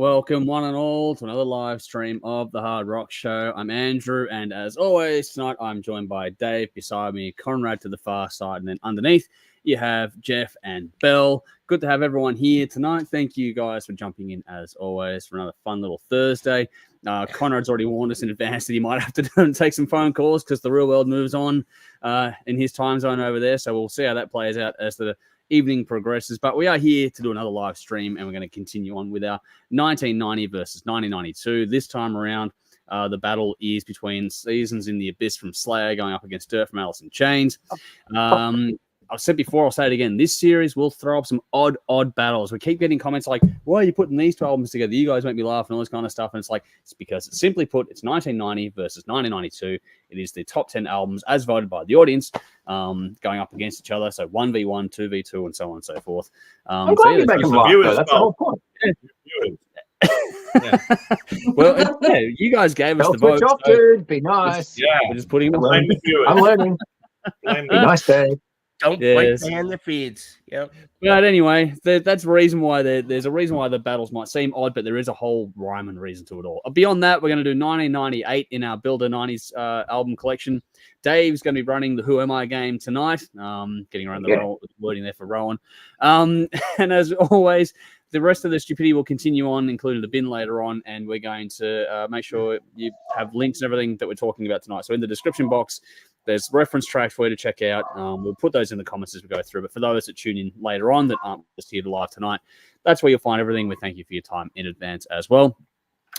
Welcome, one and all, to another live stream of the Hard Rock Show. I'm Andrew, and as always, tonight I'm joined by Dave, beside me, Conrad to the far side, and then underneath you have Jeff and Bell. Good to have everyone here tonight. Thank you guys for jumping in, as always, for another fun little Thursday. Conrad's already warned us in advance that he might have to take some phone calls because the real world moves on in his time zone over there, so we'll see how that plays out as the evening progresses, but we are here to do another live stream, and we're going to continue on with our 1990 versus 1992. This time around, the battle is between Seasons in the Abyss from Slayer going up against Dirt from Alice in Chains. I've said before, I'll say it again. This series will throw up some odd battles. We keep getting comments like, why are you putting these two albums together? You guys make me laugh and all this kind of stuff. And it's like, it's because it's simply put, it's 1990 versus 1992. It is the top 10 albums as voted by the audience going up against each other. So 1v1, 2v2, and so on and so forth. I'm glad you make them laugh, though. That's the whole point. Yeah. Well, you guys gave us the vote. Switch off, dude. Be nice. We're just putting them on. I'm learning. Be nice, Dave. Don't ban the feeds. Yep. But anyway, that's the reason why there's a reason why the battles might seem odd, but there is a whole rhyme and reason to it all. Beyond that, we're going to do 1998 in our Builder 90s album collection. Dave's going to be running the Who Am I game tonight. Getting around the wording there for Rowan. And as always, the rest of the stupidity will continue on, including the bin later on, and we're going to make sure you have links and everything that we're talking about tonight. So in the description box, there's reference tracks for you to check out. We'll put those in the comments as we go through. But for those that tune in later on that aren't just here live tonight, that's where you'll find everything. We thank you for your time in advance as well.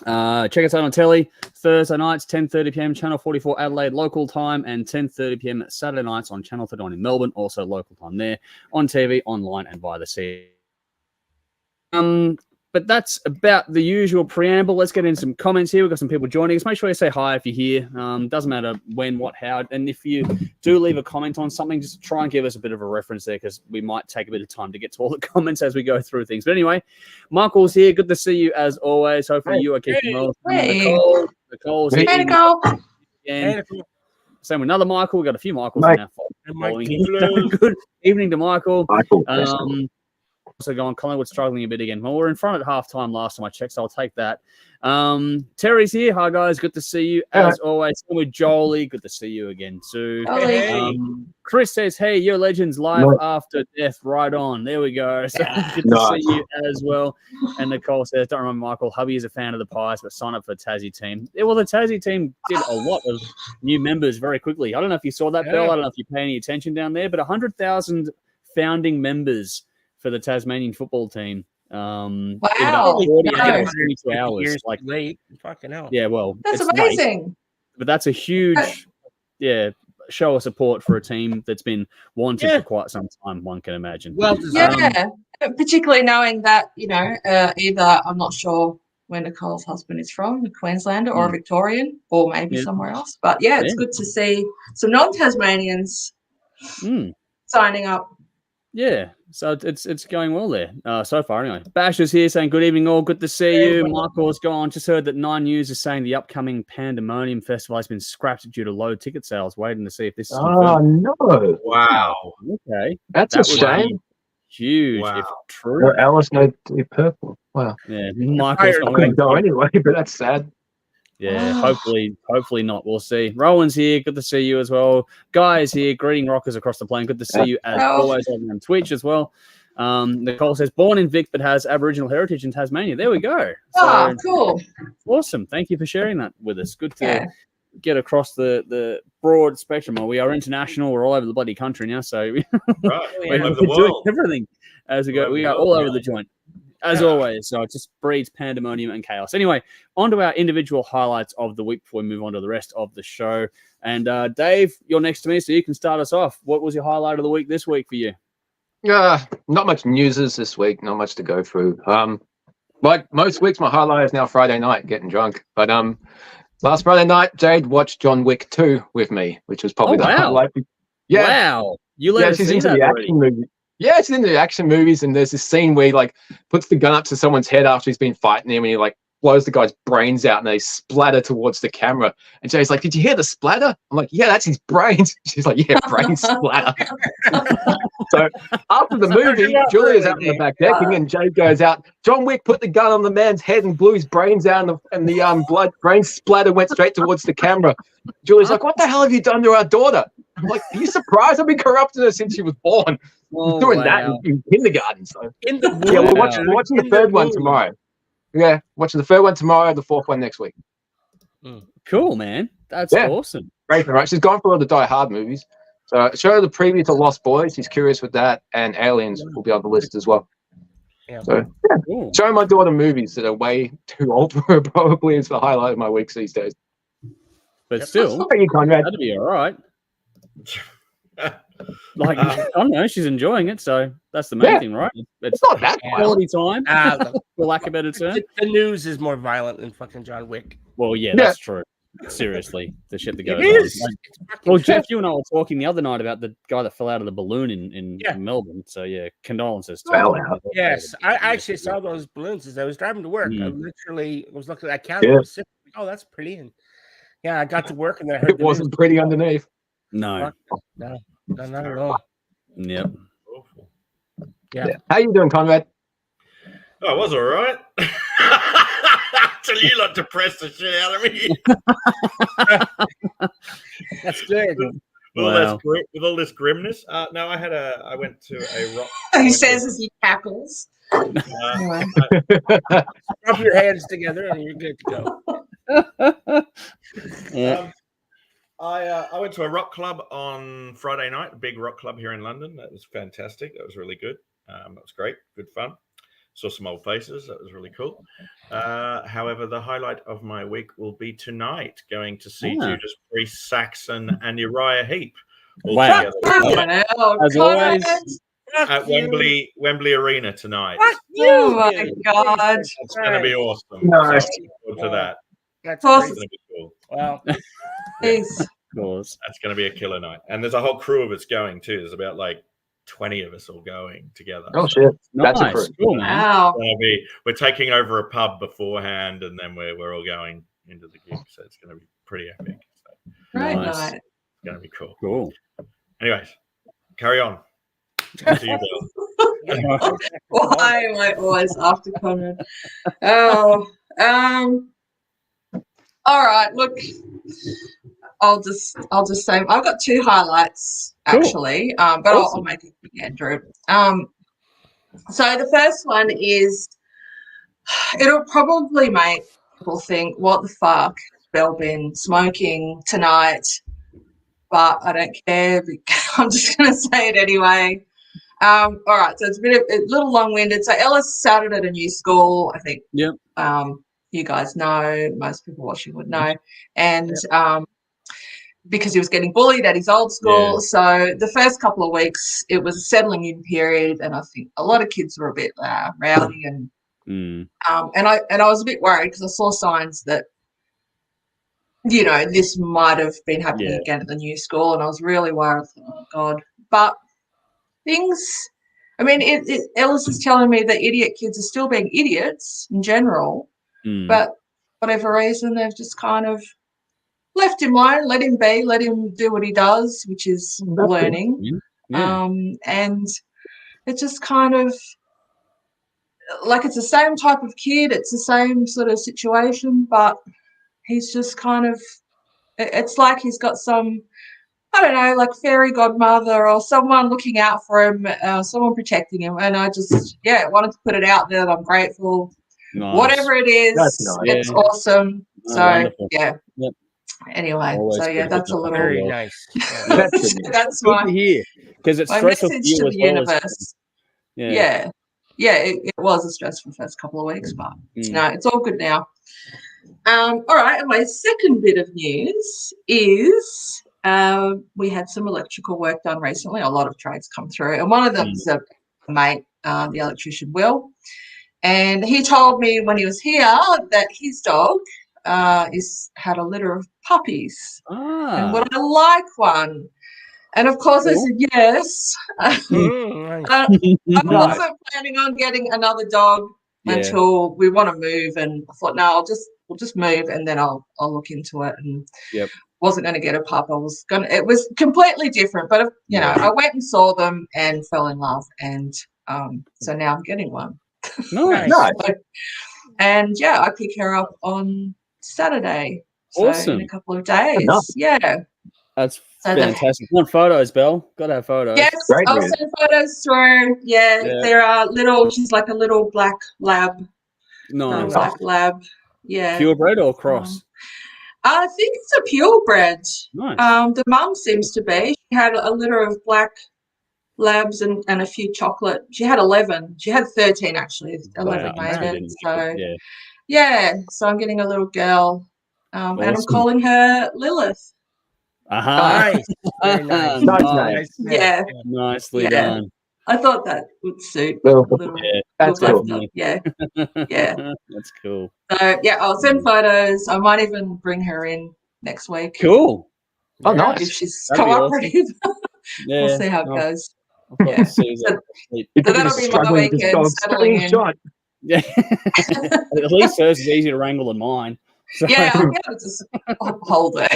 Check us out on telly Thursday nights, 10:30 p.m. Channel 44 Adelaide local time, and 10:30 p.m. Saturday nights on Channel 39 in Melbourne, also local time there, on TV, online, and via the sea. But that's about the usual preamble. Let's get in some comments here. We've got some people joining us. Make sure you say hi if you're here. Doesn't matter when, what, how. And if you do leave a comment on something, just try and give us a bit of a reference there, because we might take a bit of time to get to all the comments as we go through things. But anyway, Michael's here. Good to see you as always. Hopefully you are keeping well. Hey. Nicole's here. Hey, Nicole. Same with another Michael. We've got a few Michaels in our following. Good evening to Michael. Also going, Collingwood struggling a bit again. Well, we're in front at halftime last time I checked, so I'll take that. Terry's here. Hi, guys. Good to see you. As always, with Jolie. Good to see you again, too. Chris says, hey, you're legends live after death. Right on. There we go. So good to see you as well. And Nicole says, don't remember Michael. Hubby is a fan of the Pies, but sign up for the Tassie team. Yeah, well, the Tassie team did a lot of new members very quickly. I don't know if you saw that, Bell. I don't know if you pay any attention down there, but 100,000 founding members for the Tasmanian football team. Wow. In about 42 hours. Like late. Fucking hell. Yeah, well. That's amazing. Late, but that's a huge show of support for a team that's been wanted for quite some time, one can imagine. Well, particularly knowing that, either, I'm not sure where Nicole's husband is from, a Queenslander or a Victorian, or maybe somewhere else. But it's good to see some non-Tasmanians signing up. Yeah, so it's going well there so far anyway. Bash is here saying, good evening all, good to see you. Michael's gone. Just heard that 9 News is saying the upcoming Pandemonium Festival has been scrapped due to low ticket sales. Waiting to see if this is confirmed. Oh, no. Wow. Okay. That's a shame. Huge, if true. Well, Alice made it purple. Wow. Yeah, Michael's I couldn't go anyway, but that's sad. Yeah, hopefully not. We'll see. Rowan's here. Good to see you as well. Guy's here. Greeting rockers across the plane. Good to see you as always on Twitch as well. Nicole says, born in Vic but has Aboriginal heritage in Tasmania. There we go. So, cool. Awesome. Thank you for sharing that with us. Good to get across the broad spectrum. Well, we are international. We're all over the bloody country now. So we're doing everything as we go. We are all over the joint. As always, so it just breeds pandemonium and chaos. Anyway, on to our individual highlights of the week before we move on to the rest of the show. And Dave, you're next to me, so you can start us off. What was your highlight of the week this week for you? Not much newses this week, not much to go through. Like most weeks, my highlight is now Friday night, getting drunk. But last Friday night, Jade watched John Wick 2 with me, which was probably the highlight. Yeah. Wow. You let us see that already. Movie. Yeah, it's in the action movies, and there's this scene where he puts the gun up to someone's head after he's been fighting him, and he blows the guy's brains out and they splatter towards the camera. And Jay's like, "Did you hear the splatter?" I'm like, "Yeah, that's his brains." She's like, "Yeah, brain splatter." So after the movie, Julia's out in the back decking and Jay goes out. John Wick put the gun on the man's head and blew his brains out, and the brain splatter went straight towards the camera. Julia's like, "What the hell have you done to our daughter?" I'm like, "Are you surprised? I've been corrupting her since she was born." Doing that in kindergarten. So we're watching the third one tomorrow. Yeah, watching the third one tomorrow, the fourth one next week. Cool, man. That's awesome. Great, right? She's gone for all the Die Hard movies. So show her the preview to Lost Boys. She's curious with that, and Aliens will be on the list as well. Yeah. So showing my daughter movies that are way too old for her probably is the highlight of my weeks these days. But still, how about you, Conrad? That'd be all right. Like, I don't know, she's enjoying it, so that's the main thing, right? It's not that quality time, for lack of a better term. The news is more violent than fucking John Wick. Well, yeah, that's true. Seriously, the shit that goes on. Well, Jeff, you and I were talking the other night about the guy that fell out of the balloon in Melbourne. So, yeah, condolences to Yes, I actually saw those balloons as I was driving to work. I literally was looking at that camera. Oh, that's pretty. And yeah, I got to work and I heard it wasn't pretty underneath. No, not at all. Yep. Yeah. How you doing, Conrad? Oh, I was all right. Till you lot depressed the shit out of me. That's good. With all this grimness. No, I went to a rock. He says as he cackles. Rub your hands together and you're good to go. I went to a rock club on Friday night, a big rock club here in London. That was fantastic. That was really good. That was great. Good fun. Saw some old faces. That was really cool. However, the highlight of my week will be tonight, going to see Judas Priest, Saxon, and Uriah Heep all together. As always, at Wembley Arena tonight. Oh my God. It's going to be awesome. Nice. So look forward to that. That's awesome. Going to be cool. Wow. Peace. That's going to be a killer night. And there's a whole crew of us going too. There's about like 20 of us all going together. Oh, shit. That's a crew. Cool, wow. We're taking over a pub beforehand and then we're all going into the gig. So it's going to be pretty epic. So Nice. It's going to be cool. Cool. Anyways, carry on. To you, Bill. Why am I always after Conrad? Oh, all right. Look, I'll just say I've got two highlights actually, but I'll make it quick, Andrew. So the first one is it'll probably make people think, "What the fuck, Bell been smoking tonight?" But I don't care. I'm just going to say it anyway. All right, so it's a little long-winded. So Ellis started at a new school, I think. Yep. You guys know, most people watching would know, and because he was getting bullied at his old school. So the first couple of weeks, it was a settling in period, and I think a lot of kids were a bit rowdy, and I was a bit worried because I saw signs that, you know, this might have been happening again at the new school, and I was really worried. Oh God! But things, I mean, Ellis is telling me that idiot kids are still being idiots in general, but for whatever reason, they've just kind of left him alone, let him be, let him do what he does, which is learning. And it's just kind of like it's the same type of kid, it's the same sort of situation, but he's just kind of, it's like he's got some, I don't know, like fairy godmother or someone looking out for him, someone protecting him. And I just, wanted to put it out there that I'm grateful. Nice. Whatever it is, it's awesome. So, wonderful. Yep. Anyway, Always that's a little Very nice. that's good my to hear, because it's stressful message for you to as the well universe. It was a stressful first couple of weeks, but no, it's all good now. All right, and my second bit of news is we had some electrical work done recently. A lot of trades come through, and one of them is a mate, the electrician Will, and he told me when he was here that his dog had a litter of puppies, and would I like one? And of course, I said yes. I wasn't planning on getting another dog until we want to move. And I thought, no, we'll just move, and then I'll look into it. And wasn't going to get a pup. It was completely different, but you know, I went and saw them and fell in love, and so now I'm getting one. Nice. And yeah, I pick her up on Saturday. So Awesome. in a couple of days. That's fantastic. Want photos, Belle? Got to have photos. Yes, I'll send photos through. There are she's like a little black lab. Nice. Black lab. Yeah. Purebred or cross? I think it's a purebred. Nice. The mum seems to be. She had a litter of black labs and a few chocolate. She had 11. She had 13 actually. 11 made it. So so I'm getting a little girl, and I'm calling her Lilith. Nice. Very nice. Nice. Yeah. Nicely done. I thought that would suit That's cool. Yeah. That's cool. So I'll send photos. I might even bring her in next week. Cool. Oh, nice. If she's cooperative. We'll see how it goes. So that'll be my weekend settling in. Yeah. At least hers is easier to wrangle than mine. So. Yeah, I'll be able to just hold her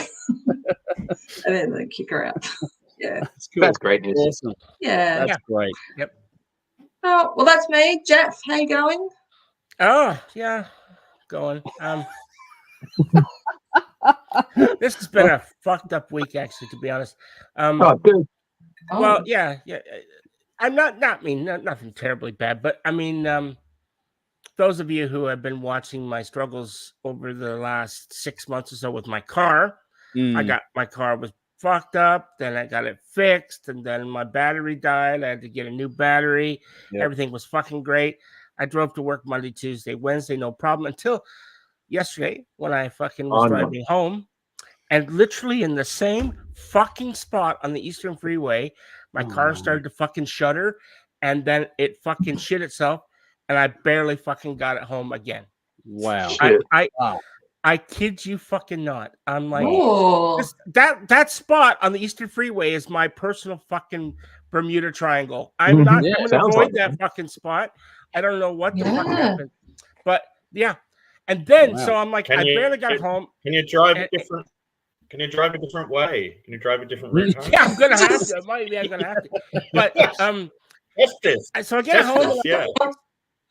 and then kick her out. Yeah. That's cool. That's great news. Awesome. Yeah. That's great. Yep. Oh, well, that's me. Jeff, how you going? Oh, yeah. Going. This has been a fucked up week, actually, to be honest. Good. Well, yeah. I'm nothing terribly bad, but I mean, those of you who have been watching my struggles over the last 6 months or so with my car, my car was fucked up, then I got it fixed, and then my battery died. I had to get a new battery. Everything was fucking great. I drove to work Monday, Tuesday, Wednesday, no problem, until yesterday when I fucking was driving home, and literally in the same fucking spot on the Eastern Freeway, my car started to fucking shudder, and then it fucking shit itself, and I barely fucking got it home again. Wow. I kid you fucking not. I'm like, that spot on the Eastern Freeway is my personal fucking Bermuda Triangle. I'm not going to avoid that fucking spot. I don't know what the fuck happened. But yeah. And then, so I'm like, I barely got home. Can you drive different? Can you drive a different way? Can you drive a different route? Yeah, I'm going to have to. I'm going to have to. But, so I get home.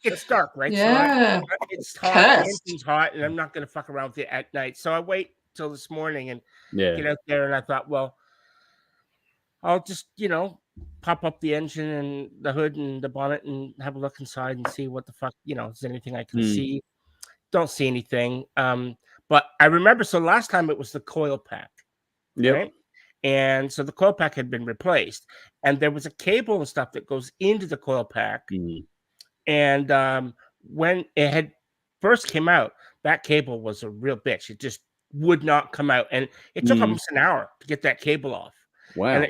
It's dark, right? Yeah. So it's hot. The engine's hot, and I'm not going to fuck around with it at night. So I wait till this morning and get out there. And I thought, well, I'll just, pop up the engine and the hood and the bonnet and have a look inside and see what the fuck, is there anything I can see? Don't see anything. But I remember, so last time it was the coil pack. Right? And so the coil pack had been replaced. And there was a cable and stuff that goes into the coil pack. And when it had first came out, that cable was a real bitch. It just would not come out. And it took almost an hour to get that cable off. Wow. And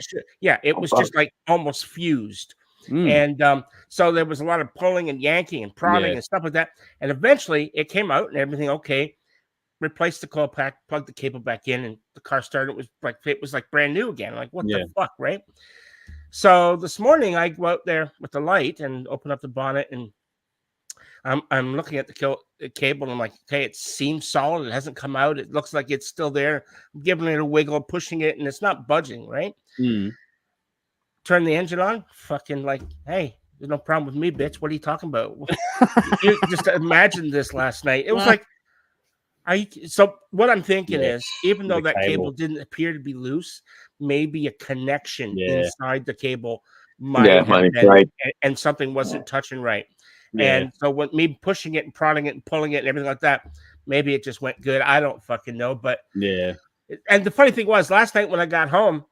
it was just like almost fused. And so there was a lot of pulling and yanking and prodding and stuff like that. And eventually it came out and everything okay. Replaced the coil pack, plugged the cable back in, and the car started. It was like brand new again. Like, what the fuck, right? So this morning I go out there with the light and open up the bonnet, and I'm looking at the cable, and I'm like, okay, it seems solid. It hasn't come out. It looks like it's still there. I'm giving it a wiggle, pushing it, and it's not budging, right? Turn the engine on, fucking like, hey, there's no problem with me, bitch. What are you talking about? You just imagine this last night. It was like, so what I'm thinking is, even though that cable didn't appear to be loose, maybe a connection inside the cable might have been, right, and something wasn't touching right. And so with me pushing it and prodding it and pulling it and everything like that, maybe it just went good. I don't fucking know. But and the funny thing was, last night when I got home,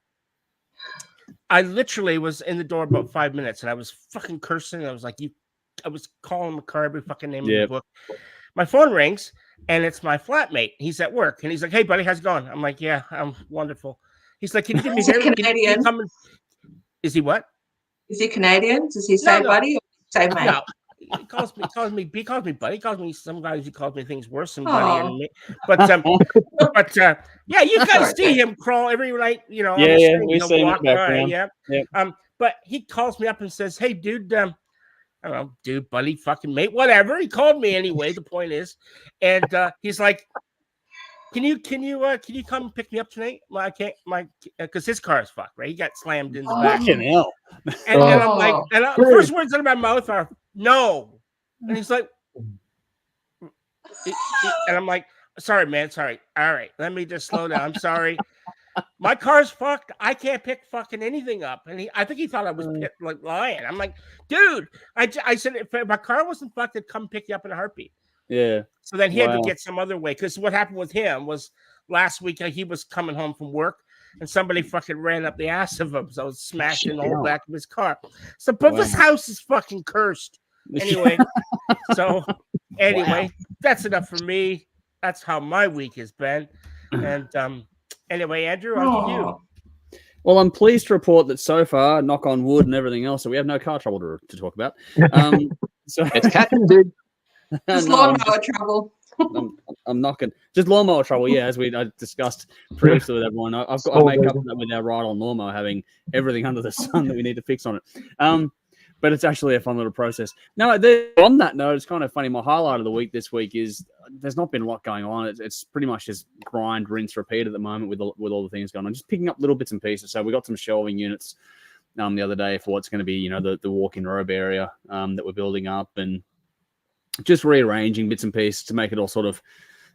I literally was in the door about 5 minutes, and I was fucking cursing. I was like, I was calling the car every fucking name in the book. My phone rings, and it's my flatmate. He's at work, and he's like, "Hey, buddy, how's it going?" I'm like, "Yeah, I'm wonderful." He's like, "Can you give me Is he Canadian? Is he what? Is he Canadian? Does he say buddy or say mate? No. He calls me buddy. He calls me sometimes. He calls me things worse than buddy. And me. But yeah, you guys see him crawl every night. We see him back. But he calls me up and says, "Hey, dude, I don't know, dude, buddy, fucking mate, whatever. He called me anyway. The point is, and he's like, Can you come pick me up tonight? Well, I can't, because his car is fucked, right? He got slammed in the back. Fucking hell. And I'm like, first words out of my mouth are no. And he's like, and I'm like, sorry, man, sorry. All right, let me just slow down. I'm sorry. My car's fucked. I can't pick fucking anything up. And I think he thought I was like lying. I'm like, dude, I said if my car wasn't fucked, I'd come pick you up in a heartbeat. Yeah. So then he had to get some other way, because what happened with him was last week he was coming home from work and somebody fucking ran up the ass of him. So I was smashing the whole back of his car. So, but this house is fucking cursed. Anyway, that's enough for me. That's how my week has been. And anyway, Andrew, on to you. Well, I'm pleased to report that so far, knock on wood and everything else, so we have no car trouble to talk about. So it's Captain Dude. Just lawnmower trouble. I'm knocking. Just lawnmower trouble, yeah, as we discussed previously with everyone. I've got to make up for that with our ride-on lawnmower having everything under the sun that we need to fix on it. But it's actually a fun little process. Now, on that note, it's kind of funny. My highlight of the week this week is there's not been a lot going on. It's pretty much just grind, rinse, repeat at the moment with all the things going on. Just picking up little bits and pieces. So we got some shelving units the other day for what's going to be, the walk-in robe area that we're building up, and just rearranging bits and pieces to make it all sort of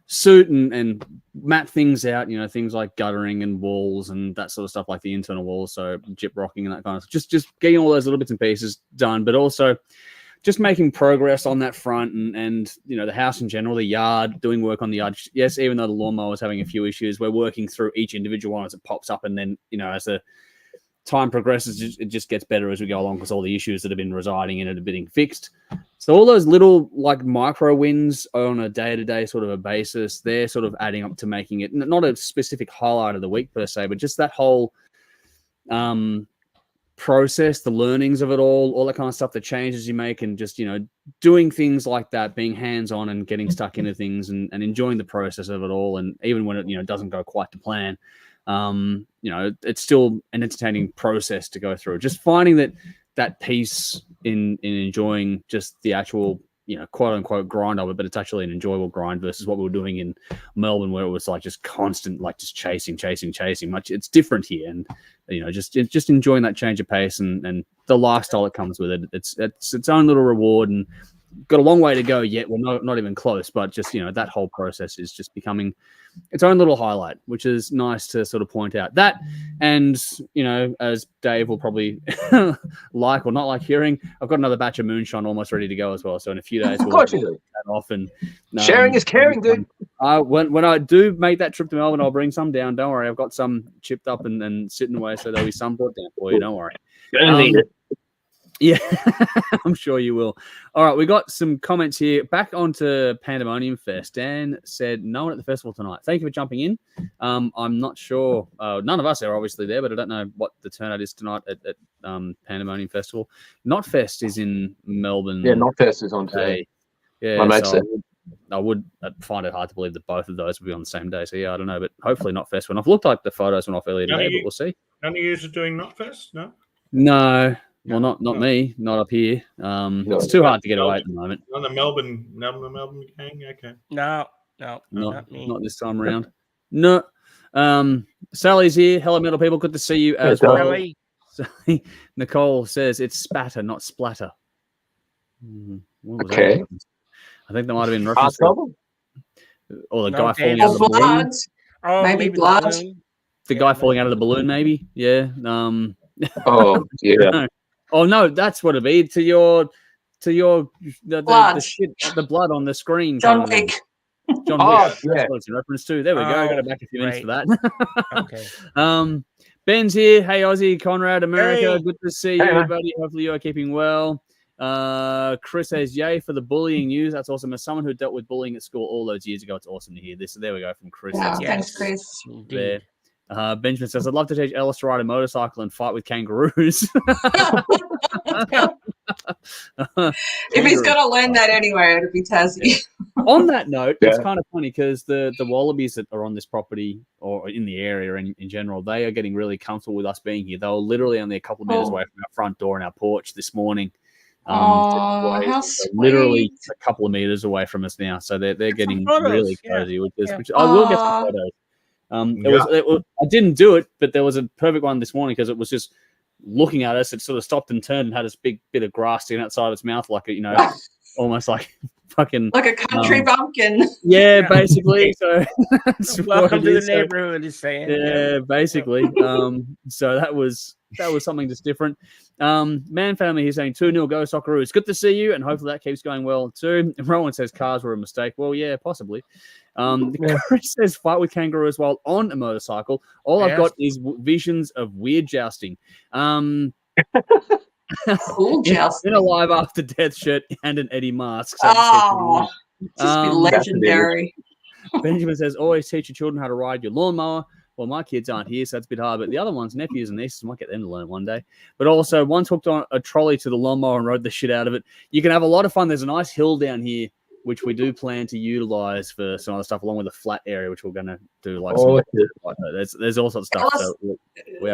suit and map things out, things like guttering and walls and that sort of stuff, like the internal walls, so gyp rocking and that kind of stuff. Just getting all those little bits and pieces done, but also just making progress on that front and the house in general, the yard, doing work on the yard. Yes, even though the lawnmower is having a few issues, we're working through each individual one as it pops up, and then, as the time progresses, it just gets better as we go along, because all the issues that have been residing in it are being fixed. So all those little micro wins on a day-to-day sort of a basis, they're sort of adding up to making it not a specific highlight of the week per se, but just that whole process, the learnings of it all that kind of stuff, the changes you make, and just, doing things like that, being hands-on and getting stuck into things and enjoying the process of it all. And even when it, doesn't go quite to plan, it's still an entertaining process to go through. Just finding that piece in enjoying just the actual, quote unquote grind of it, but it's actually an enjoyable grind versus what we were doing in Melbourne, where it was like just constant, like just chasing. Much it's different here, and just enjoying that change of pace and the lifestyle that comes with it. It's its own little reward, and got a long way to go yet. We're not even close, but just that whole process is just becoming its own little highlight, which is nice to sort of point out that. And as Dave will probably like or not like hearing, I've got another batch of moonshine almost ready to go as well. So in a few days, of course you do. Off and sharing is caring, dude. When I do make that trip to Melbourne, I'll bring some down. Don't worry, I've got some chipped up and sitting away, so there'll be some brought down for you. Don't worry. Need it. Yeah, I'm sure you will. All right, we got some comments here. Back onto Pandemonium Fest. Dan said, no one at the festival tonight. Thank you for jumping in. I'm not sure. None of us are obviously there, but I don't know what the turnout is tonight at Pandemonium Festival. Notfest is in Melbourne. Yeah, Notfest is on today. Yeah, my mate said. I would find it hard to believe that both of those would be on the same day. So, yeah, I don't know, but hopefully Notfest went off. Looked like the photos went off earlier today, but we'll see. None of you are doing Notfest, no? No. Well, not me, not up here. It's too hard to get away at the moment. On the Melbourne gang, okay. No, not me. Not this time around. No. Sally's here. Hello, metal people. Good to see you as well. Sally. Nicole says it's spatter, not splatter. Okay. I think that might have been reference to, or the guy falling out of the blood. balloon. Oh, maybe blood. The guy falling out of the balloon, maybe. Yeah. Oh, yeah. Oh no, that's what it'd be. To your the blood on the screen. John Wick. John Wick. Yeah. That's what it's in reference to. There we go. Got it back a few minutes for that. Okay. Ben's here. Hey, Aussie, Conrad, America. Hey. Good to see you, everybody. Hopefully you are keeping well. Chris says, yay for the bullying news. That's awesome. As someone who dealt with bullying at school all those years ago, it's awesome to hear this. So there we go from Chris. Yeah, thanks, Chris. There. Benjamin says, I'd love to teach Ellis to ride a motorcycle and fight with kangaroos. If he's going to learn that anyway, it'll be Tassie. On that note, it's kind of funny because the wallabies that are on this property or in the area in general, they are getting really comfortable with us being here. They were literally only a couple of minutes away from our front door and our porch this morning. Oh, how sweet! Literally a couple of meters away from us now, so they're getting really cozy with this. Which I will get some photos. I didn't do it, but there was a perfect one this morning because it was just looking at us. It sort of stopped and turned and had this big bit of grass sticking outside of its mouth, like almost like fucking like a country bumpkin. Yeah, basically. So welcome to the neighborhood, is saying. Yeah, basically. So that was something just different. Man family, he's saying 2-0 go Socceroos. Good to see you, and hopefully that keeps going well too. Rowan says cars were a mistake. Well, yeah, possibly. Chris says fight with kangaroos while on a motorcycle. All I've got is visions of weird jousting. Cool jousting. In a live after death shirt and an Eddie mask. So just be legendary. Benjamin says, always teach your children how to ride your lawnmower. Well, my kids aren't here, so that's a bit hard. But the other ones, nephews and nieces, might get them to learn one day. But also, once hooked on a trolley to the lawnmower and rode the shit out of it. You can have a lot of fun. There's a nice hill down here, which we do plan to utilize for some other stuff, along with a flat area, which we're going to do. There's all sorts of stuff.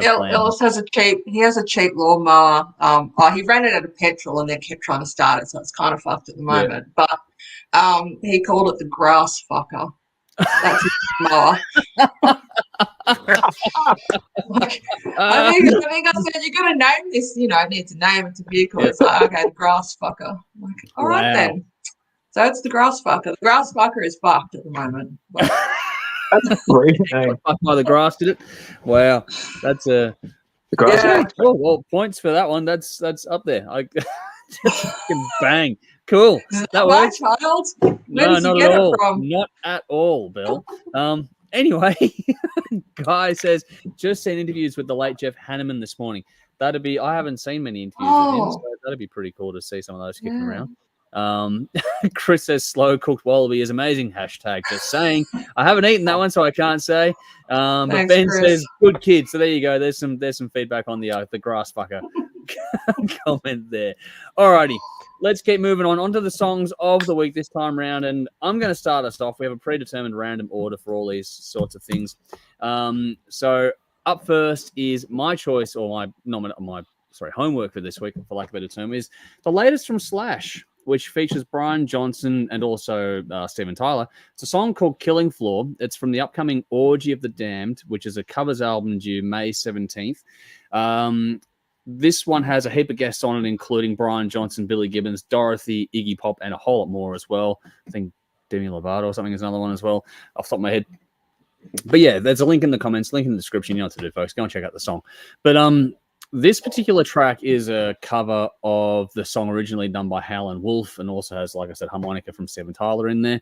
Ellis has a cheap lawnmower. He ran it out of petrol and then kept trying to start it, so it's kind of fucked at the moment. Yeah. But he called it the grass fucker. That's his mower. I think I said, you got to name this, I need to name it to vehicle. It's like, okay, the grass fucker. I'm like, all right then. So it's the grass fucker. The grass fucker is fucked at the moment. That's a great name. Fucked by the grass, did it? Wow. That's a grass. Yeah. Oh, well, points for that one. That's up there. I just bang. Cool. That works. Child? No, not at all. Not at all, Bill. Anyway, Guy says, just seen interviews with the late Jeff Hanneman this morning. I haven't seen many interviews with him, so that'd be pretty cool to see some of those kicking around. Chris says, slow cooked wallaby is amazing. Hashtag just saying. I haven't eaten that one, so I can't say. But thanks, Ben Chris says, good kid. So there you go. There's some feedback on the grass fucker comment there. Alrighty. Let's keep moving on to the songs of the week this time round, and I'm going to start us off. We have a predetermined random order for all these sorts of things. So up first is my choice, or my homework for this week, for lack of a better term, is the latest from Slash, which features Brian Johnson and also Steven Tyler. It's a song called Killing Floor. It's from the upcoming Orgy of the Damned, which is a covers album due May 17th. This one has a heap of guests on it, including Brian Johnson, Billy Gibbons, Dorothy, Iggy Pop, and a whole lot more as well. I think Demi Lovato or something is another one as well, off the top of my head. But yeah, there's a link in the comments, link in the description. You know what to do, folks. Go and check out the song. But this particular track is a cover of the song originally done by Howlin' Wolf, and also has, like I said, harmonica from Steven Tyler in there.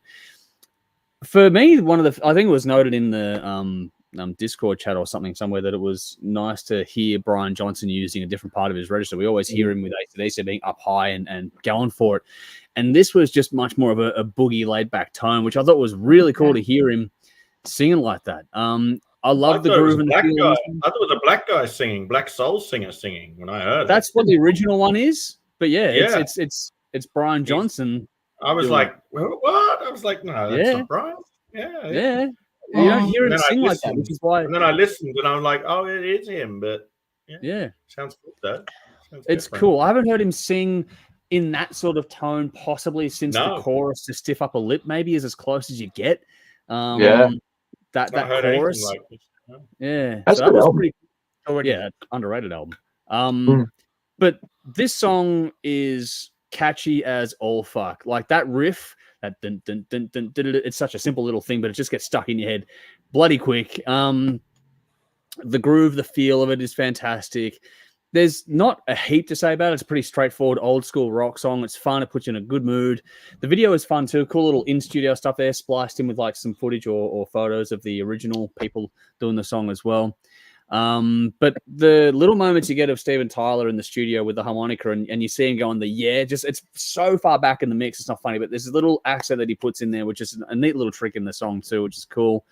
For me, I think it was noted in the Discord chat or something somewhere that it was nice to hear Brian Johnson using a different part of his register. We always hear him with AC/DC being up high and going for it. And this was just much more of a boogie laid back tone, which I thought was really cool to hear him singing like that. I love the groove and the feel. I thought it was a black guy singing, black soul singer singing when I heard That's what the original one is. But it's Brian Johnson. I was like, what? I was like, no, that's not Brian. Yeah. You don't hear him sing like that, which is why. And then I listened, and I'm like, "Oh, it is him." But sounds good though. It's cool. I haven't heard him sing in that sort of tone, possibly since the chorus to "Stiff Upper Lip." Maybe is as close as you get. That chorus. Like that's so that was album. pretty. Underrated album. But this song is catchy as all fuck. Like that riff. That dun, dun, dun, dun, dun, dun, it's such a simple little thing, but it just gets stuck in your head bloody quick. The groove, the feel of it is fantastic. There's not a heap to say about it. It's a pretty straightforward, old school rock song. It's fun. It puts you in a good mood. The video is fun too. Cool little in-studio stuff there, spliced in with like some footage or photos of the original people doing the song as well. But the little moments you get of Steven Tyler in the studio with the harmonica and you see him going it's so far back in the mix, it's not funny, but there's a little accent that he puts in there, which is a neat little trick in the song too, which is cool.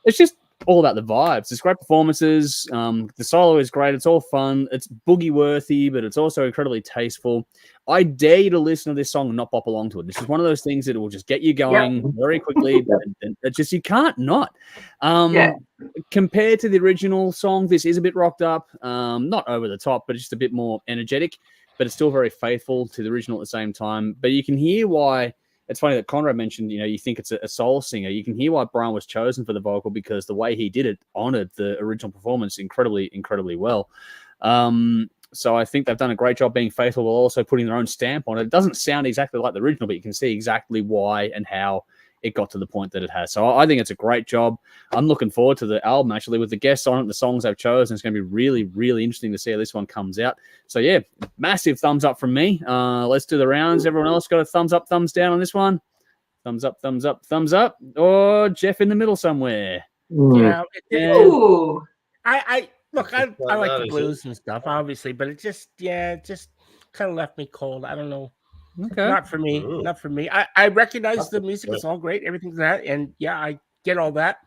It's just all about the vibes. It's great performances. The solo is great. It's all fun. It's boogie worthy, but it's also incredibly tasteful. I dare you to listen to this song and not bop along to it. This is one of those things that will just get you going very quickly. And it's just, you can't not. Compared to the original song, this is a bit rocked up. Not over the top, but just a bit more energetic. but it's still very faithful to the original at the same time. But you can hear why. It's funny that Conrad mentioned, you think it's a soul singer. You can hear why Brian was chosen for the vocal, because the way he did it honored the original performance incredibly, incredibly well. So I think they've done a great job being faithful while also putting their own stamp on it. It doesn't sound exactly like the original, but you can see exactly why and how it got to the point that it has. So I think it's a great job. I'm looking forward to the album, actually, with the guests on it, the songs they've chosen. It's going to be really, really interesting to see how this one comes out. So, yeah, massive thumbs up from me. Let's do the rounds. Everyone else got a thumbs up, thumbs down on this one? Thumbs up, thumbs up, thumbs up. Or Jeff in the middle somewhere? Yeah. Ooh. Look, I like the blues and stuff, obviously, but it just kind of left me cold. I don't know. Okay. Not for me. Ooh. Not for me. I recognize the music. It's all great. Everything's that. And yeah, I get all that.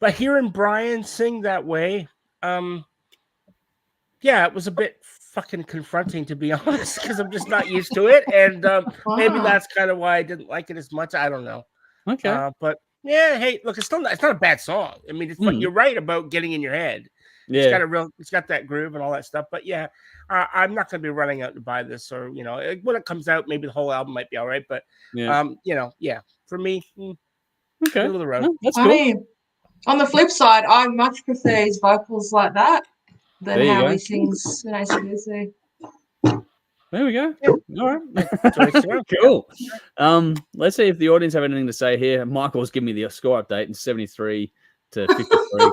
But hearing Brian sing that way, yeah, it was a bit fucking confronting, to be honest, because I'm just not used to it. And maybe that's kind of why I didn't like it as much. I don't know. Okay. But yeah, hey, look, it's not a bad song. I mean, you're right about getting in your head. Yeah. It's got that groove and all that stuff. But yeah, I'm not going to be running out to buy this, or when it comes out, maybe the whole album might be all right. But yeah, for me, okay, middle of the road. No, that's I cool. mean, on the flip side, I much prefer his vocals like that than how he sings in AC/DC. There we go. Yeah. All right. Cool. Let's see if the audience have anything to say here. Michael's giving me the score update in 73 to 53.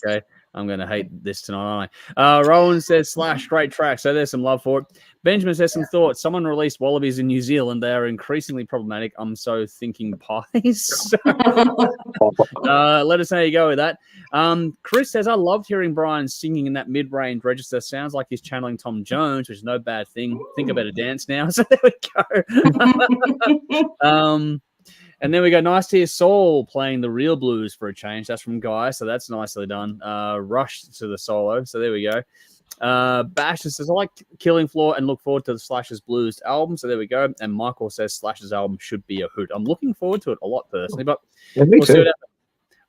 Okay. I'm going to hate this tonight, aren't I? Rowan says, Slash, great track. So there's some love for it. Benjamin says some thoughts. Someone released wallabies in New Zealand. They are increasingly problematic. I'm so thinking pies. Let us know how you go with that. Chris says, I loved hearing Brian singing in that mid-range register. Sounds like he's channeling Tom Jones, which is no bad thing. Think I better dance now. So there we go. And then we go, nice to hear Soul playing the real blues for a change. That's from Guy, so that's nicely done. Rush to the solo, so there we go. Bash says, I like Killing Floor and look forward to the Slash's Blues album, so there we go. And Michael says Slash's album should be a hoot. I'm looking forward to it a lot personally, but we'll see what happens.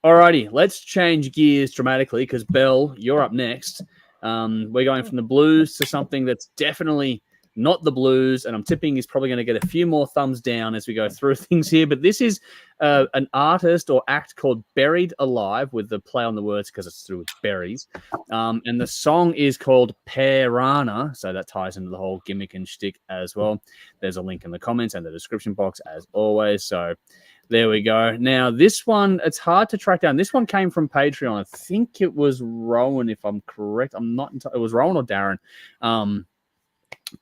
Alrighty, let's change gears dramatically because Belle, you're up next. We're going from the blues to something that's definitely not the blues, and I'm tipping he's probably going to get a few more thumbs down as we go through things here. But this is an artist or act called Berried Alive, with the play on the words because it's through with berries. And the song is called Pearanha, so that ties into the whole gimmick and shtick as well. There's a link in the comments and the description box as always. So there we go. Now, this one, it's hard to track down. This one came from Patreon. I think it was Rowan, if I'm correct. I'm not entirely. It was Rowan or Darren.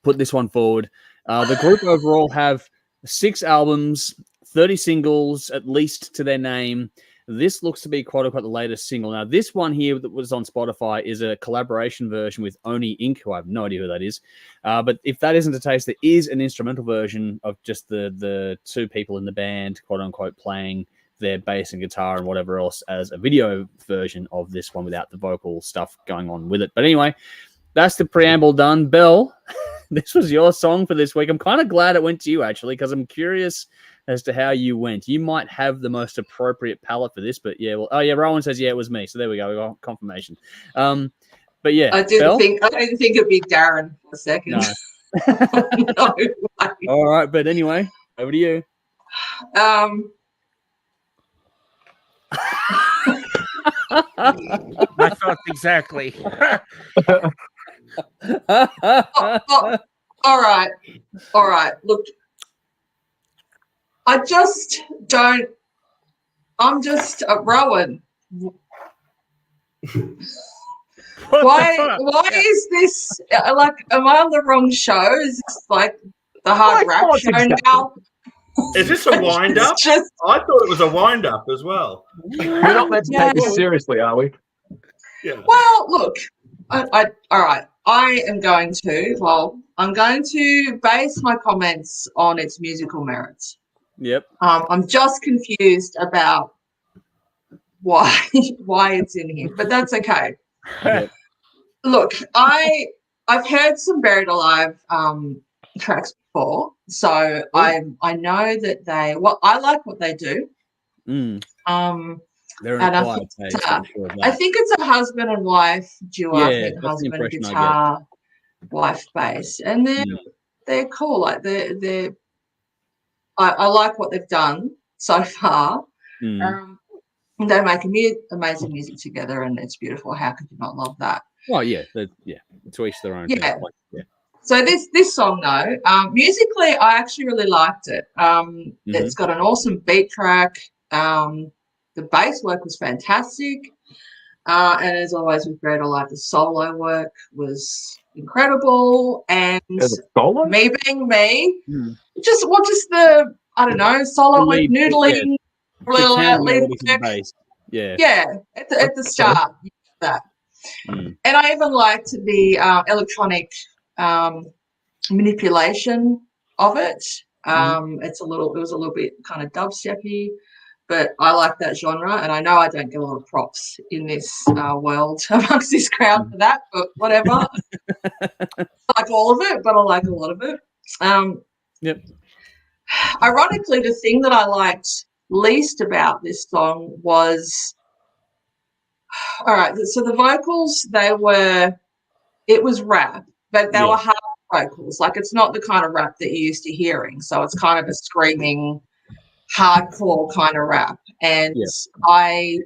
Put this one forward. The group overall have 6 albums, 30 singles, at least to their name. This looks to be quote unquote the latest single. Now, this one here that was on Spotify is a collaboration version with Oni Inc., who I have no idea who that is. But if that isn't the case, there is an instrumental version of just the 2 people in the band, quote unquote, playing their bass and guitar and whatever else as a video version of this one without the vocal stuff going on with it. But anyway, that's the preamble done. Belle, this was your song for this week. I'm kind of glad it went to you, actually, because I'm curious as to how you went. You might have the most appropriate palette for this, but yeah. Well, oh yeah, Rowan says yeah, it was me. So there we go. We got confirmation. But yeah, I didn't think it'd be Darren for a second. No. No way. All right, but anyway, over to you. I thought exactly. All right. Look, I just don't. I'm just Rowan. Why is this like? Am I on the wrong show? Is this like the hard rap show now? Is this a wind up? I thought it was a wind up as well. We're not meant to take this seriously, are we? Yeah. Well, look, all right. I'm going to base my comments on its musical merits. Yep. I'm just confused about why it's in here, but that's okay. Yep. Look, I've heard some Berried Alive tracks before, so I know that I like what they do. They're in a quiet taste. I think it's a husband and wife duo. Yeah, I think that's the husband impression I guitar, wife base, and they're cool. Like I like what they've done so far. They make amazing music together, and it's beautiful. How could you not love that? Well, yeah, to each their own. Yeah. So this song though, musically, I actually really liked it. It's got an awesome beat track. The bass work was fantastic, and as always with Berried, I like the solo work was incredible. And me being me, just the I don't know solo with noodling. At the start, that, and I even liked the electronic manipulation of it. It was a little bit kind of dubsteppy, but I like that genre, and I know I don't get a lot of props in this world amongst this crowd for that, but whatever. I like all of it, but I like a lot of it. Ironically, the thing that I liked least about this song was, all right, so the vocals, it was rap, but they were hard vocals. Like, it's not the kind of rap that you're used to hearing. So it's kind of a screaming, hardcore kind of rap. And I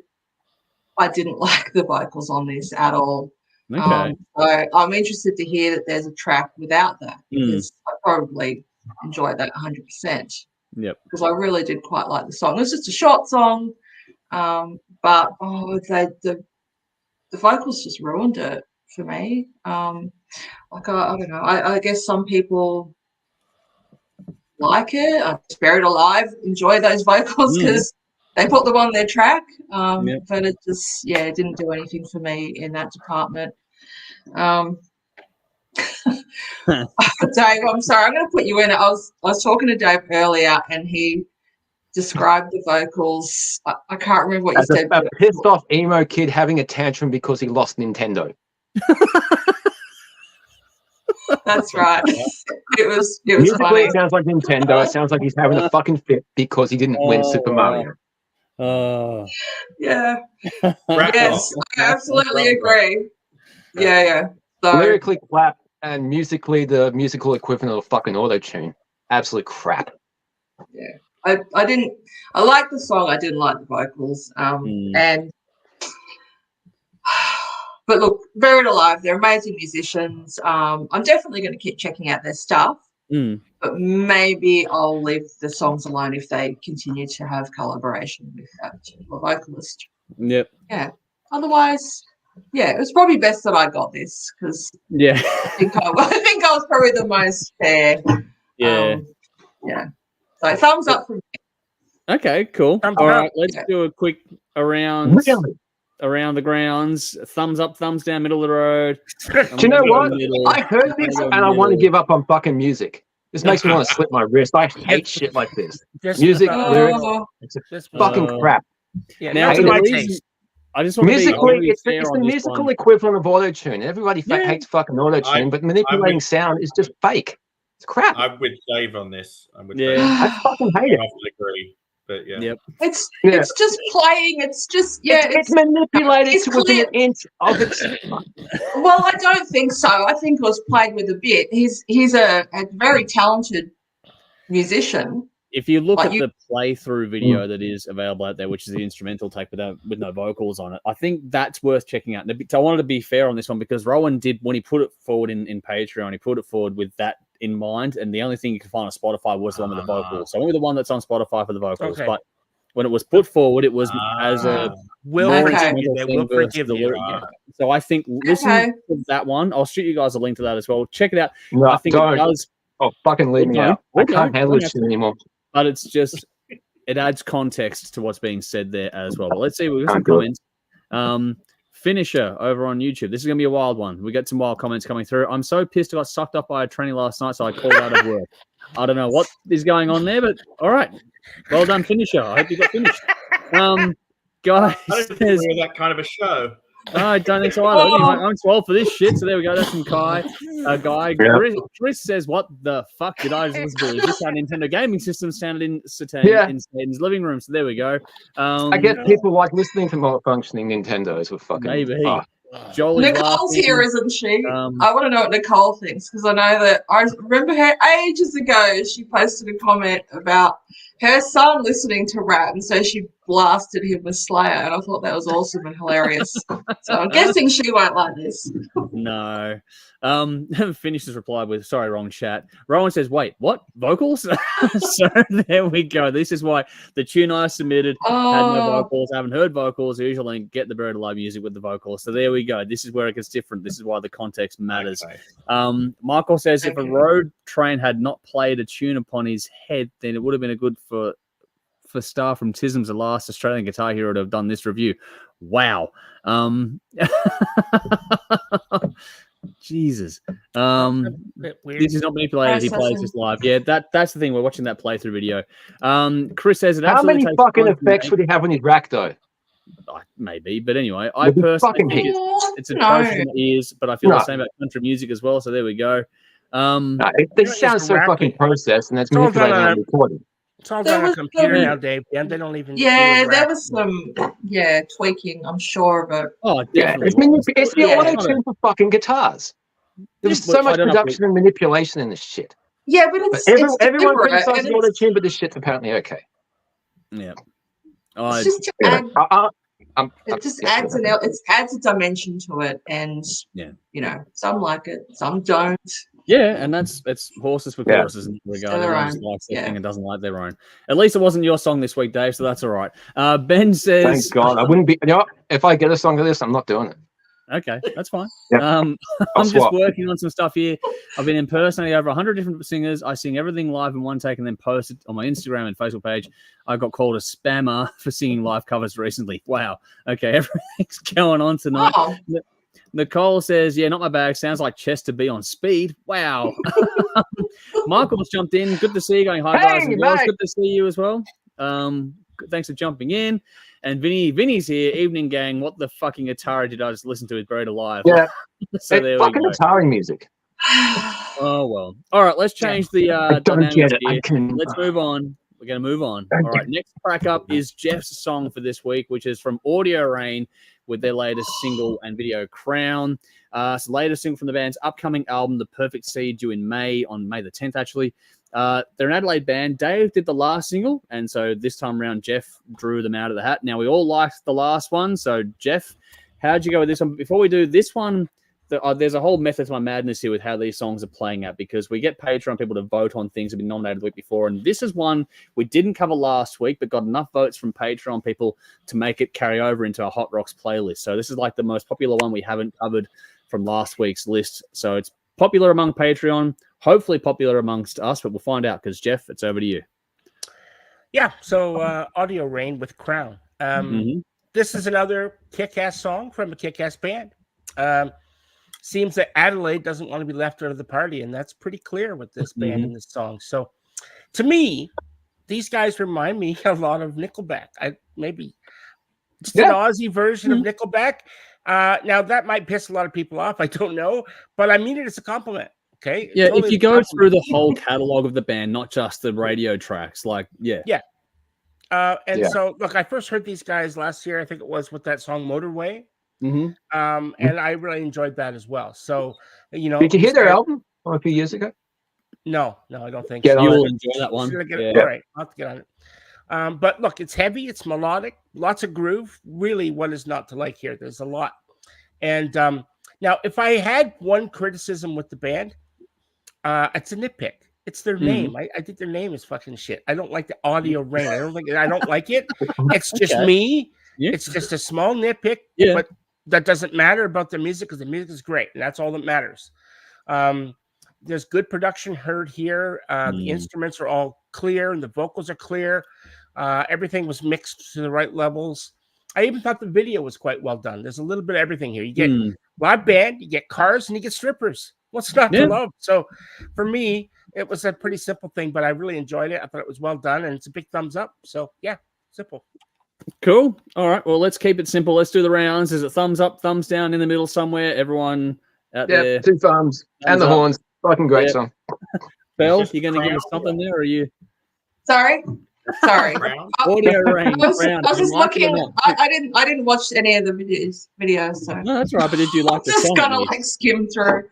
didn't like the vocals on this at all. Okay. So I'm interested to hear that there's a track without that, because I probably enjoyed that 100%. Yep. Because I really did quite like the song. It was just a short song, but the vocals just ruined it for me. Like I don't know. I guess some people like it. Buried Alive enjoy those vocals because they put them on their track. But it just it didn't do anything for me in that department. Dave, I'm sorry, I'm going to put you in. I was talking to Dave earlier, and he described the vocals. I can't remember what you said. A pissed off emo kid having a tantrum because he lost Nintendo. That's right. It was Musically, funny. it sounds like Nintendo. It sounds like he's having a fucking fit because he didn't win Super Mario. Yeah. Yes, I absolutely agree. Yeah. So, lyrically crap, and musically the musical equivalent of fucking auto-tune. Absolute crap. Yeah. I liked the song, I didn't like the vocals. But look, Berried Alive, they're amazing musicians. I'm definitely going to keep checking out their stuff. But maybe I'll leave the songs alone if they continue to have collaboration with that particular vocalist. Yep. Yeah. Otherwise, it was probably best that I got this because I think I was probably the most fair. So thumbs up from me. Okay, cool. All right, let's do a quick around the grounds. Thumbs up, thumbs down, middle of the road. Do you know what? I heard this and I want to give up on fucking music. This makes me want to slip my wrist. I hate shit like this. Music, lyrics, it's fucking crap. Yeah, now, I just want musically, it's the musical equivalent of auto-tune. Everybody hates fucking auto-tune, but manipulating sound is just fake. It's crap. I'm with Dave on this. I fucking hate it. I agree. But it's just playing. It's just it's manipulated to within an inch of its. Well, I don't think so. I think it was played with a bit. He's a very talented musician. If you look at the playthrough video that is available out there, which is the instrumental take with no vocals on it, I think that's worth checking out. So I wanted to be fair on this one because Rowan did, when he put it forward in Patreon, he put it forward with that in mind, and the only thing you could find on Spotify was the one with the vocals. So only the one that's on Spotify for the vocals. But when it was put forward, it was as a forgive you. So I think listen to that one. I'll shoot you guys a link to that as well. Check it out. No, I think it does. Oh, fucking leave me out. I can't handle this shit anymore. But it's just, it adds context to what's being said there as well. But let's see, we've got some comments. Finisher over on YouTube. This is going to be a wild one. We got some wild comments coming through. I'm so pissed I got sucked up by a tranny last night, so I called out of work. I don't know what is going on there, but all right. Well done, Finisher. I hope you got finished. Guys, I don't think we're that kind of a show. No, I don't think so either. Anyway, I'm too old for this shit, so there we go. That's from Guy. Chris says, what the fuck did I just listen to? Is this how Nintendo gaming system sounded in Satan's living room? So there we go. I guess people like listening to more functioning Nintendos with fucking... Maybe. Jolie's Nicole's laughing. here, isn't she? I want to know what Nicole thinks because I know that I remember her ages ago. She posted a comment about her son listening to rap, and so she blasted him with Slayer, and I thought that was awesome and hilarious. So I'm guessing she won't like this. No. Finish this reply with, sorry, wrong chat. Rowan says, wait, what? Vocals? So there we go. This is why the tune I submitted had no vocals. I haven't heard vocals. I usually get the Berried Alive music with the vocals. So there we go. This is where it gets different. This is why the context matters. Okay. Michael says, if a road train had not played a tune upon his head, then it would have been a good for Star from Tism's the last Australian guitar hero to have done this review. Wow. Jesus. This is not manipulated. He plays this live. Yeah, that's the thing. We're watching that playthrough video. Chris says it How absolutely many fucking effects would he have on his rack, though? Maybe, but anyway, I personally think it's atrocious in the ears, but I feel the same about country music as well. So there we go. They sound so fucking processed, and that's manipulating on recording. It's all done on a computer now, Dave. Yeah, they don't even. Yeah, there was some tweaking. I'm sure of it. Oh, definitely. It's the auto tune for fucking guitars. There's so much production and manipulation in this shit. Yeah, but everyone criticizes the auto tune, but this shit's apparently okay. Yeah. It's just to add, it just adds adds a dimension to it, and some like it, some don't. Yeah, and it's horses for courses in that regard. Everyone just likes their thing and doesn't like their own. At least it wasn't your song this week, Dave, so that's all right. Ben says... Thank God. I wouldn't be... if I get a song of this, I'm not doing it. Okay, that's fine. I'm just working on some stuff here. I've been impersonating over 100 different singers. I sing everything live in one take and then post it on my Instagram and Facebook page. I got called a spammer for singing live covers recently. Wow. Okay, everything's going on tonight. Oh. Nicole says, yeah, not my bag. Sounds like Chester B on speed. Wow. Michael's jumped in. Good to see you. Going, hi, guys and girls. Good to see you as well. Thanks for jumping in. And Vinny's here. Evening, gang. What the fucking Atari did I just listen to? Is Berried Alive. Yeah. So there fucking we go. Atari music. Oh, well. All right, let's change the dynamics here. Let's move on. We're going to move on. All right, next track up is Jeff's song for this week, which is from Audio Rain with their latest single and video, Crown. It's the latest single from the band's upcoming album, The Perfect Seed, due in May, on May the 10th, actually. They're an Adelaide band. Dave did the last single, and so this time around, Jeff drew them out of the hat. Now, we all liked the last one, so Jeff, how'd you go with this one? Before we do this one, there's a whole method to my madness here with how these songs are playing out, because we get Patreon people to vote on things that have been nominated the week before, and this is one we didn't cover last week, but got enough votes from Patreon people to make it carry over into our Hot Rocks playlist. So this is like the most popular one we haven't covered from last week's list. So it's popular among Patreon, hopefully popular amongst us, but we'll find out, because Jeff, it's over to you. Yeah, so Audio Rain with Crown. This is another kick-ass song from a kick-ass band. Seems that Adelaide doesn't want to be left out of the party, and that's pretty clear with this band and this song. So, to me, these guys remind me a lot of Nickelback. Maybe just an Aussie version of Nickelback. Now, that might piss a lot of people off. I don't know, but I mean it as a compliment. Okay. Yeah, totally if you go through the whole catalog of the band, not just the radio tracks, So, look, I first heard these guys last year. I think it was with that song Motorway. And I really enjoyed that as well. So, did you hear their album a few years ago? No, I don't think so. You'll enjoy that one. All right, I'll have to get on it. But look, it's heavy, it's melodic, lots of groove. Really, what is not to like here? There's a lot. And now, if I had one criticism with the band, it's a nitpick. It's their name. I think their name is fucking shit. I don't like the Audio Rain. I don't like it. It's just me. Yeah. It's just a small nitpick, but that doesn't matter about the music, because the music is great, and that's all that matters. There's good production heard here. The instruments are all clear, and the vocals are clear. Everything was mixed to the right levels. I even thought the video was quite well done. There's a little bit of everything here. You get live band, you get cars, and you get strippers. What's not to love? So for me, it was a pretty simple thing, but I really enjoyed it. I thought it was well done, and it's a big thumbs up. So yeah, simple. Cool. All right. Well, let's keep it simple. Let's do the rounds. Is it thumbs up, thumbs down, in the middle somewhere? Everyone out there. 2 thumbs and the horns. Fucking great song. Belle, you going to give us something there, or are you? Sorry? Sorry. Audio range. I was just looking. I didn't watch any of the videos. So no, that's right. But did you like the just song? Just gonna skim through.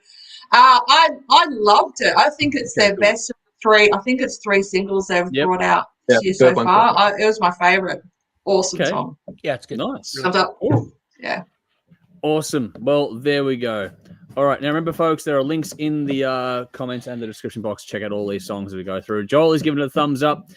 I loved it. I think it's their best of the three. I think it's 3 singles they've brought out this year so far. It was my favorite. Awesome song. Yeah, it's good. Nice. Thumbs up. Cool. Yeah. Awesome. Well, there we go. All right. Now, remember, folks, there are links in the comments and the description box. Check out all these songs as we go through. Joel is giving it a thumbs up.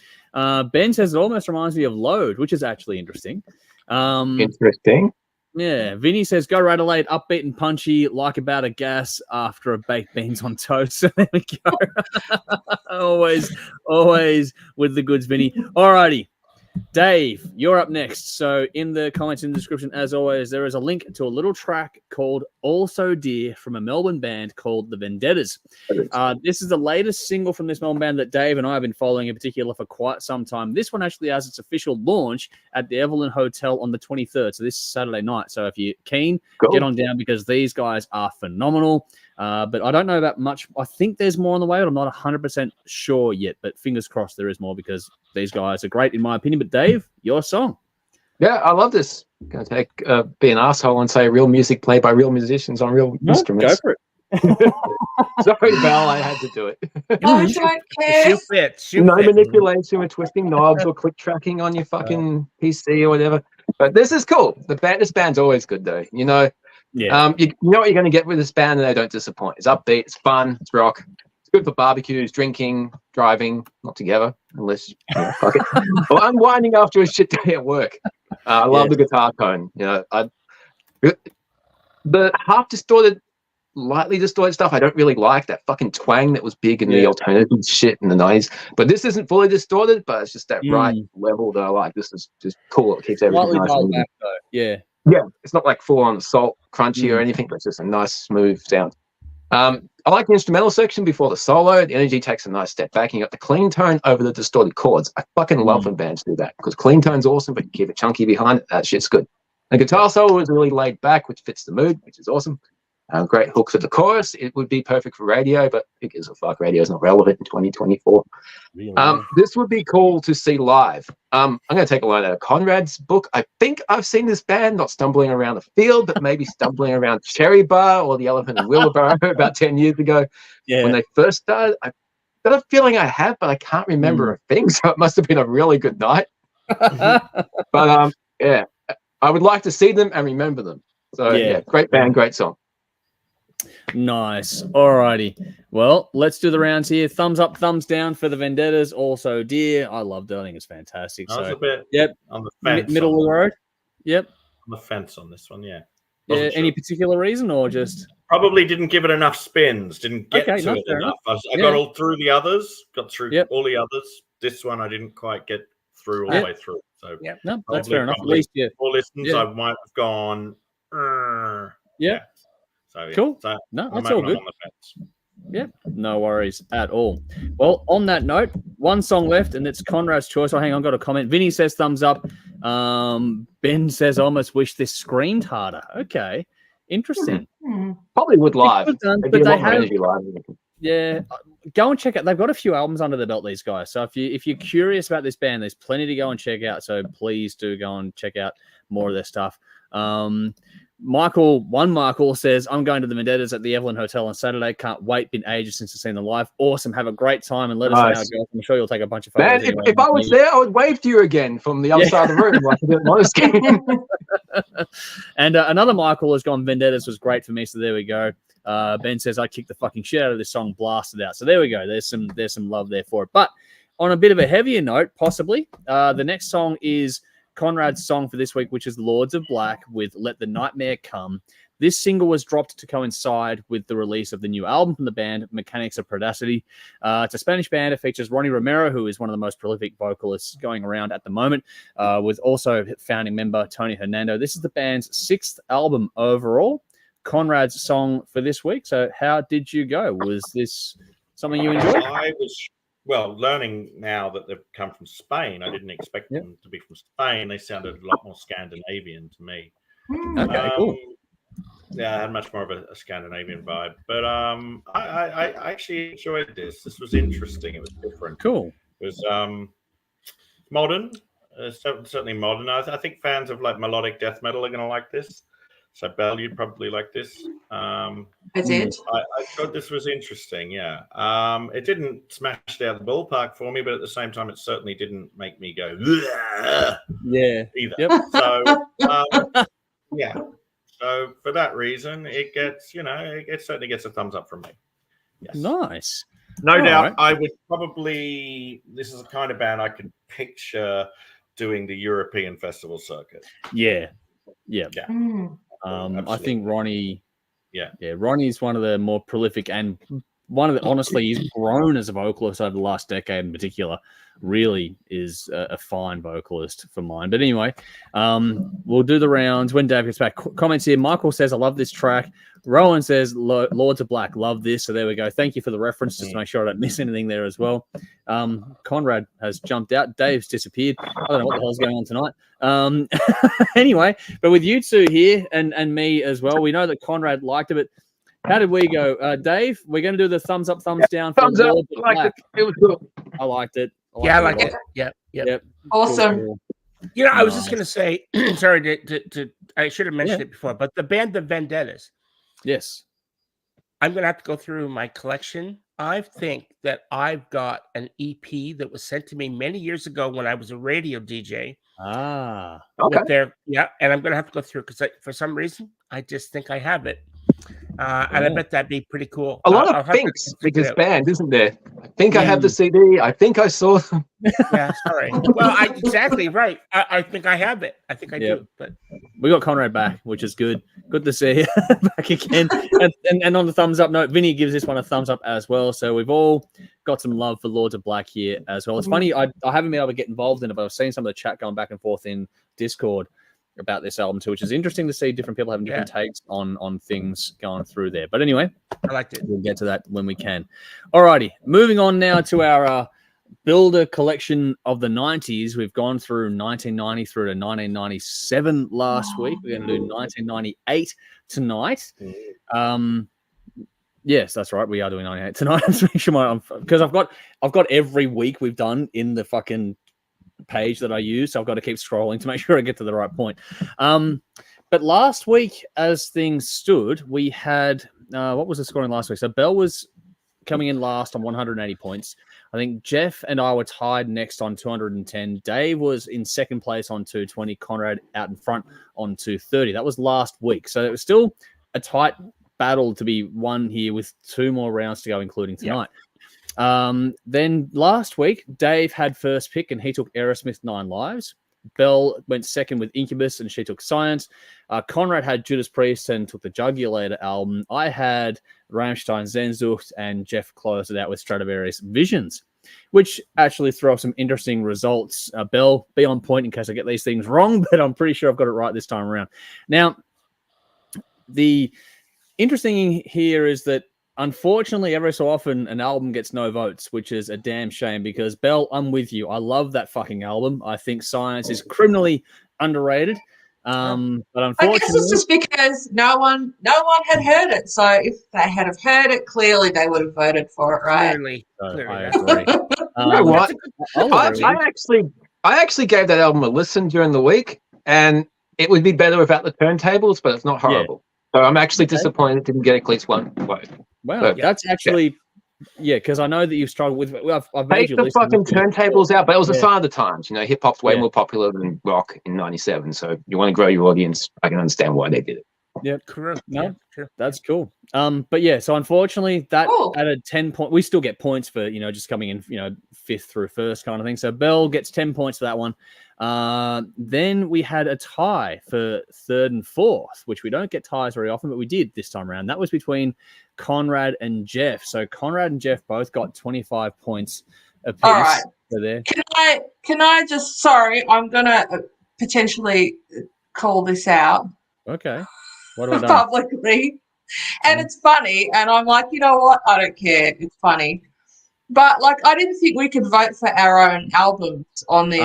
Ben says it almost reminds me of Load, which is actually interesting. Interesting. Yeah. Vinny says, go Radelaide, upbeat and punchy, like about a gas after a baked beans on toast. So there we go. always with the goods, Vinny. All righty. Dave, you're up next. So in the comments in the description, as always, there is a link to a little track called Also Dear from a Melbourne band called the Vendettas. This is the latest single from this Melbourne band that Dave and I have been following in particular for quite some time. This one actually has its official launch at the Evelyn Hotel on the 23rd, so this Saturday night. So if you're keen, get on down because these guys are phenomenal. But I don't know about much. I think there's more on the way, but I'm not 100% sure yet. But fingers crossed there is more because these guys are great in my opinion. But Dave, your song. Yeah, I love this. I'm going to be an asshole and say real music played by real musicians on real instruments. Go for it. Sorry, Val, I had to do it. I don't care. No manipulation with twisting knobs or click tracking on your fucking PC or whatever. But this is cool. This band's always good, though. You know, you know what you're going to get with this band, and they don't disappoint. It's upbeat, it's fun, it's rock. It's good for barbecues, drinking, driving, not together, unless fuck it. Or unwinding after a shit day at work. I love the guitar tone. You know, the half distorted, lightly distorted stuff. I don't really like that fucking twang that was big in the alternative shit in the 90s. But this isn't fully distorted, but it's just that right level that I like. This is just cool. It keeps everything nice. Back, though. Yeah. Yeah, it's not like full on salt crunchy or anything, but it's just a nice smooth sound. I like the instrumental section before the solo. The energy takes a nice step back. And you got the clean tone over the distorted chords. I fucking love when bands do that because clean tone's awesome, but you keep it chunky behind it. That shit's good. The guitar solo is really laid back, which fits the mood, which is awesome. Great hooks at the chorus. It would be perfect for radio, but who gives a fuck? Radio is not relevant in 2024. Really? This would be cool to see live. I'm going to take a line out of Conrad's book. I think I've seen this band not stumbling around the field, but maybe stumbling around Cherry Bar or the Elephant and Wheelbarrow about 10 years ago when they first started. I've got a feeling I have, but I can't remember a thing, so it must have been a really good night. But yeah, I would like to see them and remember them. So yeah, great band, great song. Nice. Alrighty. Well, let's do the rounds here. Thumbs up, thumbs down for the Vendettas. Also, dear. I loved it. I think it's fantastic. I was a bit on the fence. Middle of the road. Yep. On the fence on this one, yeah. Yeah. Any particular reason or just probably didn't give it enough spins, didn't get to it enough. I got all through the others, got through all the others. This one I didn't quite get through all the way through. So no, that's fair enough. At least four listens, I might have gone. So, cool. So no, that's all good. Yeah, no worries at all. Well, on that note, one song left, and it's Conrad's choice. Oh, hang on, got a comment. Vinny says thumbs up. Ben says, I almost wish this screamed harder. Okay, interesting. Probably would live. But they have, yeah, go and check out. They've got a few albums under the belt, these guys. So if you're curious about this band, there's plenty to go and check out. So please do go and check out more of their stuff. Michael says, I'm going to the Vendettas at the Evelyn Hotel on Saturday. Can't wait. Been ages since I've seen them live. Awesome. Have a great time and let us know how it goes. I'm sure you'll take a bunch of photos. Man, if I was there, I would wave to you again from the other side of the room. Like I did last game. And another Michael has gone, Vendettas was great for me. So there we go. Ben says, I kicked the fucking shit out of this song, blasted out. So there we go. There's some love there for it. But on a bit of a heavier note, possibly, the next song is Conrad's song for this week, which is Lords of Black with Let the Nightmare Come. This single was dropped to coincide with the release of the new album from the band, Mechanics of Predacity. It's a Spanish band. It features Ronnie Romero, who is one of the most prolific vocalists going around at the moment, with also founding member Tony Hernando. This is the band's 6th album overall. Conrad's song for this week. So how did you go? Was this something you enjoyed? I was... Well, learning now that they've come from Spain, I didn't expect them to be from Spain. They sounded a lot more Scandinavian to me. Okay, cool. Yeah, I had much more of a Scandinavian vibe. But I actually enjoyed this. This was interesting. It was different. Cool. It was modern. Certainly modern. I think fans of like melodic death metal are going to like this. So Belle, you'd probably like this. I did. I thought this was interesting. Yeah. It didn't smash it out of the ballpark for me, but at the same time, it certainly didn't make me go yeah either. Yep. So yeah. So for that reason, it gets it certainly gets a thumbs up from me. Yes. Nice. No doubt, right. I would probably. This is the kind of band I could picture doing the European festival circuit. Yeah. I think Ronnie. Yeah, Ronnie's one of the more prolific and one of the honestly, he's grown as a vocalist over the last decade in particular. Really is a fine vocalist for mine. But anyway, we'll do the rounds when Dave gets back. Comments here. Michael says, I love this track. Rowan says, Lords of Black, love this. So there we go. Thank you for the reference, just to make sure I don't miss anything there as well. Conrad has jumped out. Dave's disappeared. I don't know what the hell's going on tonight. Anyway, but with you two here and me as well, we know that Conrad liked it, but how did we go? Dave, we're going to do the thumbs up, thumbs down. For thumbs up. Lords of Liked Black. it. It was cool. I liked it. I like it. Yep. Awesome. Cool. I was just going to say, sorry, I should have mentioned it before, but the band, the Vendettas. Yes. I'm going to have to go through my collection. I think that I've got an EP that was sent to me many years ago when I was a radio DJ. Ah. Okay. And I'm going to have to go through because for some reason, I just think I have it. And I bet that'd be pretty cool. A lot of thinks with this band, isn't there? I think I have the CD. I think I saw them. Yeah, sorry. Well, exactly right. I think I have it. I think I do. But we got Conrad back, which is good. Good to see you back again. And on the thumbs up note, Vinny gives this one a thumbs up as well. So we've all got some love for Lords of Black here as well. It's funny, I haven't been able to get involved in it, but I've seen some of the chat going back and forth in Discord about this album too, which is interesting to see different people having different takes on things going through there. But anyway, I liked it. We'll get to that when we can. Alrighty, moving on now to our Builder collection of the 90s. We've gone through 1990 through to 1997 last week. We're going to do 1998 tonight. Yes, that's right. We are doing 98 tonight. Because I've got every week we've done in the fucking page that I use, so I've got to keep scrolling to make sure I get to the right point. But last week, as things stood, we had what was the scoring last week? So Belle was coming in last on 180 points. I think Jeff and I were tied next on 210. Dave was in second place on 220. Conrad out in front on 230. That was last week, so it was still a tight battle to be won here with 2 more rounds to go, including tonight. Then last week, Dave had first pick and he took Aerosmith 9 Lives. Belle went second with Incubus and she took Science. Conrad had Judas Priest and took the Jugulator album. I had Rammstein Sehnsucht, and Jeff closed it out with Stradivarius Visions, which actually threw up some interesting results. Belle, be on point in case I get these things wrong, but I'm pretty sure I've got it right this time around. Now, the interesting thing here is that unfortunately, every so often, an album gets no votes, which is a damn shame because, Belle, I'm with you. I love that fucking album. I think Science is criminally underrated. But unfortunately, I guess it's just because no one had heard it. So if they had have heard it, clearly they would have voted for it, right? Clearly. I agree. You know what? I actually gave that album a listen during the week, and it would be better without the turntables, but it's not horrible. So I'm actually disappointed it didn't get at least one vote. Wow, but, that's actually because I know that you've struggled with. I've made take the fucking turntables out, but it was a sign of the times. You know, hip hop's way more popular than rock in '97. So you want to grow your audience. I can understand why they did it. Yeah, correct. No, sure. That's cool. But yeah, so unfortunately, that added 10 points. We still get points for just coming in, 5th through 1st kind of thing. So Belle gets 10 points for that one. Then we had a tie for 3rd and 4th, which we don't get ties very often, but we did this time around. That was between Conrad and Jeff. So Conrad and Jeff both got 25 points apiece. All right. There. Can I just? Sorry, I'm gonna potentially call this out. Okay. What have I done? Publicly. And it's funny, and I'm like, you know what? I don't care. It's funny. But, I didn't think we could vote for our own albums on these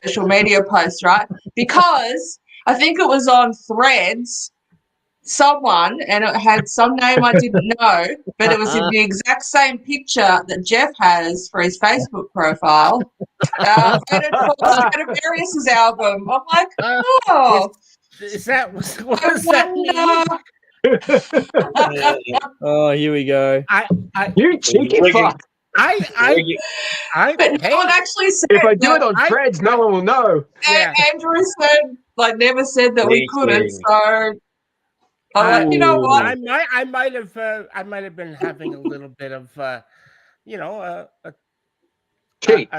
social media posts, right? Because I think it was on Threads. someone, and it had some name I didn't know, but it was in the exact same picture that Jeff has for his Facebook profile. And it was Stradivarius's album. I'm like, oh. Is that what does that mean? Oh, here we go. You cheeky fuck. But no one actually said. If I do it on Threads, no one will know. And Andrew said, never said that we couldn't. So I'm like, you know what? I might have been having a little bit of, cheat.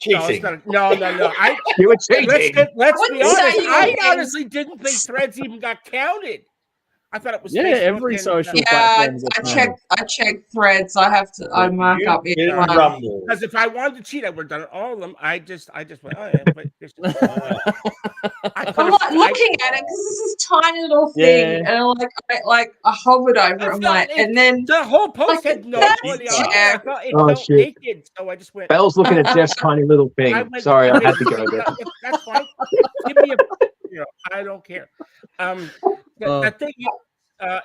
Cheating. No. You were cheating. Let's be honest. I honestly didn't think Threads even got counted. I thought it was every social platform. I checked Threads. I mark up each one. Because if I wanted to cheat, I would have done all of them. I just went, oh yeah. I'm like looking at it because this is tiny little thing, and I'm like I hovered over it, and then the whole post had no quality. I thought it felt naked, so I just went. Bell's looking at Jeff's tiny little thing. Sorry, I had to go there. That's fine. Give me I don't care. The thing is,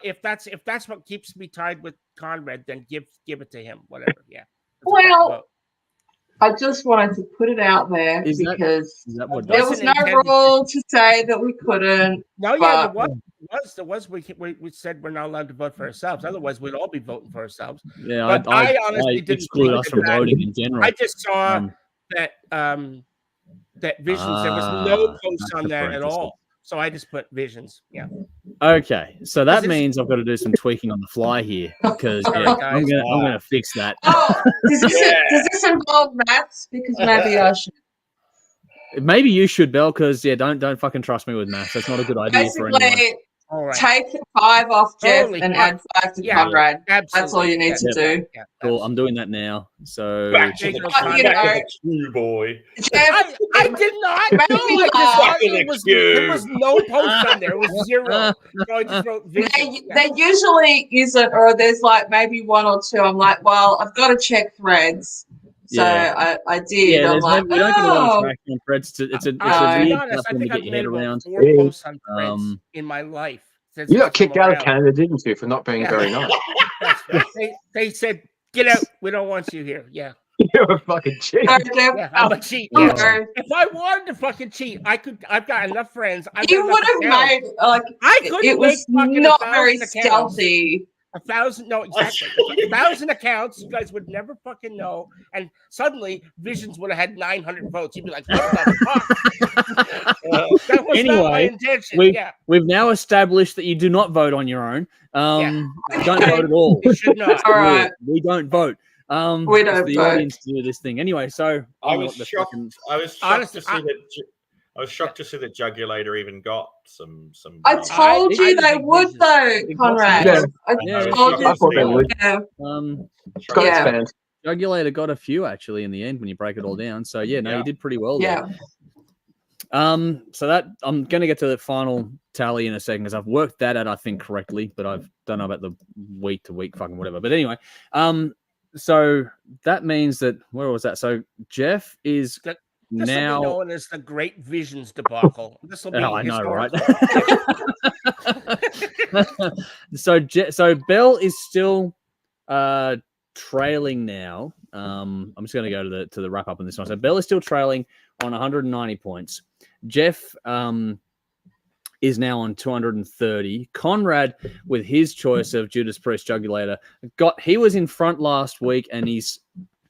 if that's what keeps me tied with Conrad, then give it to him. Whatever. Yeah. Well, I just wanted to put it out there because there was no rule to say that we couldn't. No, yeah, there was. We said we're not allowed to vote for ourselves. Otherwise, we'd all be voting for ourselves. Yeah, but I honestly didn't exclude us from voting in general. I just saw that Visions. There was no posts on that at all. So I just put Visions. Yeah. Okay, so that means I've got to do some tweaking on the fly here because I'm gonna fix that. Oh, does this involve maths? Because maybe I should. Maybe you should, Belle, because don't fucking trust me with maths. That's not a good idea for anyone. Right. Take 5 off Jeff and add 5 to Conrad. That's all you need to do. Yeah, cool. I'm doing that now. So true boy. Jeff, I did not. There was no post on there. It was 0. So I just wrote they usually use it, or there's maybe 1 or 2. I'm like, well, I've got to check Threads. So I did. Yeah, I'm like, we don't get a lot of traction on Threads. It's a weird platform to get your head around. 4 posts on Threads in my life. You got kicked out of Canada, didn't you, for not being very nice? They said, get out. We don't want you here. Yeah. You're a fucking cheat. I'm a cheat. Yeah. If I wanted to fucking cheat, I've got enough friends. You would have made it was not very stealthy. 1,000, no, exactly. 1,000 accounts, you guys would never fucking know. And suddenly, Visions would have had 900 votes. You'd be like, what the fuck? That was not my intention. We've now established that you do not vote on your own. You don't vote at all. You should not. All right. We don't vote. We don't the vote. Audience to do this thing. Anyway, so I was shocked. I was shocked to see that Jugulator even got some. I told you they would, though, Conrad. I told you. I thought they would. Jugulator got a few actually in the end when you break it all down. So you did pretty well there. So that I'm going to get to the final tally in a second because I've worked that out, I think, correctly, but I don't know about the week to week fucking whatever. But anyway, so that means that where was that? So Jeff is. This now will be known as the Great Visions debacle. This will be I know, right? So Bell is still trailing now. I'm just going to go to the wrap up on this one. So Bell is still trailing on 190 points. Jeff is now on 230. Conrad, with his choice of Judas Priest Jugulator, he was in front last week and he's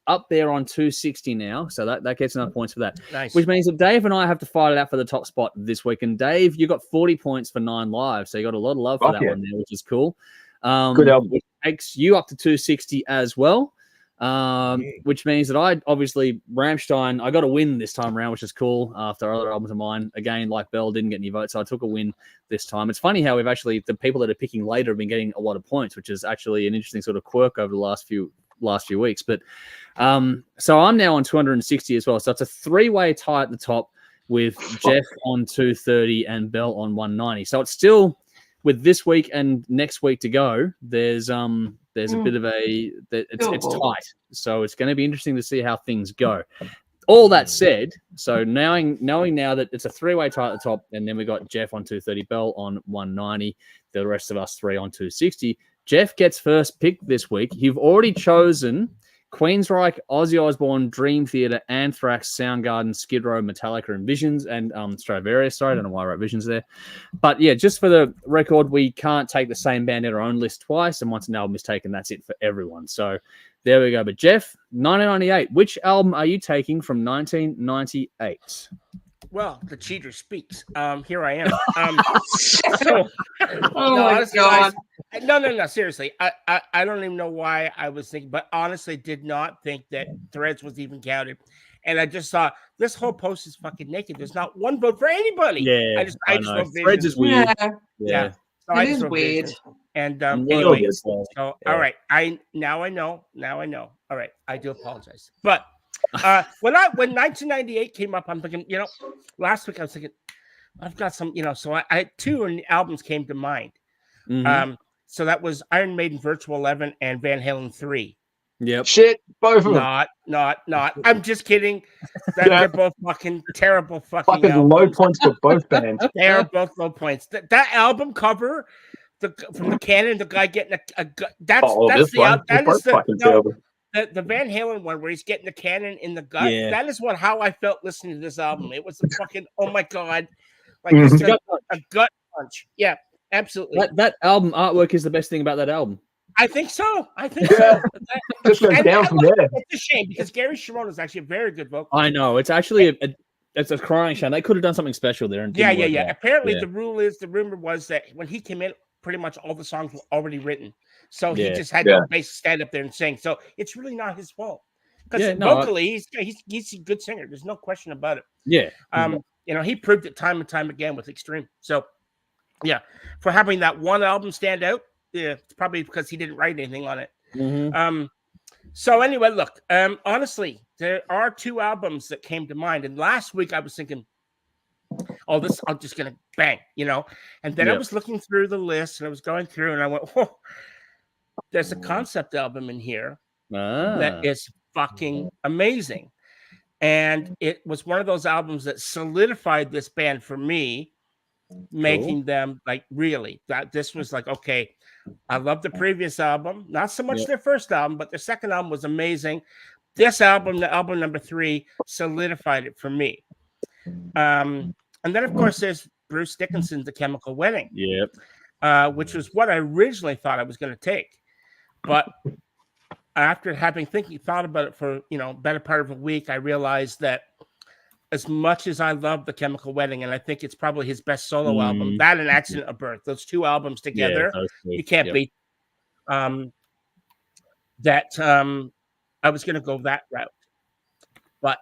up there on 260 now, so that gets enough points for that. Nice. Which means that Dave and I have to fight it out for the top spot this week. And Dave, you got 40 points for 9 lives, so you got a lot of love for that one there, which is cool. Good album. Which takes you up to 260 as well. Which means that I obviously Rammstein, I got a win this time around, which is cool. After other albums of mine, again, like Bell, didn't get any votes, so I took a win this time. It's funny how the people that are picking later have been getting a lot of points, which is actually an interesting sort of quirk over the last few weeks. But so I'm now on 260 as well. So it's a 3-way tie at the top with Jeff on 230 and Bell on 190. So it's still, with this week and next week to go, there's a bit of it's tight. So it's going to be interesting to see how things go. all that said, so knowing now that it's a three-way tie at the top, and then we got Jeff on 230, Bell on 190, the rest of us three on 260. Jeff gets first pick this week. You've already chosen Queensryche, Ozzy Osbourne, Dream Theater, Anthrax, Soundgarden, Skid Row, Metallica, and Visions, and Stradivarius. Sorry, I don't know why I wrote Visions there. But yeah, just for the record, we can't take the same band in our own list twice, and once an album is taken, that's it for everyone. So there we go. But Jeff, 1998, which album are you taking from 1998? Well, the cheater speaks. Here I am. My God. No. Seriously, I don't even know why I was thinking, but honestly, did not think that Threads was even counted. And I just saw this whole post is fucking naked. There's not one vote for anybody. Yeah, I just wrote Threads is weird. Yeah. So It is weird. And Anyway, so all right, I know. All right, I do apologize, but. When 1998 came up, I'm thinking, last week I was thinking, I've got some, so I two albums came to mind. Mm-hmm. So that was Iron Maiden Virtual 11 and Van Halen 3. Yep. Shit, both of them. Not. I'm just kidding. They're both fucking terrible fucking low points for both bands. They are both low points. That album cover, from the Cannon, the guy getting a the Van Halen one where he's getting the cannon in the gut. Yeah. That is how I felt listening to this album. It was a fucking, oh my God. Like a gut punch. Yeah, absolutely. That album artwork is the best thing about that album. I think so. So. Just goes down from there. It's a shame because Gary Cherone is actually a very good vocalist. I know. It's actually it's a crying shame. They could have done something special there. And yeah. Apparently the rumor was that when he came in, pretty much all the songs were already written. So he just had to basically stand up there and sing. So it's really not his fault. Because vocally, he's a good singer. There's no question about it. Yeah. He proved it time and time again with Extreme. So, yeah, for having that one album stand out, it's probably because he didn't write anything on it. Mm-hmm. So anyway, look, honestly, there are two albums that came to mind. And last week I was thinking, I'm just going to bang, And then I was looking through the list and I was going through and I went, oh, there's a concept album in here that is fucking amazing. And it was one of those albums that solidified this band for me, making them like really that this was like, okay, I love the previous album, not so much their first album, but their second album was amazing. This album, the album number 3, solidified it for me. And then of course there's Bruce Dickinson's The Chemical Wedding, which was what I originally thought I was going to take. But after having thought about it for better part of a week, I realized that as much as I love The Chemical Wedding, and I think it's probably his best solo album, that and Accident of Birth, those two albums together, you can't beat. I was going to go that route, but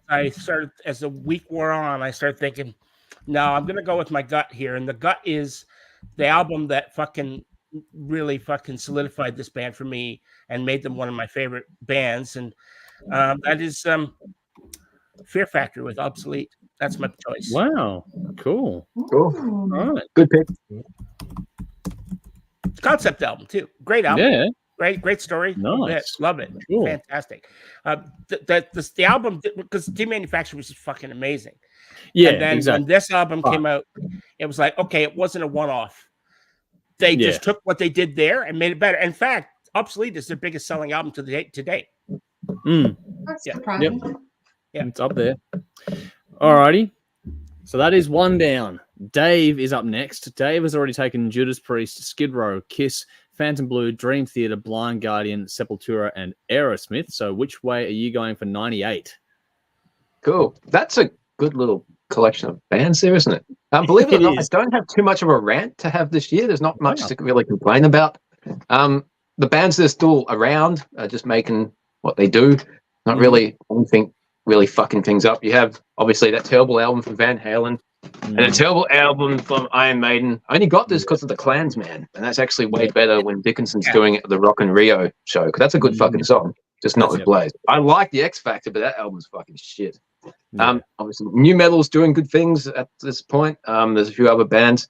as the week wore on, I started thinking, no, I'm going to go with my gut here, and the gut is the album that really solidified this band for me and made them one of my favorite bands, and that is Fear Factory with Obsolete. That's my choice. Wow, cool. All right, good pick. Concept album too, great album. Great story. Nice. Love it. Cool. Fantastic. The album, because Demanufactured was just fucking amazing. Yeah, and then when this album came out, it was like, okay, it wasn't a one-off. They just took what they did there and made it better. In fact, Obsolete is their biggest selling album to date. That's surprising. Yeah, it's up there. Alrighty. So that is one down. Dave is up next. Dave has already taken Judas Priest, Skid Row, Kiss, Phantom Blue, Dream Theater, Blind Guardian, Sepultura, and Aerosmith. So which way are you going for 98? Cool. That's a good little collection of bands there, isn't it? Believe it or not, I don't have too much of a rant to have this year. There's not much to really complain about. The bands that are still around are just making what they do. Not really anything really fucking things up. You have obviously that terrible album from Van Halen and a terrible album from Iron Maiden. I only got this because of the Klansman, and that's actually way better when Dickinson's doing it at the Rock and Rio show, because that's a good fucking song, just not with Blaze. I like the X Factor, but that album's fucking shit. Obviously, new metal's doing good things at this point. There's a few other bands,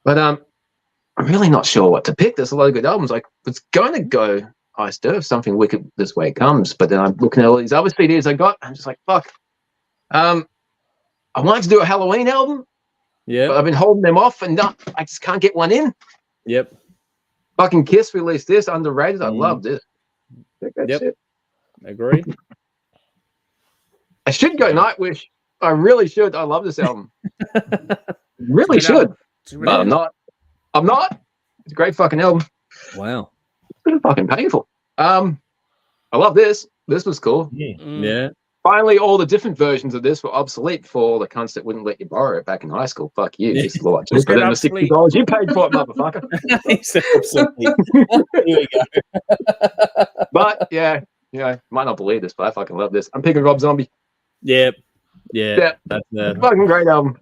but I'm really not sure what to pick. There's a lot of good albums. I was going to go Iced Earth, something wicked this way it comes. But then I'm looking at all these other CDs I got. I'm just like, fuck. I wanted to do a Halloween album. Yeah. But I've been holding them off, and I just can't get one in. Yep. Fucking Kiss released this, Underrated. I love this. Yep. Shit. Agree. I should go Nightwish. I really should. I love this album. Really should. But I'm not. It's a great fucking album. Wow. It's been fucking painful. I love this. This was cool. Yeah. Finally, all the different versions of this were obsolete for all the cunts that wouldn't let you borrow it back in high school. Fuck you. This is a lot cheaper than the $60 you paid for it, motherfucker. Here we go. But yeah, might not believe this, but I fucking love this. I'm picking Rob Zombie. Yep. Yeah. That's a fucking great album.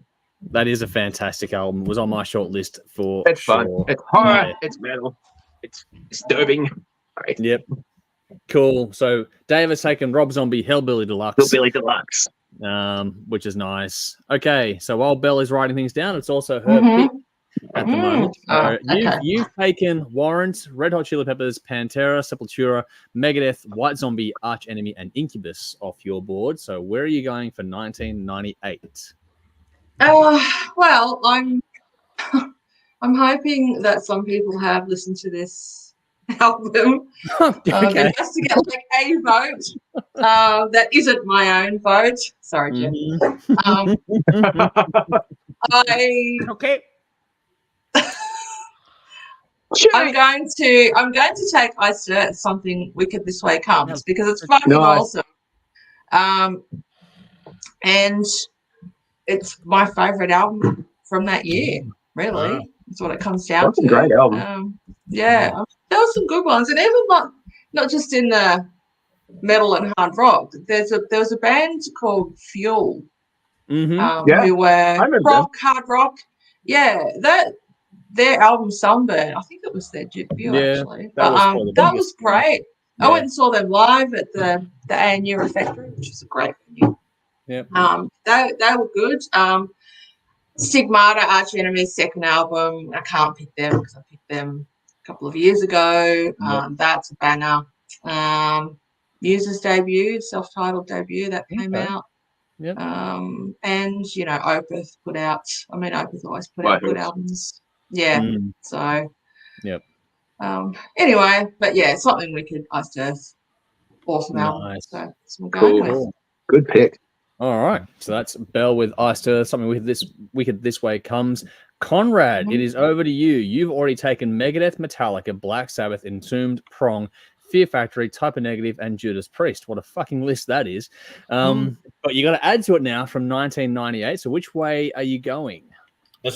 That is a fantastic album. It was on my short list for It's fun. It's horror. It's metal. It's disturbing. Great. Yep. Cool. So Dave has taken Rob Zombie Hellbilly Deluxe. Hellbilly Deluxe. Which is nice. Okay, so while Belle is writing things down, it's also her pick at the moment. So you've taken Warrant, Red Hot Chili Peppers, Pantera, Sepultura, Megadeth, White Zombie, Arch Enemy, and Incubus off your board. So where are you going for 1998? Well, I'm hoping that some people have listened to this album. It has to get like a vote that isn't my own vote. Sorry, Jeff. Okay. I'm going to take Iced Earth, Something Wicked This Way Comes, because it's fucking awesome. And it's my favorite album from that year. Really, that's what it comes down to. That's a great album. There were some good ones, and even not just in the metal and hard rock. There was a band called Fuel, who were hard rock. Yeah, their album Sunburn. I think it was their debut actually. That was great. Yeah. I went and saw them live at the ANU Refectory, which is a great venue. Yeah. They were good. Stigmata, Arch Enemy's second album. I can't pick them because I picked them a couple of years ago. That's a banger. Muse's debut, self-titled debut that came out. Yep. And Opeth put out. I mean, Opeth always put out good albums. Yeah. So. Yep. Anyway, but yeah, Something Wicked, Iced Earth, awesome album. So that's what we're going with. Good pick. All right, so that's Belle with Iced Earth, Something Wicked This Way Comes. Conrad, it is over to you. You've already taken Megadeth, Metallica, Black Sabbath, Entombed, Prong, Fear Factory, Type of Negative, and Judas Priest. What a fucking list that is. But you got to add to it now from 1998. So which way are you going? There's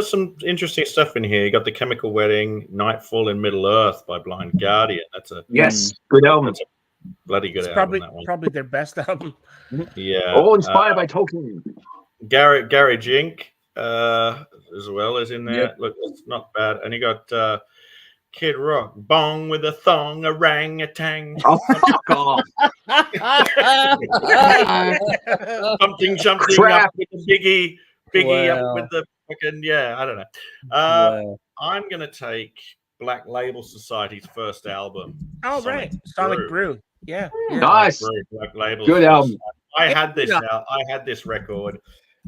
some interesting stuff in here. You got The Chemical Wedding, Nightfall in Middle Earth by Blind Guardian. That's a good album. That's a bloody good album. That one. Probably their best album. Yeah. All inspired by Tolkien. Gary Jink as well is in there. Yep. Look, it's not bad. And you got Kid Rock, Bong with a Thong, Orangutan. Oh, fuck off. Something Crap. up with the Biggie up with the fucking, I don't know. I'm going to take Black Label Society's first album. Oh, right. Sonic Brew. Yeah. Nice. Black Label. Good album. I had this record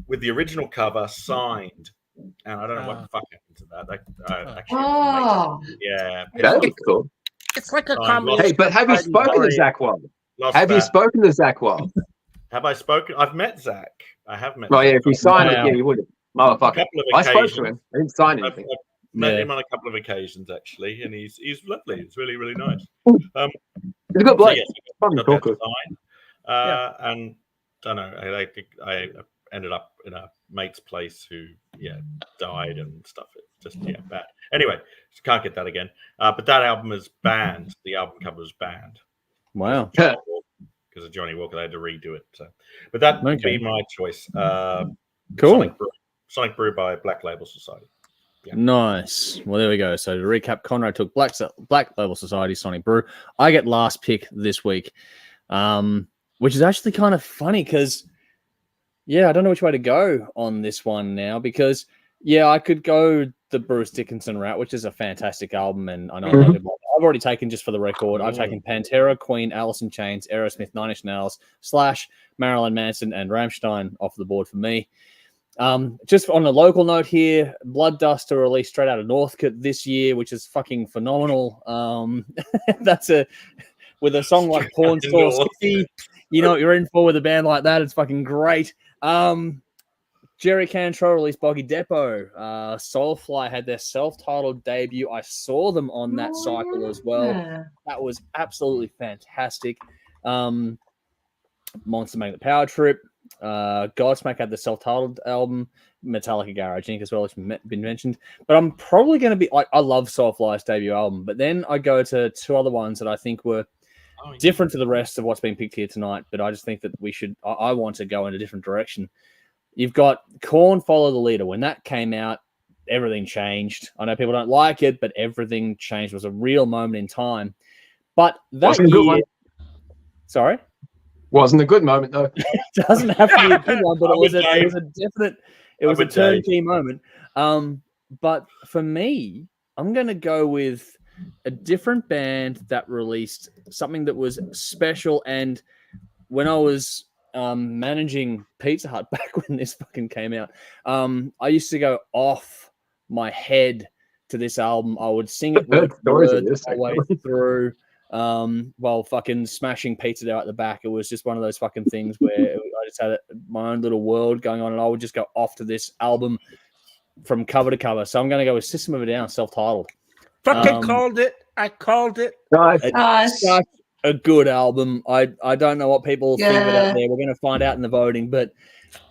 with the original cover signed, and I don't know what the fuck happened to that. That'd be cool. It's like a combination. Hey, but have you spoken to Zach Wild? Have you spoken to Zach Wild? Have I spoken? I've met Zach. I have met. Well, Zach. if you signed it, you would have. Motherfucker. I spoke to him. I didn't sign anything. I've met him on a couple of occasions actually, and he's lovely. It's really, really nice. He's a good bloke. And don't know. I ended up in a mate's place who died and stuff. It's just bad. Anyway, can't get that again. But that album is banned. The album cover is banned. Wow. Because of Johnny Walker, they had to redo it. So, but that would be my choice. Cool. Sonic Brew by Black Label Society. Yeah. Nice. Well, there we go. So to recap, Conrad took Black Label Society, Sonic Brew. I get last pick this week, which is actually kind of funny because, I don't know which way to go on this one now because, I could go the Bruce Dickinson route, which is a fantastic album, and I know a lot of people. I've already taken, just for the record, I've taken Pantera, Queen, Alice in Chains, Aerosmith, Nine Inch Nails, Slash, Marilyn Manson, and Rammstein off the board for me. Just on a local note here, Blood Dust are released straight out of Northcote this year, which is fucking phenomenal. That's with a song like Porn Store Skiffy, you know what you're in for with a band like that. It's fucking great. Jerry Cantrell released Boggy Depot. Soulfly had their self-titled debut. I saw them on that cycle as well. That was absolutely fantastic. Monster Magnet Power Trip. Godsmack had the self-titled album. Metallica Garage Inc. as well, which has been mentioned. But I'm probably going to be... I love Soulfly's debut album. But then I go to two other ones that I think were different to the rest of what's been picked here tonight. But I just think that we should... I want to go in a different direction. You've got Korn, Follow the Leader. When that came out, everything changed. I know people don't like it, but everything changed. It was a real moment in time. But that year... Sorry? Wasn't a good moment, though. It doesn't have to be a good one, but it was a definite... It was a turnkey moment. But for me, I'm going to go with a different band that released something that was special. And when I was... managing Pizza Hut back when this fucking came out, I used to go off my head to this album. I would sing it word for word all the way through while fucking smashing pizza dough at the back. It was just one of those fucking things where I just had my own little world going on, and I would just go off to this album from cover to cover. So I'm going to go with System of a Down, self-titled. Fucking called it. I called it. Nice. A good album. I don't know what people think of it out there. We're going to find out in the voting, but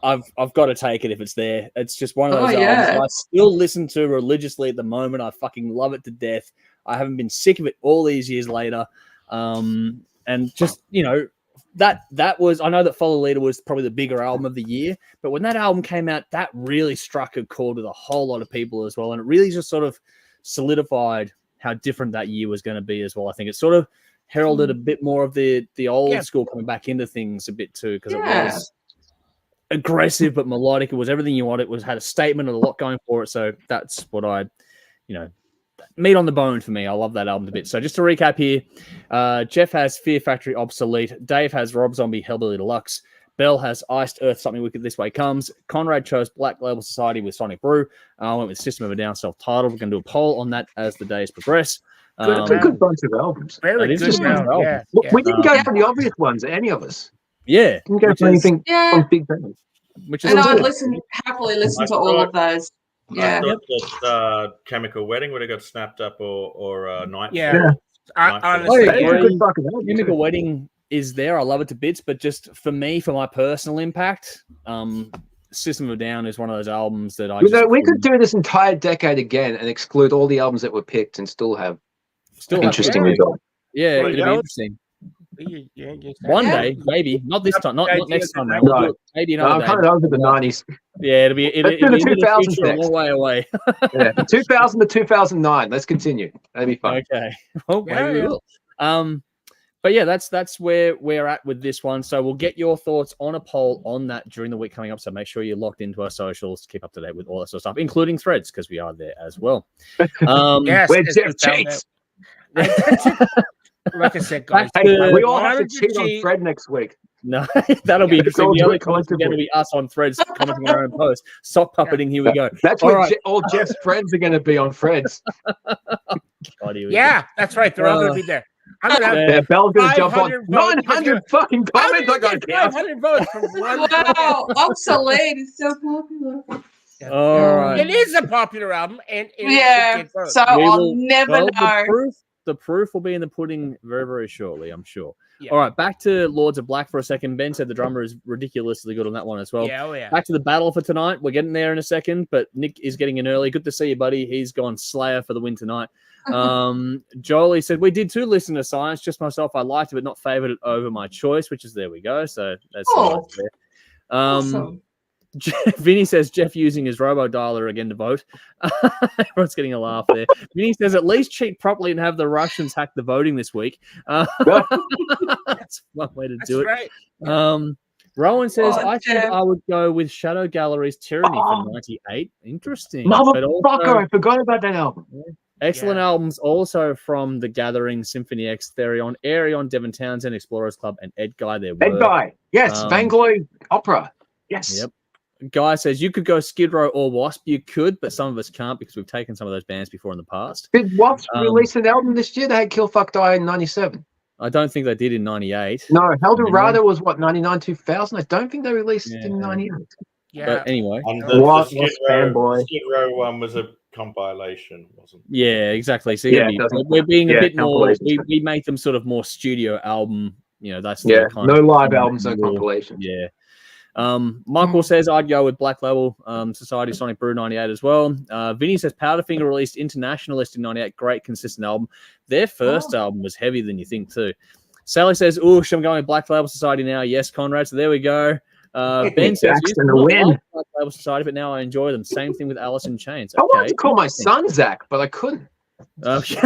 I've got to take it if it's there. It's just one of those albums I still listen to religiously at the moment. I fucking love it to death. I haven't been sick of it all these years later. And just, you know, that was, I know that Follow the Leader was probably the bigger album of the year, but when that album came out, that really struck a chord with a whole lot of people as well. And it really just sort of solidified how different that year was going to be as well. I think it sort of heralded a bit more of the old school coming back into things a bit too, because it was aggressive but melodic. It was everything you wanted. It had a statement and a lot going for it. So that's what meat on the bone for me. I love that album a bit. So just to recap here, Jeff has Fear Factory Obsolete. Dave has Rob Zombie Hellbilly Deluxe. Bell has Iced Earth Something Wicked This Way Comes. Conrad chose Black Label Society with Sonic Brew. I went with System of a Down, self-titled. We're going to do a poll on that as the days progress. It's a good bunch of albums. Very good album. We didn't go for the obvious ones, any of us. Yeah. Didn't go for anything on big bands. And I'd happily listen to all of those. Yeah. I thought that Chemical Wedding would have got snapped up or Night. Yeah. Honestly, Chemical Wedding is there. I love it to bits, but just for me, for my personal impact, System of a Down is one of those albums that we could do this entire decade again and exclude all the albums that were picked and still have interesting results. Yeah, it'd be interesting. One day, maybe not this time, not next time. Maybe another day. I'm kind of over the 90s. Yeah, it'll be the 2000s a long way away. 2000 to 2009. Let's continue. That'd be fun. Okay. Well, maybe we will. But yeah, that's where we're at with this one. So we'll get your thoughts on a poll on that during the week coming up. So make sure you're locked into our socials to keep up to date with all that sort of stuff, including Threads, because we are there as well. Yes, where Jeff cheats. Like I said, guys, we all have to cheat on Thread next week. No, that'll be interesting. The only comments are going to be us on Threads commenting on our own post. Sock puppeting, here we go. That's where all Jeff's friends are going to be on Threads. God, that's right. They're all going to be there. Bell's going to jump on 900 fucking comments. I got 500 votes from one. Wow, Obsolete is so popular. All right. It is a popular album, and so I'll never know. The proof will be in the pudding very, very shortly, I'm sure. Yeah. All right, back to Lords of Black for a second. Ben said the drummer is ridiculously good on that one as well. Yeah. Back to the battle for tonight. We're getting there in a second, but Nick is getting in early. Good to see you, buddy. He's gone Slayer for the win tonight. Jolie said, we did too listen to Science, just myself. I liked it, but not favored it over my choice, which is there we go. So that's nice there. Awesome. Vinny says Jeff using his robo-dialer again to vote. Everyone's getting a laugh there. Vinny says at least cheat properly and have the Russians hack the voting this week. That's one way to do it. Right. Rowan says, Oh, I think Jeff. I would go with Shadow Gallery's Tyranny for 98. Interesting. But Motherfucker, I forgot about that album. Excellent albums also from The Gathering, Symphony X, Therion, Aerion, Devon Townsend, Explorers Club, and Ed Guy. There were. Ed Guy. Yes, Vainglory Opera. Yes. Yep. Guy says you could go Skid Row or Wasp. You could, but some of us can't because we've taken some of those bands before in the past. Did Wasp release an album this year? They had Kill Fuck Die in 97. I don't think they did in 98. No, Eldorado was what, 99, 2000? I don't think they released it in 98. Yeah. But anyway. And the Skid Row one was a compilation, wasn't it? Yeah, exactly. So we're being a bit more, we make them sort of more studio album, that's no live albums, no compilation. Yeah. Michael says I'd go with Black Label Society Sonic Brew 98 as well. Vinny says Powderfinger released Internationalist in 98. Great consistent album. Their first album was heavier than you think too. Sally says, oosh, I'm going with Black Label Society now. Yes, Conrad. So there we go. Ben says win. Black Label Society, but now I enjoy them. Same thing with Alice in Chains. I wanted to call my son Zach, but I couldn't. Okay.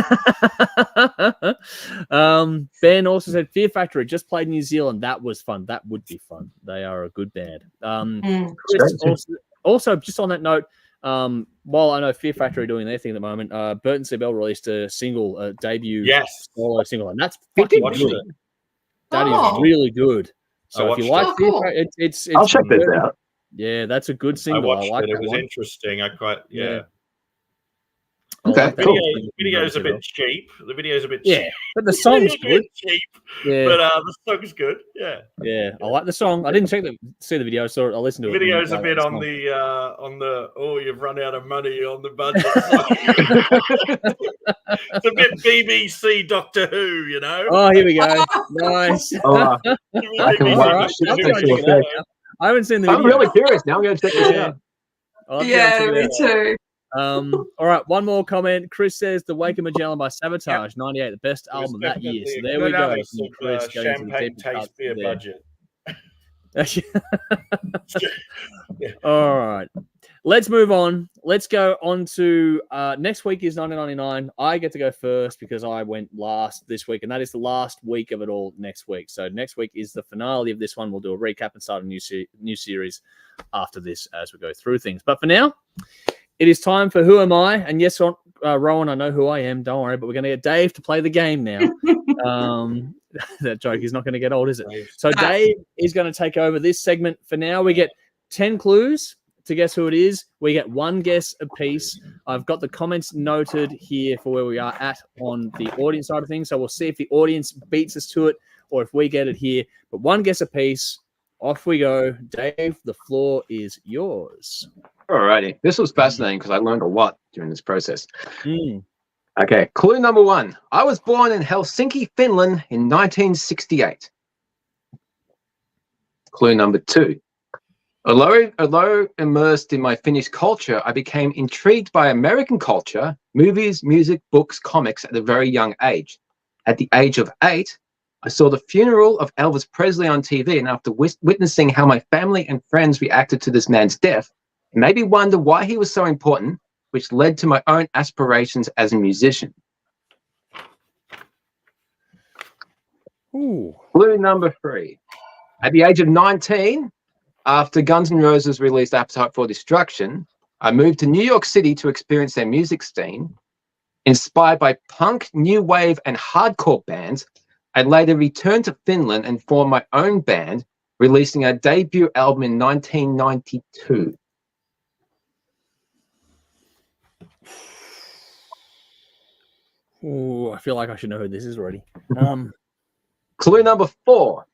Ben also said Fear Factory just played New Zealand. That was fun. That would be fun. They are a good band. Chris also just on that note, while I know Fear Factory are doing their thing at the moment, Burton Sibel released a single, a debut solo single, and that's fucking good. That is really good. So if you like Fear Factory, it's I'll check this out. Yeah, that's a good single. I watched it. It was interesting. Okay, the video's a bit cheap. The video's a bit cheap. But the song's good. Cheap. Yeah. But the song's good. Yeah. Yeah, I like the song. I didn't see the video, so I listened to it. The video's a bit on the you've run out of money on the budget. It's a bit BBC Doctor Who, Oh, here we go. Nice. I haven't seen the video. I'm really curious now. I'm going to check this out. Me too. All right, one more comment. Chris says The Wake of Magellan by Sabotage, 98, the best album of that year. So there we go. Chris champagne taste beer budget. All right, let's move on. Let's go on to next week is 1999. I get to go first because I went last this week, and that is the last week of it all next week. So next week is the finale of this one. We'll do a recap and start a new series after this as we go through things. But for now, it is time for Who Am I? And yes, Rowan, I know who I am. Don't worry, but we're going to get Dave to play the game now. That joke is not going to get old, is it? So Dave is going to take over this segment. For now, we get 10 clues to guess who it is. We get one guess apiece. I've got the comments noted here for where we are at on the audience side of things. So we'll see if the audience beats us to it or if we get it here. But one guess apiece. Off we go. Dave, the floor is yours. Alrighty. This was fascinating because I learned a lot during this process. Okay, clue number 1. I was born in Helsinki, Finland in 1968. Clue number 2. Although immersed in my Finnish culture, I became intrigued by American culture, movies, music, books, comics at a very young age. At the age of 8, I saw the funeral of Elvis Presley on TV, and after witnessing how my family and friends reacted to this man's death, it made me wonder why he was so important, which led to my own aspirations as a musician. Clue number 3. At the age of 19, after Guns N' Roses released Appetite for Destruction, I moved to New York City to experience their music scene. Inspired by punk, new wave, and hardcore bands, I later returned to Finland and formed my own band, releasing a debut album in 1992. Oh, I feel like I should know who this is already. Clue number 4.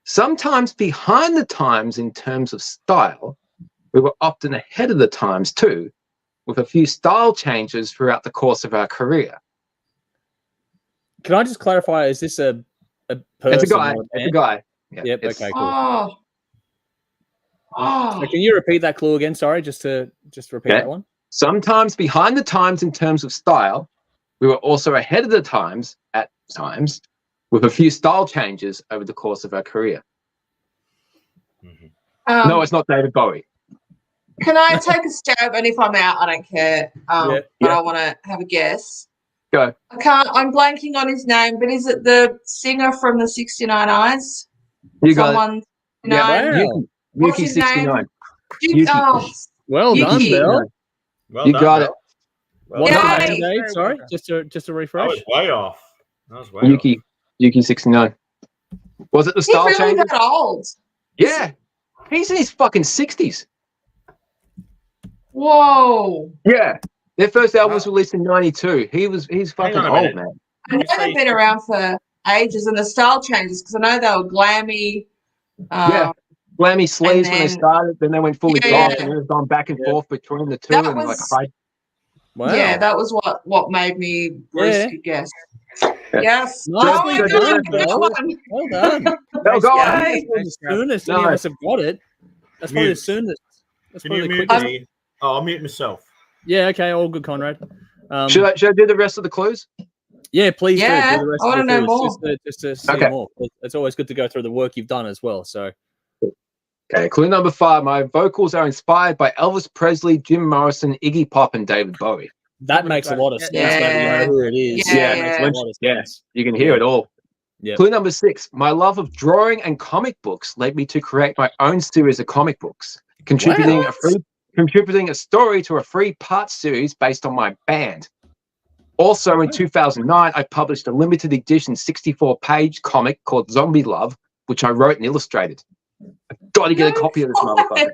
Sometimes behind the times in terms of style, we were often ahead of the times too, with a few style changes throughout the course of our career. Can I just clarify, is this a person? It's a guy. It's a guy. Yeah, yep, okay, cool. So can you repeat that clue again? Sorry, just to repeat that one. Sometimes behind the times in terms of style, we were also ahead of the times at times, with a few style changes over the course of our career. No, it's not David Bowie. Can I take a stab? And if I'm out, I don't care. But I want to have a guess. Go. I'm blanking on his name, but is it the singer from the 69 Eyes? You got it. 69. Wow. What's Yuki his name? 69. Yuki. Yuki. Oh, Well done, Yuki. Bill. Well You done, got Bill. it. Well What's Yay. the done. name, Dave? Very Sorry, well just to I refresh. was way off. I was way Yuki. Yuki 69. Was it the He's style really changes? that old. Yeah. He's in his fucking 60s. Whoa. Yeah. Their first album was Wow. released in 92. He's fucking on a old, minute. man. I know they've been around for ages, and the style changes because I know they were glammy. Yeah. Glammy sleeves when they then- started, then they went fully Yeah. goth, and then it's gone back and Yeah. forth between the two, That and like was- high. Wow. Yeah, that was what made me risk a guess. Yes. Nicely Oh, done, good Bill. one. Well done. No, go on. Yay. That's the soonest any of us have got it. That's probably the Mute. soonest. That's Can probably you the mute quickest. me? Oh, I'll mute myself. Yeah, okay, all good, Conrad. Should I do the rest of the clues? Yeah, please Yeah, do the rest I of wanna the know clues, more. just to see Okay. more. It's always good to go through the work you've done as well. So Okay, clue number 5. My vocals are inspired by Elvis Presley, Jim Morrison, Iggy Pop, and David Bowie. that makes a lot of sense. Yeah. When you know who it is. Yeah. It makes a lot of Yeah. sense. You can hear it all. Yeah. Clue number 6. My love of drawing and comic books led me to create my own series of comic books, contributing a story to a 3-part series based on my band. Also, in 2009, I published a limited edition 64-page comic called Zombie Love, which I wrote and illustrated. I've got to get a copy of this motherfucker.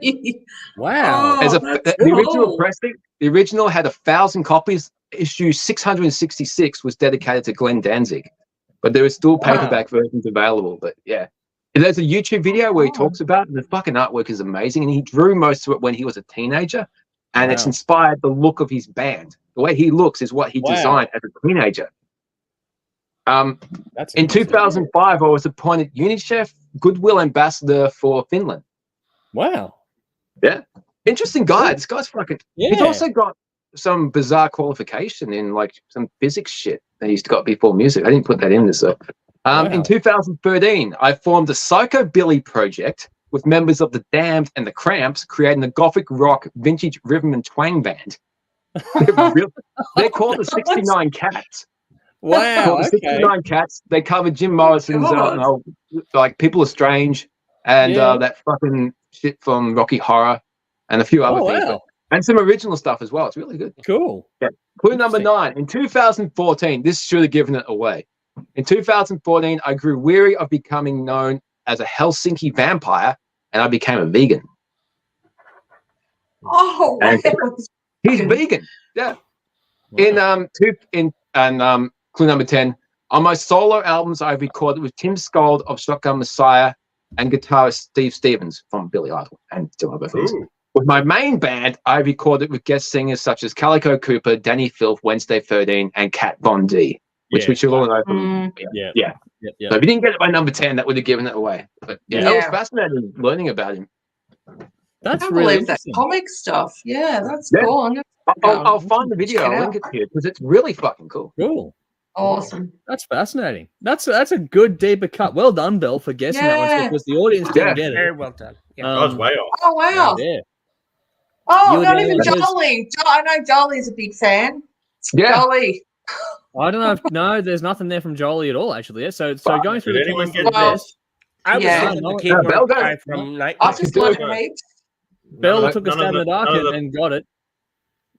Wow. Oh, As that's the original cool. pressing, the original had 1,000 copies. Issue 666 was dedicated to Glenn Danzig, but there are still paperback versions available. But yeah, there's a YouTube video where he talks about it. The fucking artwork is amazing, and he drew most of it when he was a teenager, and it's Wow. inspired the look of his band. The way he looks is what he Wow. designed as a teenager. That's In interesting. 2005, I was appointed UNICEF Goodwill Ambassador for Finland. Wow. Interesting guy. This guy's fucking. Yeah. He's also got some bizarre qualification in like some physics shit that he's got before music. I didn't put that in this though. Wow. In 2013, I formed a Psychobilly project with members of the Damned and the Cramps, creating the gothic rock vintage rhythm and twang band. They're called the 69 Cats. Wow. Called the Okay. 69 Cats. They covered Jim Morrison's God. like People Are Strange and Yeah. that fucking shit from Rocky Horror and a few other Oh, things. wow. And some original stuff as well. It's really good. Cool. Clue number Interesting. 9. In 2014, this should have given it away. In 2014, I grew weary of becoming known as a Helsinki vampire, and I became a vegan. Oh, And wow. he's vegan. Yeah. Clue number 10. On my solo albums, I've recorded with Tim Scold of Shotgun Messiah and guitarist Steve Stevens from Billy Idol and still other things. Ooh. With my main band, I recorded with guest singers such as Calico Cooper, Danny Filth, Wednesday 13, and Kat Von D, which Yeah. we should all know from. Yeah. Yeah. Yep. So if you didn't get it by number 10, that would have given it away. But yeah, that was Yeah. fascinating learning about him. I That's can't really believe that interesting. comic stuff. Yeah, that's Yeah. cool. I'm I'll find the video. check it I'll link it here because it's really fucking cool. Cool. awesome. That's fascinating. That's a good deeper cut. Well done, Bill, for guessing that one Yeah. because the audience didn't get Very it. well done. Yeah. I was way off. Oh wow. Yeah. Oh, You were not the even only one who's- Dolly. I know Dolly's a big fan. Yeah. Dolly. I don't know if no, there's nothing there from Jolie at all, actually. Yeah. So going through Did the anyone comments get with Well, this, I was Yeah. thinking No, the keyboard Bell got guy it. from Night. I I just can do learned it. heaps. Bill None of took a none stab of in the dark none of and got it.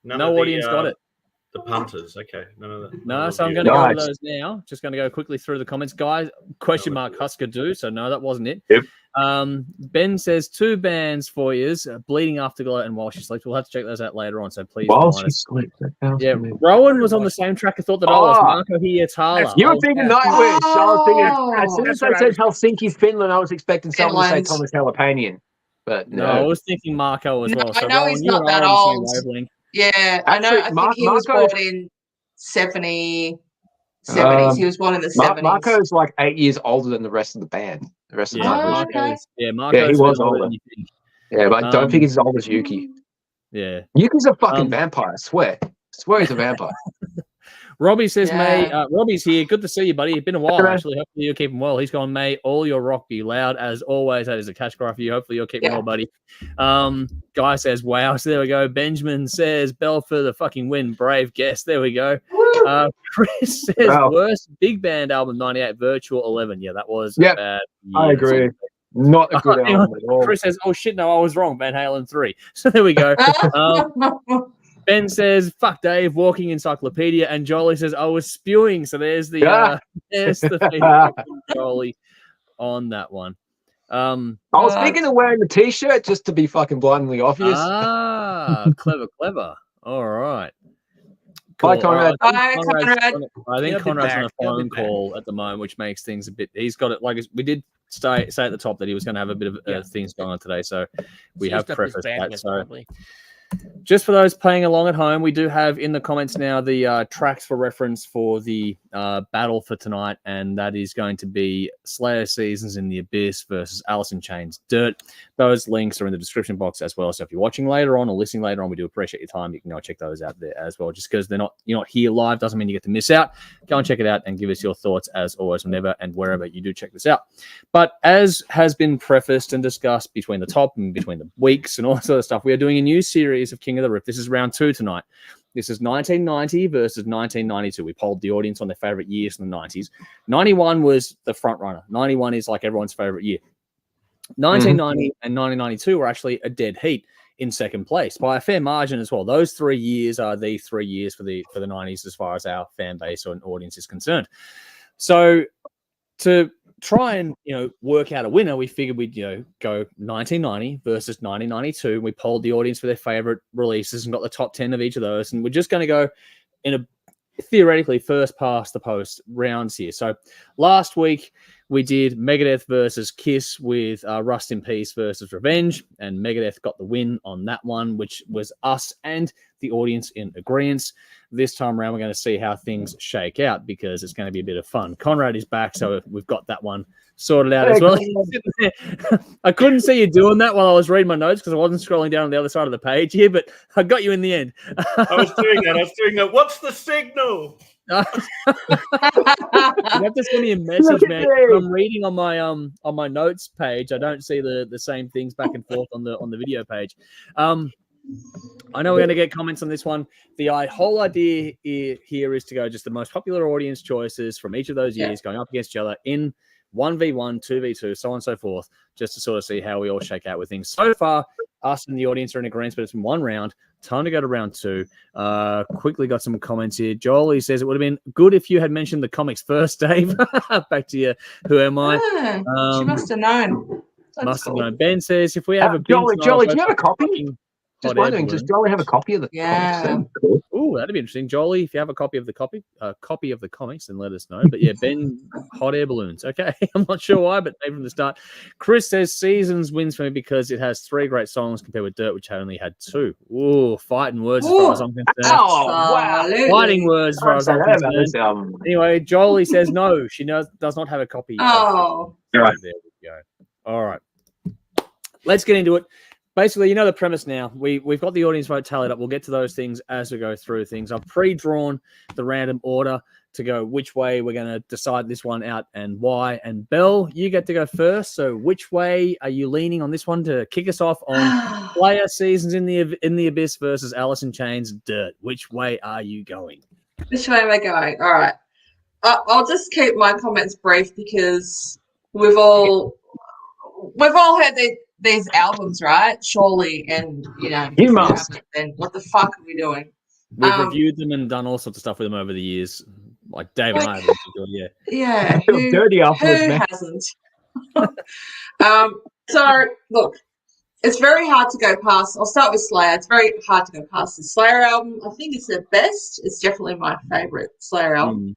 none No of the, audience got it. The punters. Okay. None of that. No, so I'm going to Nice. go over those now. Just going to go quickly through the comments, guys. Question mark Husker do. So no, that wasn't it. Yep. Ben says 2 bands for years, Bleeding Afterglow and While She Sleeps. We'll have to check those out later on. So please. While remind she us. sleeps. That sounds Yeah, familiar. Rowan was on the same track. I thought that I was Oh. Marco Hietala. You were Oh, thinking yeah. Nightwish. I was thinking, as soon That's as what they I said Helsinki, Finland, I was expecting someone to say Finland. Thomas Halapanian. But No, I no. was thinking Marco as No, well. So I know Rowan, he's you not and I that are on the old. same wavelength. Yeah, I know. Actually, I think he was Marco- born in 70s. He was born in the 70s. Marco's like 8 years older than the rest of the band. The rest of Yeah, the Oh, band. okay. Marco's, Marco's he a bit was older older. than you think. Yeah, but I don't Um, think he's as old as Yuki. Yeah. Yuki's a fucking Um, vampire, I swear. I swear he's a vampire. Robbie says, Yeah. May, Robbie's here. Good to see you, buddy. It's been a while, Hello. actually. Hopefully you're keeping well. He's gone, May all your rock be loud as always. That is a cash cry for you. Hopefully you're keeping Yeah. well, buddy. Guy says, wow. So there we go. Benjamin says, Bell for the fucking win. Brave guess. There we go. Chris says, Wow. worst big band album, 98, Virtual 11. Yeah, that was Yep, a bad I year. agree. Not a good album at all. Chris says, "Oh shit, no, I was wrong. Van Halen 3." So there we go. Ben says, "Fuck Dave, walking encyclopedia," and Jolie says, "I was spewing." So there's the feedback from Jolie on that one. I was thinking of wearing the t-shirt just to be fucking blindly obvious. Clever. All right. Cool. Bye, Conrad. Bye, Conrad. I think Conrad's on a phone call at the moment, which makes things a bit. He's got it. Like we did say at the top that he was going to have a bit of things going on today, so we have prefaced that. So. Probably. Just for those playing along at home, we do have in the comments now the tracks for reference for the battle for tonight, and that is going to be Slayer Seasons in the Abyss versus Alice in Chains Dirt. Those links are in the description box as well. So if you're watching later on or listening later on, we do appreciate your time. You can go check those out there as well. Just because you're not here live doesn't mean you get to miss out. Go and check it out and give us your thoughts as always whenever and wherever you do check this out. But as has been prefaced and discussed between the top and between the weeks and all that sort of stuff, we are doing a new series of King of the Riff. This is round 2 tonight. This is 1990 versus 1992. We polled the audience on their favorite years in the 90s. 91 was the front runner. 91 is like everyone's favorite year. 1990 and 1992 were actually a dead heat in second place by a fair margin as well. Those 3 years are the 3 years for the 90s as far as our fan base or an audience is concerned. So to try and work out a winner, we figured we'd go 1990 versus 1992. We polled the audience for their favorite releases and got the top 10 of each of those, and we're just going to go in a theoretically first past the post rounds here. So last week we did Megadeth versus Kiss with Rust in Peace versus Revenge, and Megadeth got the win on that one, which was us and the audience in agreement. This time around, we're going to see how things shake out because it's going to be a bit of fun. Conrad is back, so we've got that one sorted out as well. I couldn't see you doing that while I was reading my notes because I wasn't scrolling down on the other side of the page here, but I got you in the end. I was doing that. What's the signal? You have to send me a message, man. I'm reading on my notes page. I don't see the same things back and forth on the video page. I know we're going to get comments on this one. The whole idea here is to go just the most popular audience choices from each of those years going up against each other in 1v1, 2v2, so on and so forth, just to sort of see how we all shake out with things. So far, us and the audience are in agreement, but it's been one round. Time to go to round 2. Quickly got some comments here. Jolie says it would have been good if you had mentioned the comics first, Dave. Back to you. Who am I? She must have known. Have known. Ben says if we have a Jolie, do you have a copy? Just wondering, does Jolie have a copy of the comics? Cool. Oh, that'd be interesting. Jolie, if you have a copy of the copy of the comics, then let us know. But yeah, Ben, hot air balloons. Okay, I'm not sure why, but maybe from the start. Chris says Seasons wins for me because it has 3 great songs compared with Dirt, which only had 2. Ooh, fighting words as far as I'm concerned. Oh, wow. Fighting words as far as I'm concerned. Anyway, Jolie says no, she does not have a copy. Oh. Right, there we go. All right. Let's get into it. Basically, the premise now. We've got the audience vote tallied up. We'll get to those things as we go through things. I've pre-drawn the random order to go which way we're going to decide this one out and why. And Belle, you get to go first. So which way are you leaning on this one to kick us off on Slayer Seasons in the Abyss versus Alice in Chains Dirt? Which way are you going? Which way am I going? All right. I'll just keep my comments brief because we've all heard these albums, right? Surely, and you must. Then what the fuck are we doing? We've reviewed them and done all sorts of stuff with them over the years. Like Dave and I have. Yeah. Who dirty afterwards, man. Hasn't? So look, it's very hard to go past. I'll start with Slayer. It's very hard to go past the Slayer album. I think it's their best. It's definitely my favorite Slayer album.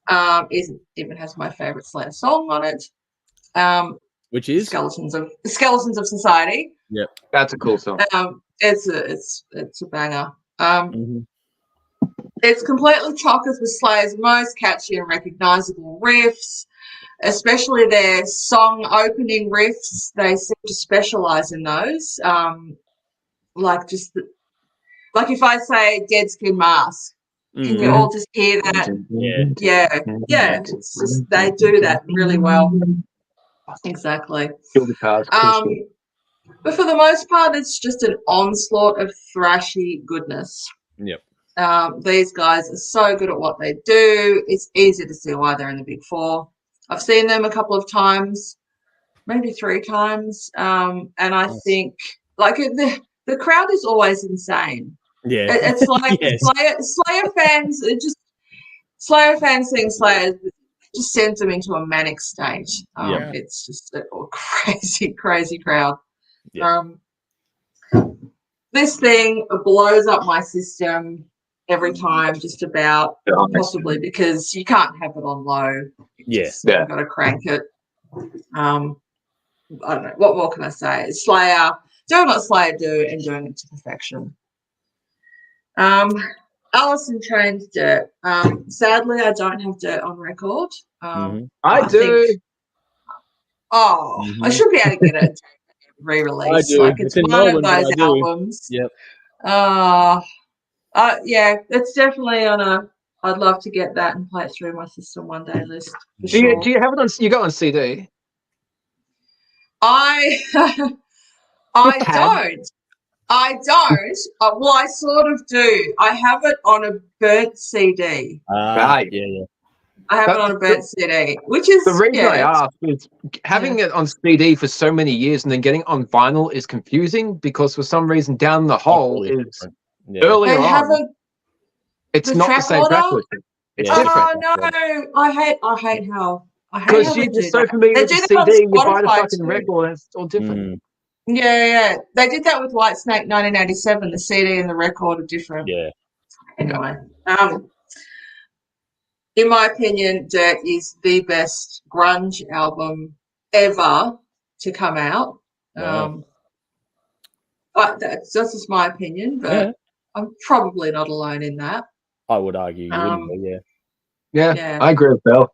It even has my favorite Slayer song on it. Which is Skeletons of Society. Yep, that's a cool song. It's a banger. It's completely chockers with Slayer's most catchy and recognizable riffs, especially their song opening riffs. They seem to specialize in those. Like if I say Dead Skin Mask, can you all just hear that? Yeah. It's just, they do that really well. Exactly. But for the most part, it's just an onslaught of thrashy goodness. Yep. These guys are so good at what they do. It's easy to see why they're in the Big Four. I've seen them a couple of times. maybe 3 times. And I think like the crowd is always insane. Yeah, it's like yes. Slayer fans. Slayer fans think Slayer just sends them into a manic state. It's just a crazy crowd. Yeah. This thing blows up my system every time, just about, possibly because you can't have it on low. You've got to crank it. I don't know. What more can I say? Slayer, doing what Slayer do and doing it to perfection. Alice in Chains, Dirt. Sadly, I don't have Dirt on record. I do. I should be able to get it re-release. I do. Like it's in one Melbourne, of those but I do. albums. Yep. Yeah, it's definitely on a. I'd love to get that and play it through my system one day list. Do you have it on? You got it on CD? I don't. Well, I sort of do. I have it on a burnt CD. Right. Yeah. I have it on a burnt CD, which is the reason I ask is having it on CD for so many years and then getting it on vinyl is confusing because for some reason down the hole is earlier on. It's not the same track listing. It's different. Oh no! I hate how. Because you're just so familiar with the CD, you buy the fucking record, and it's all different. Yeah. They did that with Whitesnake 1987. The CD and the record are different. Yeah. Anyway, in my opinion, Dirt is the best grunge album ever to come out. Wow. But that's just my opinion. But I'm probably not alone in that. I would argue you wouldn't be, Yeah, I agree with Belle.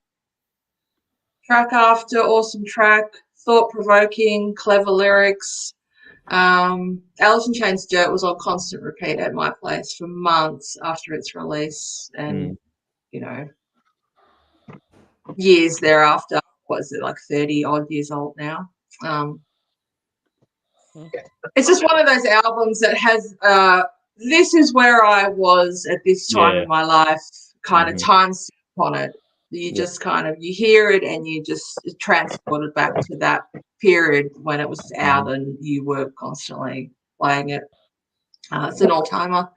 Track after awesome track, thought-provoking, clever lyrics. Alice in Chains' Dirt was on constant repeat at my place for months after its release, and years thereafter. What is it, like 30 odd years old now? It's just one of those albums that has this is where I was at this time in my life, kind of time stamp on it. You just kind of, you hear it and you just transported back to that period when it was out and you were constantly playing it. It's an all-timer.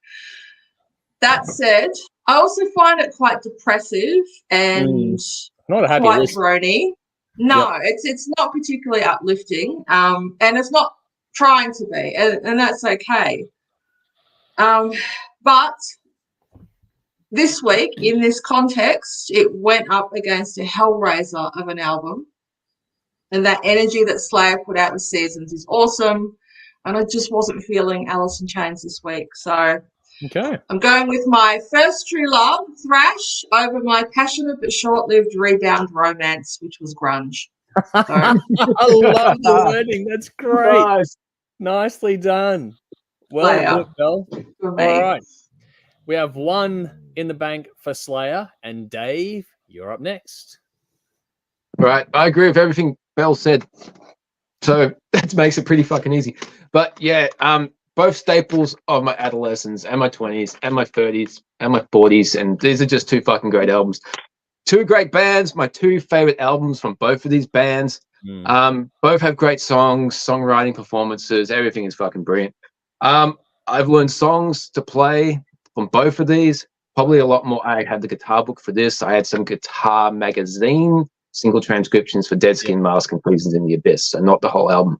That said, I also find it quite depressive and quite drony. No, it's not particularly uplifting, and it's not trying to be, and that's okay. But this week, in this context, it went up against a hellraiser of an album, and that energy that Slayer put out with Seasons is awesome, and I just wasn't feeling Alice in Chains this week, so I'm going with my first true love, thrash, over my passionate but short-lived rebound romance, which was grunge. So. I love the wording. That's great. Nicely done. Well put, Belle. All right. We have one in the bank for Slayer, and Dave, you're up next. Right. I agree with everything Belle said. So that makes it pretty fucking easy. But yeah, both staples of my adolescence and my 20s and my 30s and my 40s. And these are just two fucking great albums. Two great bands, my two favorite albums from both of these bands. Both have great songs, songwriting, performances. Everything is fucking brilliant. I've learned songs to play from both of these. Probably a lot more. I had the guitar book for this. I had some guitar magazine, single transcriptions for Dead Skin Mask and Prisons in the Abyss, so not the whole album.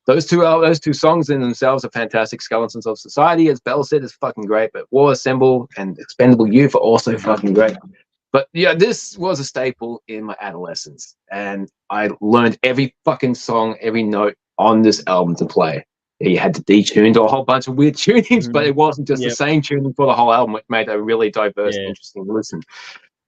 Those two songs in themselves are fantastic. Skeletons of Society, as Belle said, is fucking great. But War Assemble and Expendable Youth are also fucking great. But yeah, this was a staple in my adolescence. And I learned every fucking song, every note on this album to play. You had to detune to a whole bunch of weird tunings, but it wasn't just the same tuning for the whole album, which made a really diverse, interesting listen.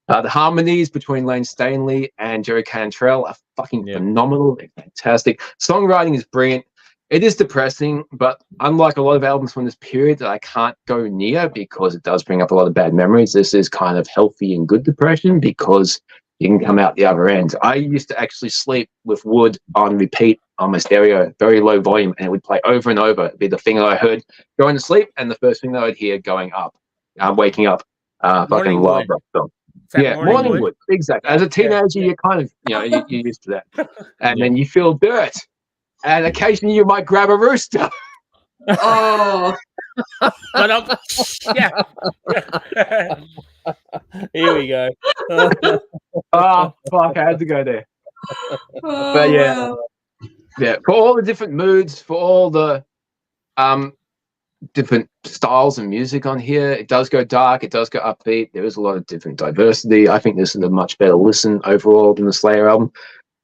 The harmonies between Lane Stanley and Jerry Cantrell are fucking phenomenal. They're fantastic. Songwriting is brilliant. It is depressing, but unlike a lot of albums from this period that I can't go near because it does bring up a lot of bad memories, this is kind of healthy and good depression because you can come out the other end. I used to actually sleep with Wood on repeat on my stereo, very low volume, and it would play over and over. It'd be the thing that I heard going to sleep and the first thing that I'd hear going up, waking up. Fucking love that song. Yeah, Morningwood. Exactly. As a teenager, you're kind of, you're used to that. And then you feel dirt. And occasionally you might grab a rooster. Oh. But yeah. Here we go. Oh, fuck. I had to go there. But yeah. Wow. Yeah. For all the different moods, for all the different styles of music on here, it does go dark, it does go upbeat. There is a lot of different diversity. I think this is a much better listen overall than the Slayer album.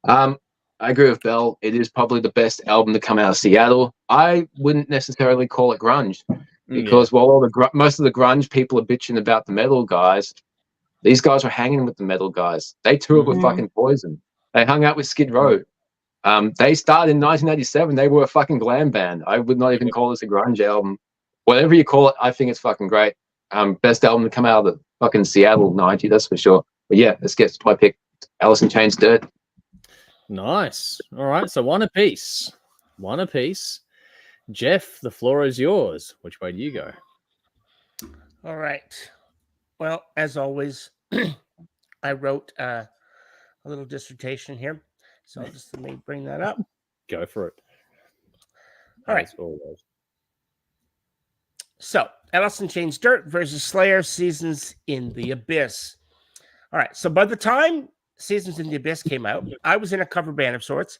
I agree with Bell. It is probably the best album to come out of Seattle. I wouldn't necessarily call it grunge because while all most of the grunge people are bitching about the metal guys, these guys were hanging with the metal guys. They toured with fucking Poison. They hung out with Skid Row. They started in 1987. They were a fucking glam band. I would not even call this a grunge album. Whatever you call it, I think it's fucking great. Best album to come out of the fucking Seattle 90, that's for sure. But yeah, let's get to my pick. Alice in Chains, Dirt. Nice. All right, so one apiece. One apiece. Jeff, the floor is yours. Which way do you go? All right. Well, as always, I wrote a little dissertation here. So just let me bring that up. Go for it. All right. So, Alice in Chains, Dirt versus Slayer, Seasons in the Abyss. All right. So by the time Seasons in the Abyss came out, I was in a cover band of sorts,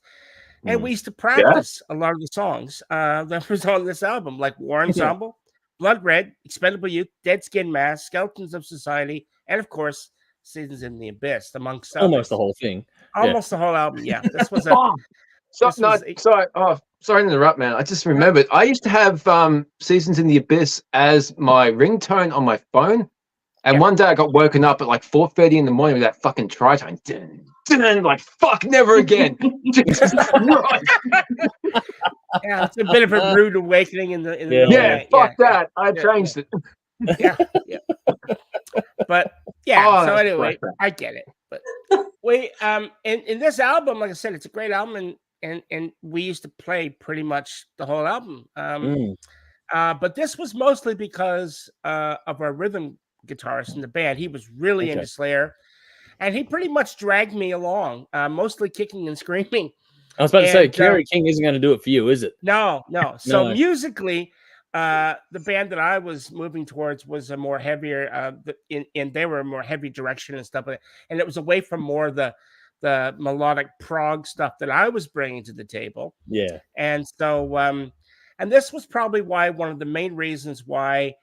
and we used to practice a lot of the songs that was on this album, like War Ensemble, Blood Red, Expendable Youth, Dead Skin Mass, Skeletons of Society, and of course, Seasons in the Abyss, amongst others. Almost the whole thing. Almost the whole album, yeah. This was a... Sorry to interrupt, man. I just remembered. I used to have Seasons in the Abyss as my ringtone on my phone. And one day I got woken up at like 4:30 in the morning with that fucking tritone. Like, fuck, never again. Jesus Christ. Yeah, it's a bit of a rude awakening in the fuck that. I changed it. Yeah. But so anyway, I get it. But in this album, like I said, it's a great album, and we used to play pretty much the whole album. But this was mostly because of our rhythm guitarist in the band. He was really into Slayer, and he pretty much dragged me along, mostly kicking and screaming. I was about to say, Kerry King isn't going to do it for you, is it? No. So musically, the band that I was moving towards was a more heavier, and they were a more heavy direction and stuff like that. And it was away from more the melodic prog stuff that I was bringing to the table. Yeah. And so, and this was probably one of the main reasons why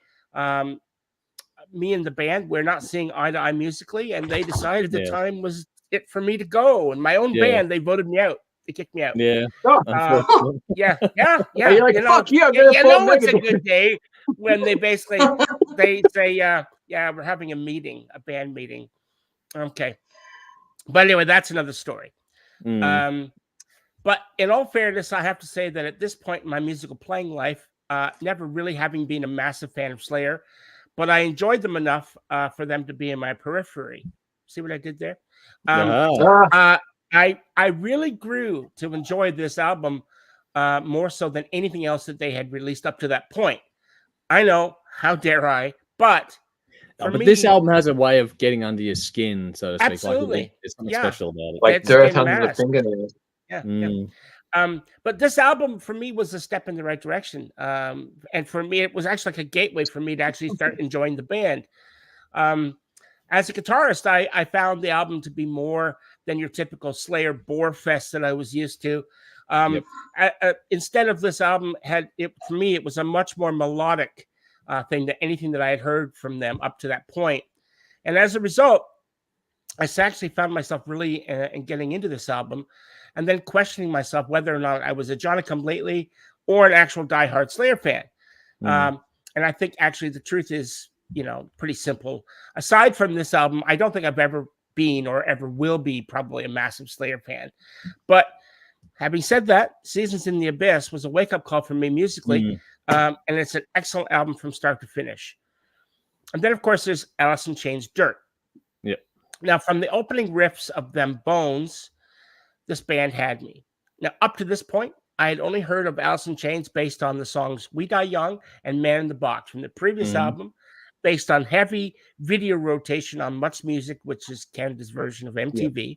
me and the band, we're not seeing eye to eye musically, and they decided the time was it for me to go. And my own band, they voted me out. They kicked me out. Yeah. Yeah. You're like, fuck you. It's a good day when they basically they say, we're having a band meeting. Okay. But anyway, that's another story. But in all fairness, I have to say that at this point in my musical playing life, never really having been a massive fan of Slayer, but I enjoyed them enough for them to be in my periphery. See what I did there? I really grew to enjoy this album more so than anything else that they had released up to that point. I know, how dare I, but this album has a way of getting under your skin, so to speak. Absolutely. Like, there's something special about it. Like dirt under the fingernails. Yeah. But this album for me was a step in the right direction. And for me, it was actually like a gateway for me to actually start enjoying the band. As a guitarist, I found the album to be more than your typical Slayer bore fest that I was used to. Instead of this album, for me, it was a much more melodic thing than anything that I had heard from them up to that point. And as a result, I actually found myself really getting into this album and then questioning myself whether or not I was a Johnny-come-lately or an actual diehard Slayer fan. And I think actually the truth is, pretty simple. Aside from this album, I don't think I've ever been or ever will be probably a massive Slayer fan. But having said that, Seasons in the Abyss was a wake-up call for me musically, and it's an excellent album from start to finish. And then, of course, there's Alice in Chains, Dirt. Yep. Now, from the opening riffs of Them Bones, this band had me. Now, up to this point, I had only heard of Alice in Chains based on the songs We Die Young and Man in the Box from the previous album. based on heavy video rotation on Much Music, which is Canada's version of MTV.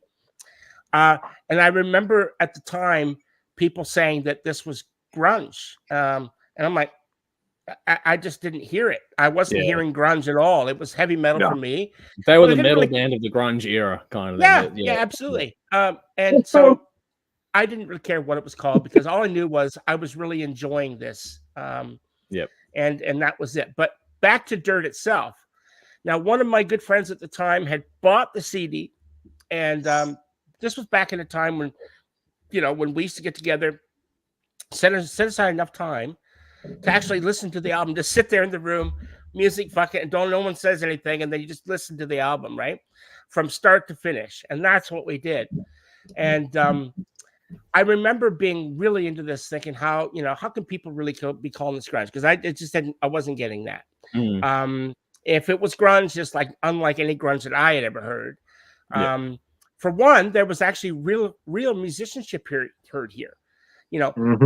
And I remember at the time people saying that this was grunge. And I'm like, I just didn't hear it. I wasn't hearing grunge at all. It was heavy metal for me. They were the metal band of the grunge era, kind of thing. Yeah, absolutely. And so I didn't really care what it was called because all I knew was I was really enjoying this. And that was it. But back to Dirt itself. Now, one of my good friends at the time had bought the CD, and this was back in a time when, when we used to get together, set aside enough time to actually listen to the album, just sit there in the room, music, fuck it, and no one says anything, and then you just listen to the album, right? From start to finish. And that's what we did. And I remember being really into this, thinking how can people really be calling this grunge? Because I wasn't getting that. If it was grunge, just like unlike any grunge that I had ever heard. For one, there was actually real musicianship heard here.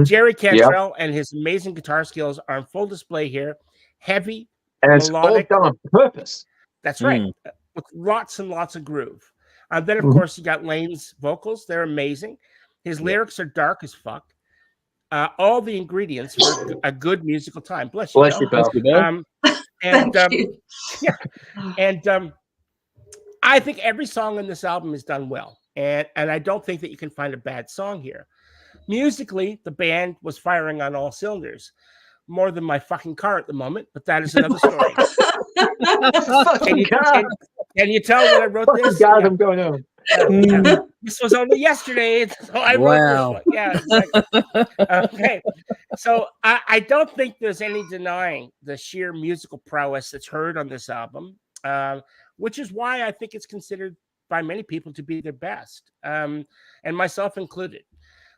Jerry Cantrell and his amazing guitar skills are on full display here. Heavy, and melodic. It's all done on purpose. That's right. With lots and lots of groove. Then, of course, you got Lane's vocals. They're amazing. His lyrics are dark as fuck. All the ingredients for a good musical time. Bless you, Bill. I think every song on this album is done well. And I don't think that you can find a bad song here. Musically, the band was firing on all cylinders, more than my fucking car at the moment, but that is another story. Can you tell when I wrote this? God, I'm going on. This was only yesterday, so I wrote this one. Yeah, exactly. Okay. So I don't think there's any denying the sheer musical prowess that's heard on this album, which is why I think it's considered by many people to be their best, and myself included.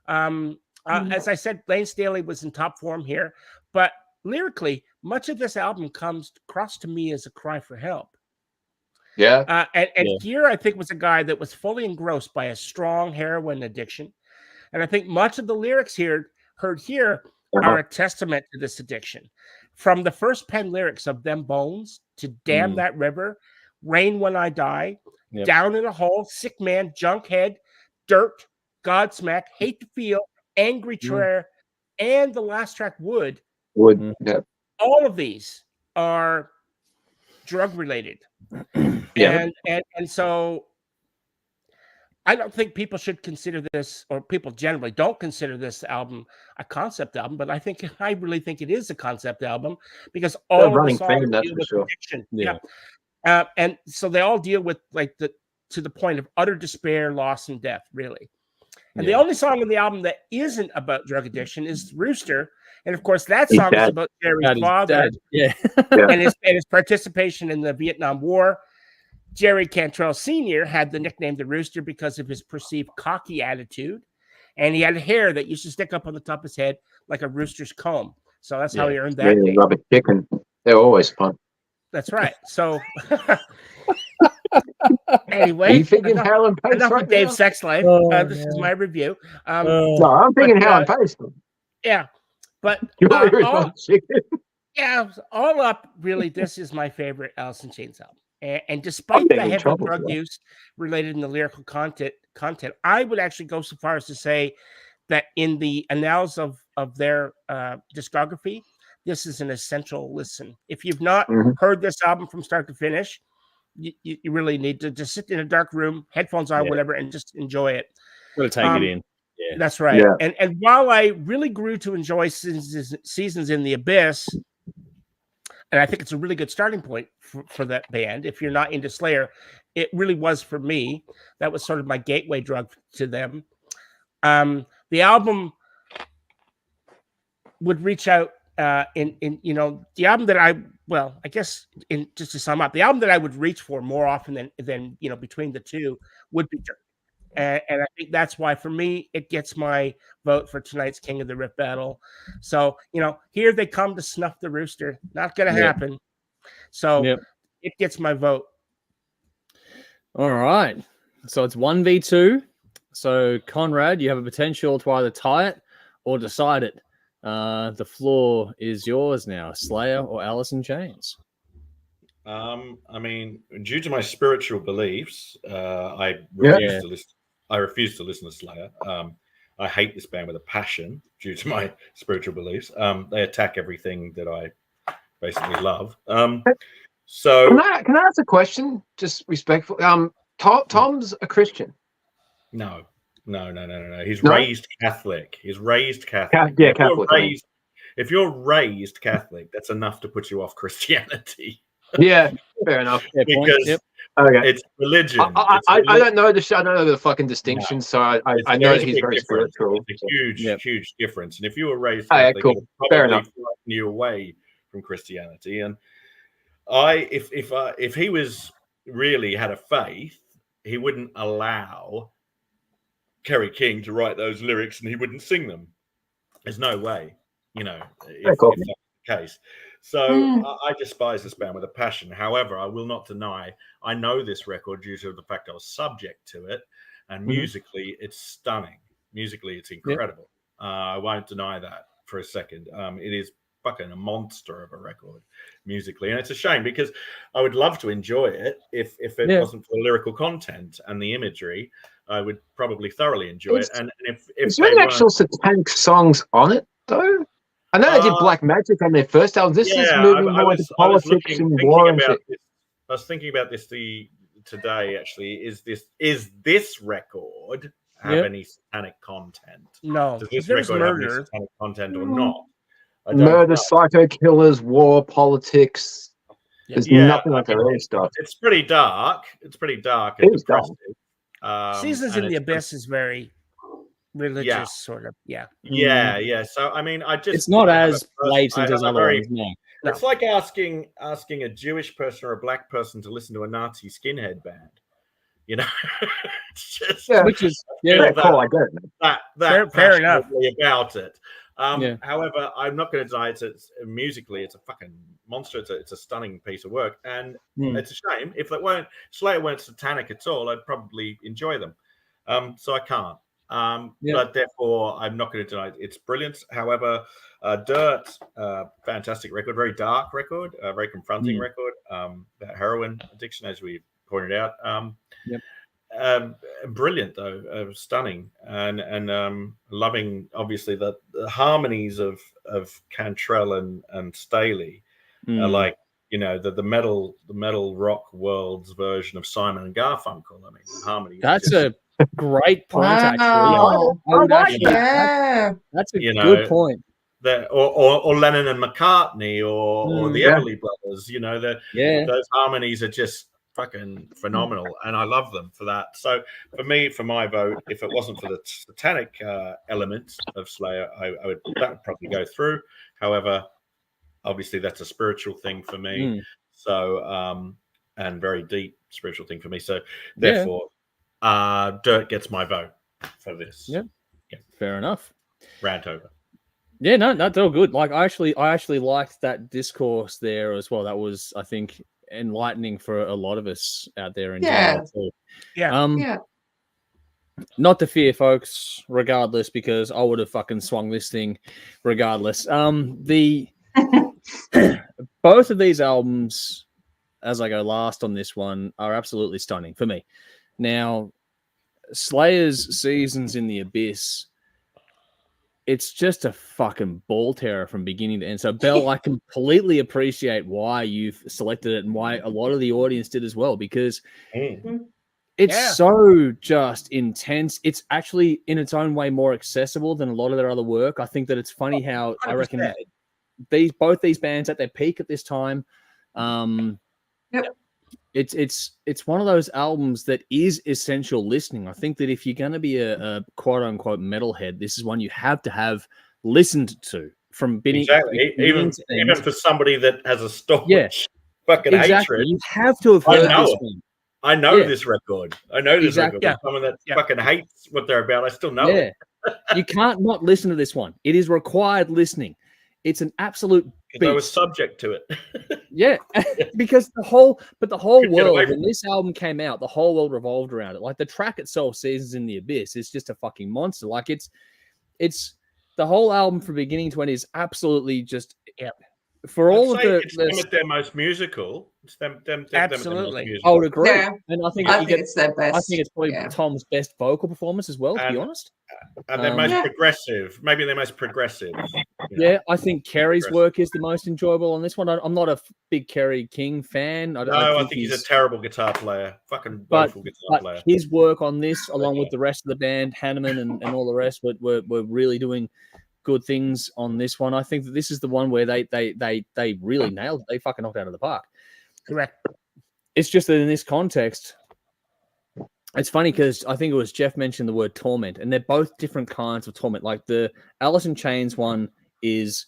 As I said, Lane Staley was in top form here, but lyrically, much of this album comes across to me as a cry for help. Here, I think, was a guy that was fully engrossed by a strong heroin addiction. And I think much of the lyrics heard here are a testament to this addiction. From the first pen lyrics of Them Bones to Damn That River, Rain When I Die, Down in a Hole, Sick Man, Junkhead, Dirt, Godsmack, Hate to Feel, Angry Prayer, and the last track, Wood. All of these are drug related. And so I don't think people should consider this, or people generally don't consider this album a concept album, but I really think it is a concept album because all of the songs deal with addiction. And so they all deal with to the point of utter despair, loss, and death, really. And the only song on the album that isn't about drug addiction is Rooster. And of course, that song is about Jerry's father and his participation in the Vietnam War. Jerry Cantrell Sr. had the nickname the Rooster because of his perceived cocky attitude. And he had hair that used to stick up on the top of his head like a rooster's comb. So that's how he earned that name. Rubber chicken. They're always fun. That's right. So anyway, are you thinking Howlin' Pace enough of Dave's sex life. This is my review. No, I'm thinking Howlin' Pace. Yeah, but all up, really, this is my favorite Alice in Chains album. And despite the heavy drug use related in the lyrical content, I would actually go so far as to say that in the annals of their discography, this is an essential listen. If you've not heard this album from start to finish, you really need to just sit in a dark room, headphones on, whatever, and just enjoy it. Really take it in. Yeah. That's right. Yeah. And while I really grew to enjoy Seasons in the Abyss, and I think it's a really good starting point for that band. If you're not into Slayer, it really was for me. That was sort of my gateway drug to them. The album would reach out in the album that I guess just to sum up, the album that I would reach for more often than between the two would be Dirt. And I think that's why, for me, it gets my vote for tonight's King of the Riff battle. So, here they come to snuff the rooster. Not going to happen. So it gets my vote. All right. So it's 1v2. So, Conrad, you have a potential to either tie it or decide it. The floor is yours now. Slayer or Alice in Chains? I mean, due to my spiritual beliefs, I refuse to listen. I refuse to listen to Slayer. I hate this band with a passion due to my spiritual beliefs. They attack everything that I basically love. So can I ask a question? Just respectful. Tom's a Christian. No. He's No? raised Catholic. He's raised Catholic. Yeah, if Catholic. If you're raised Catholic, that's enough to put you off Christianity. Yeah, fair enough. Because okay. it's religion. I don't know the I don't know the fucking distinction, so I know that he's very spiritual. It's a huge difference. And if you were raised Catholic, cool. it would probably frighten you away from Christianity. And if he was really had a faith, he wouldn't allow Kerry King to write those lyrics and he wouldn't sing them. There's no way, if that's the case. So I despise this band with a passion. However, I will not deny I know this record due to the fact I was subject to it, and musically it's stunning. Musically it's incredible. I won't deny that for a second. It is fucking a monster of a record musically, and it's a shame because I would love to enjoy it if it wasn't for the lyrical content and the imagery. I would probably thoroughly enjoy it. And if is there any actual satanic songs on it though? I know they did Black Magic on their first album. This is moving more into politics and war and shit. I was thinking about this today. Actually, is this record have any satanic content? No. Does this record have any satanic content or not? Murder, psycho killers, war, politics. There's nothing like that early stuff. It's pretty dark. It's pretty dark and depressive. Seasons in the Abyss is very religious, sort of. Yeah. So I mean, it's not as blatant as other ones. No. It's like asking a Jewish person or a black person to listen to a Nazi skinhead band. It's just which is cool. I get it. That fair enough about it. However, I'm not going to deny it's musically it's a fucking monster. It's a stunning piece of work, and it's a shame if Slayer weren't satanic at all. I'd probably enjoy them. So I can't. But therefore, I'm not going to deny it's brilliant. However, Dirt, fantastic record, very dark record, very confronting record. That heroin addiction, as we pointed out. Brilliant though, stunning, and loving obviously the harmonies of Cantrell and Staley, like the metal rock world's version of Simon and Garfunkel. I mean, the harmony. That's a great point. Wow. Actually, that's a good point. Or Lennon and McCartney, or the Everly Brothers. Those harmonies are just fucking phenomenal, and I love them for that. So for my vote, if it wasn't for the satanic element of Slayer, that would probably go through. However, obviously that's a spiritual thing for me. So and very deep spiritual thing for me. So therefore, Dirt gets my vote for this. Fair enough. Rant over. Yeah, no, they're all good. Like I actually liked that discourse there as well. That was, I think, enlightening for a lot of us out there in general too. Not to fear, folks, regardless, because I would have fucking swung this thing regardless. The both of these albums, as I go last on this one, are absolutely stunning for me. Now, Slayer's Seasons in the Abyss, it's just a fucking ball terror from beginning to end. So, Belle, I completely appreciate why you've selected it and why a lot of the audience did as well, because it's so just intense. It's actually, in its own way, more accessible than a lot of their other work. I think that it's funny how 100%. I reckon both these bands at their peak at this time. It's one of those albums that is essential listening. I think that if you're going to be a quote unquote metalhead, this is one you have to have listened to from beginning. Exactly. Even for somebody that has a staunch fucking hatred, you have to have heard this one. I know this record. I know this record. Someone that fucking hates what they're about, I still know it. You can't not listen to this one. It is required listening. It's an absolute beast. I was subject to it. Because the whole world, when this album came out, the whole world revolved around it. Like the track itself, Seasons in the Abyss, is just a fucking monster. Like it's the whole album from beginning to end is absolutely just for all of it's some of their most musical. It's them Absolutely. I would agree. Yeah. And I think it's their best. I think it's probably Tom's best vocal performance as well, to be honest. And they're most progressive. Maybe they're most progressive. Yeah, I think Kerry's work is the most enjoyable on this one. I'm not a big Kerry King fan. I think he's a terrible guitar player. Fucking woeful guitar player. His work on this, along with the rest of the band, Hanneman and all the rest, were really doing good things on this one. I think that this is the one where they really nailed it. They fucking knocked it out of the park. Correct. It's just that in this context, it's funny because I think it was Jeff mentioned the word torment, and they're both different kinds of torment. Like the Alice in Chains one is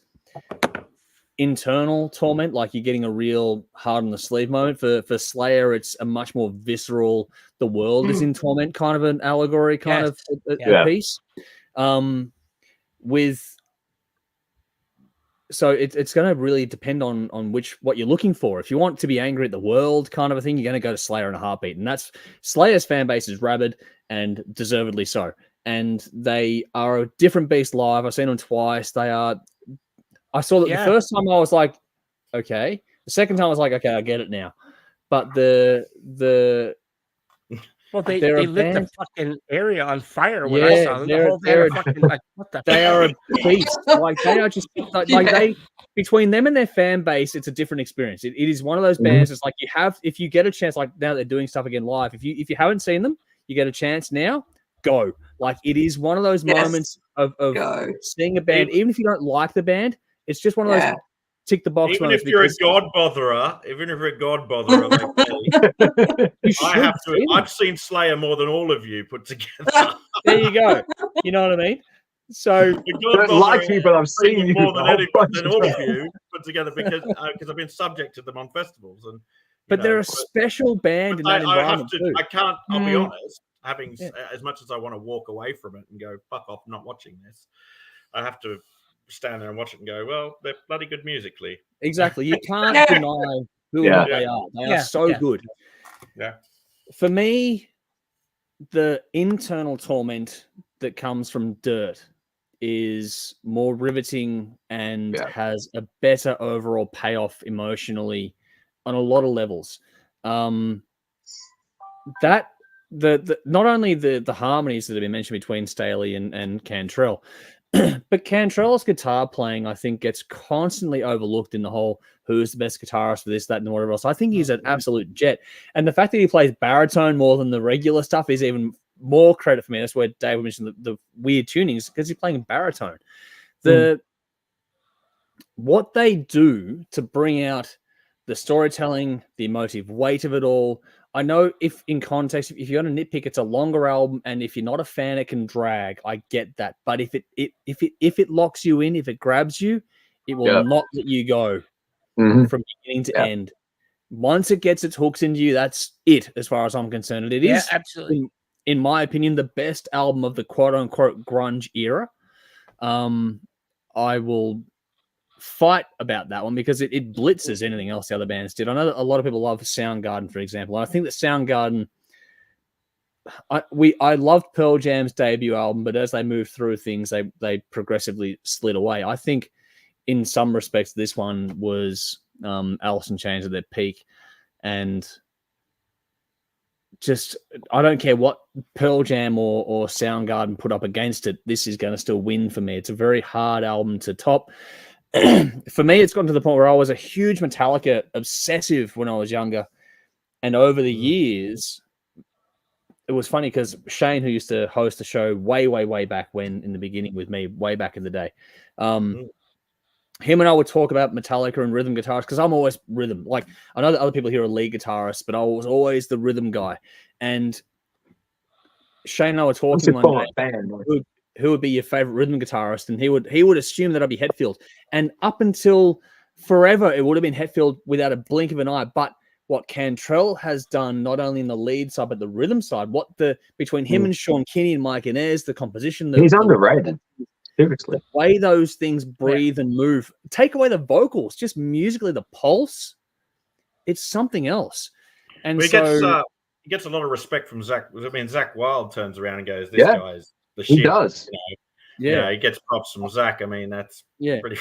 internal torment, like you're getting a real hard on the sleeve moment. For Slayer, it's a much more visceral, the world is in torment kind of an allegory kind of a piece. So it's going to really depend on what you're looking for. If you want to be angry at the world kind of a thing, you're going to go to Slayer in a heartbeat. And that's Slayer's fan base is rabid and deservedly so. And they are a different beast live. I've seen them twice. I saw that the first time I was like, okay. The second time I was like, okay, I get it now. But they lit the fucking area on fire when I saw them. The whole day fucking like, what the? They are a beast. Like they are just like between them and their fan base, it's a different experience. It is one of those bands. It's like if you get a chance, like now they're doing stuff again live. If you haven't seen them, you get a chance now. Go. Like it is one of those moments of seeing a band, even if you don't like the band, it's just one of those tick the box. Even if you're a god botherer, like me, I've seen Slayer more than all of you put together. There you go. You know what I mean? So I don't like you, but I've seen you more than all of you put together because I've been subject to them on festivals and. They're a special band in that environment too. I can't. I'll be honest. Having as much as I want to walk away from it and go fuck off, I'm not watching this. I have to stand there and watch it and go, well, they're bloody good musically. Exactly. You can't deny who and what they are. They are so good. Yeah. For me, the internal torment that comes from Dirt is more riveting and has a better overall payoff emotionally on a lot of levels. Not only the harmonies that have been mentioned between Staley and Cantrell, but Cantrell's guitar playing, I think, gets constantly overlooked in the whole who's the best guitarist for this, that, and whatever else. I think he's an absolute jet. And the fact that he plays baritone more than the regular stuff is even more credit for me. That's where David mentioned the weird tunings, because he's playing baritone. What they do to bring out the storytelling, the emotive weight of it all. I know if in context, if you're going to nitpick, it's a longer album, and if you're not a fan, it can drag. I get that, but if it locks you in, if it grabs you, it will not let you go from beginning to end. Once it gets its hooks into you, that's it, as far as I'm concerned. And it is absolutely, in my opinion, the best album of the quote unquote grunge era. I will fight about that one because it blitzes anything else the other bands did. I know that a lot of people love Soundgarden, for example. I think that Soundgarden, I loved Pearl Jam's debut album, but as they moved through things, they progressively slid away. I think in some respects, this one was Alice in Chains at their peak, and just I don't care what Pearl Jam or Soundgarden put up against it. This is going to still win for me. It's a very hard album to top. For me, it's gotten to the point where I was a huge Metallica obsessive when I was younger. And over the years, it was funny because Shane, who used to host the show way back when, in the beginning with me, way back in the day, him and I would talk about Metallica and rhythm guitars because I'm always rhythm. Like, I know that other people here are lead guitarists, but I was always the rhythm guy. And Shane and I were talking one day. Who would be your favorite rhythm guitarist? And he would assume that I'd be Hetfield. And up until forever, it would have been Hetfield without a blink of an eye. But what Cantrell has done, not only in the lead side, but the rhythm side, between him and Sean Kinney and Mike Inez, the composition. He's underrated. Seriously. The way those things breathe and move. Take away the vocals, just musically, the pulse, it's something else. And he gets a lot of respect from Zach. I mean, Zach Wilde turns around and goes, this guy's the shit. He does. You know? Yeah, he gets props from Zach. I mean, that's pretty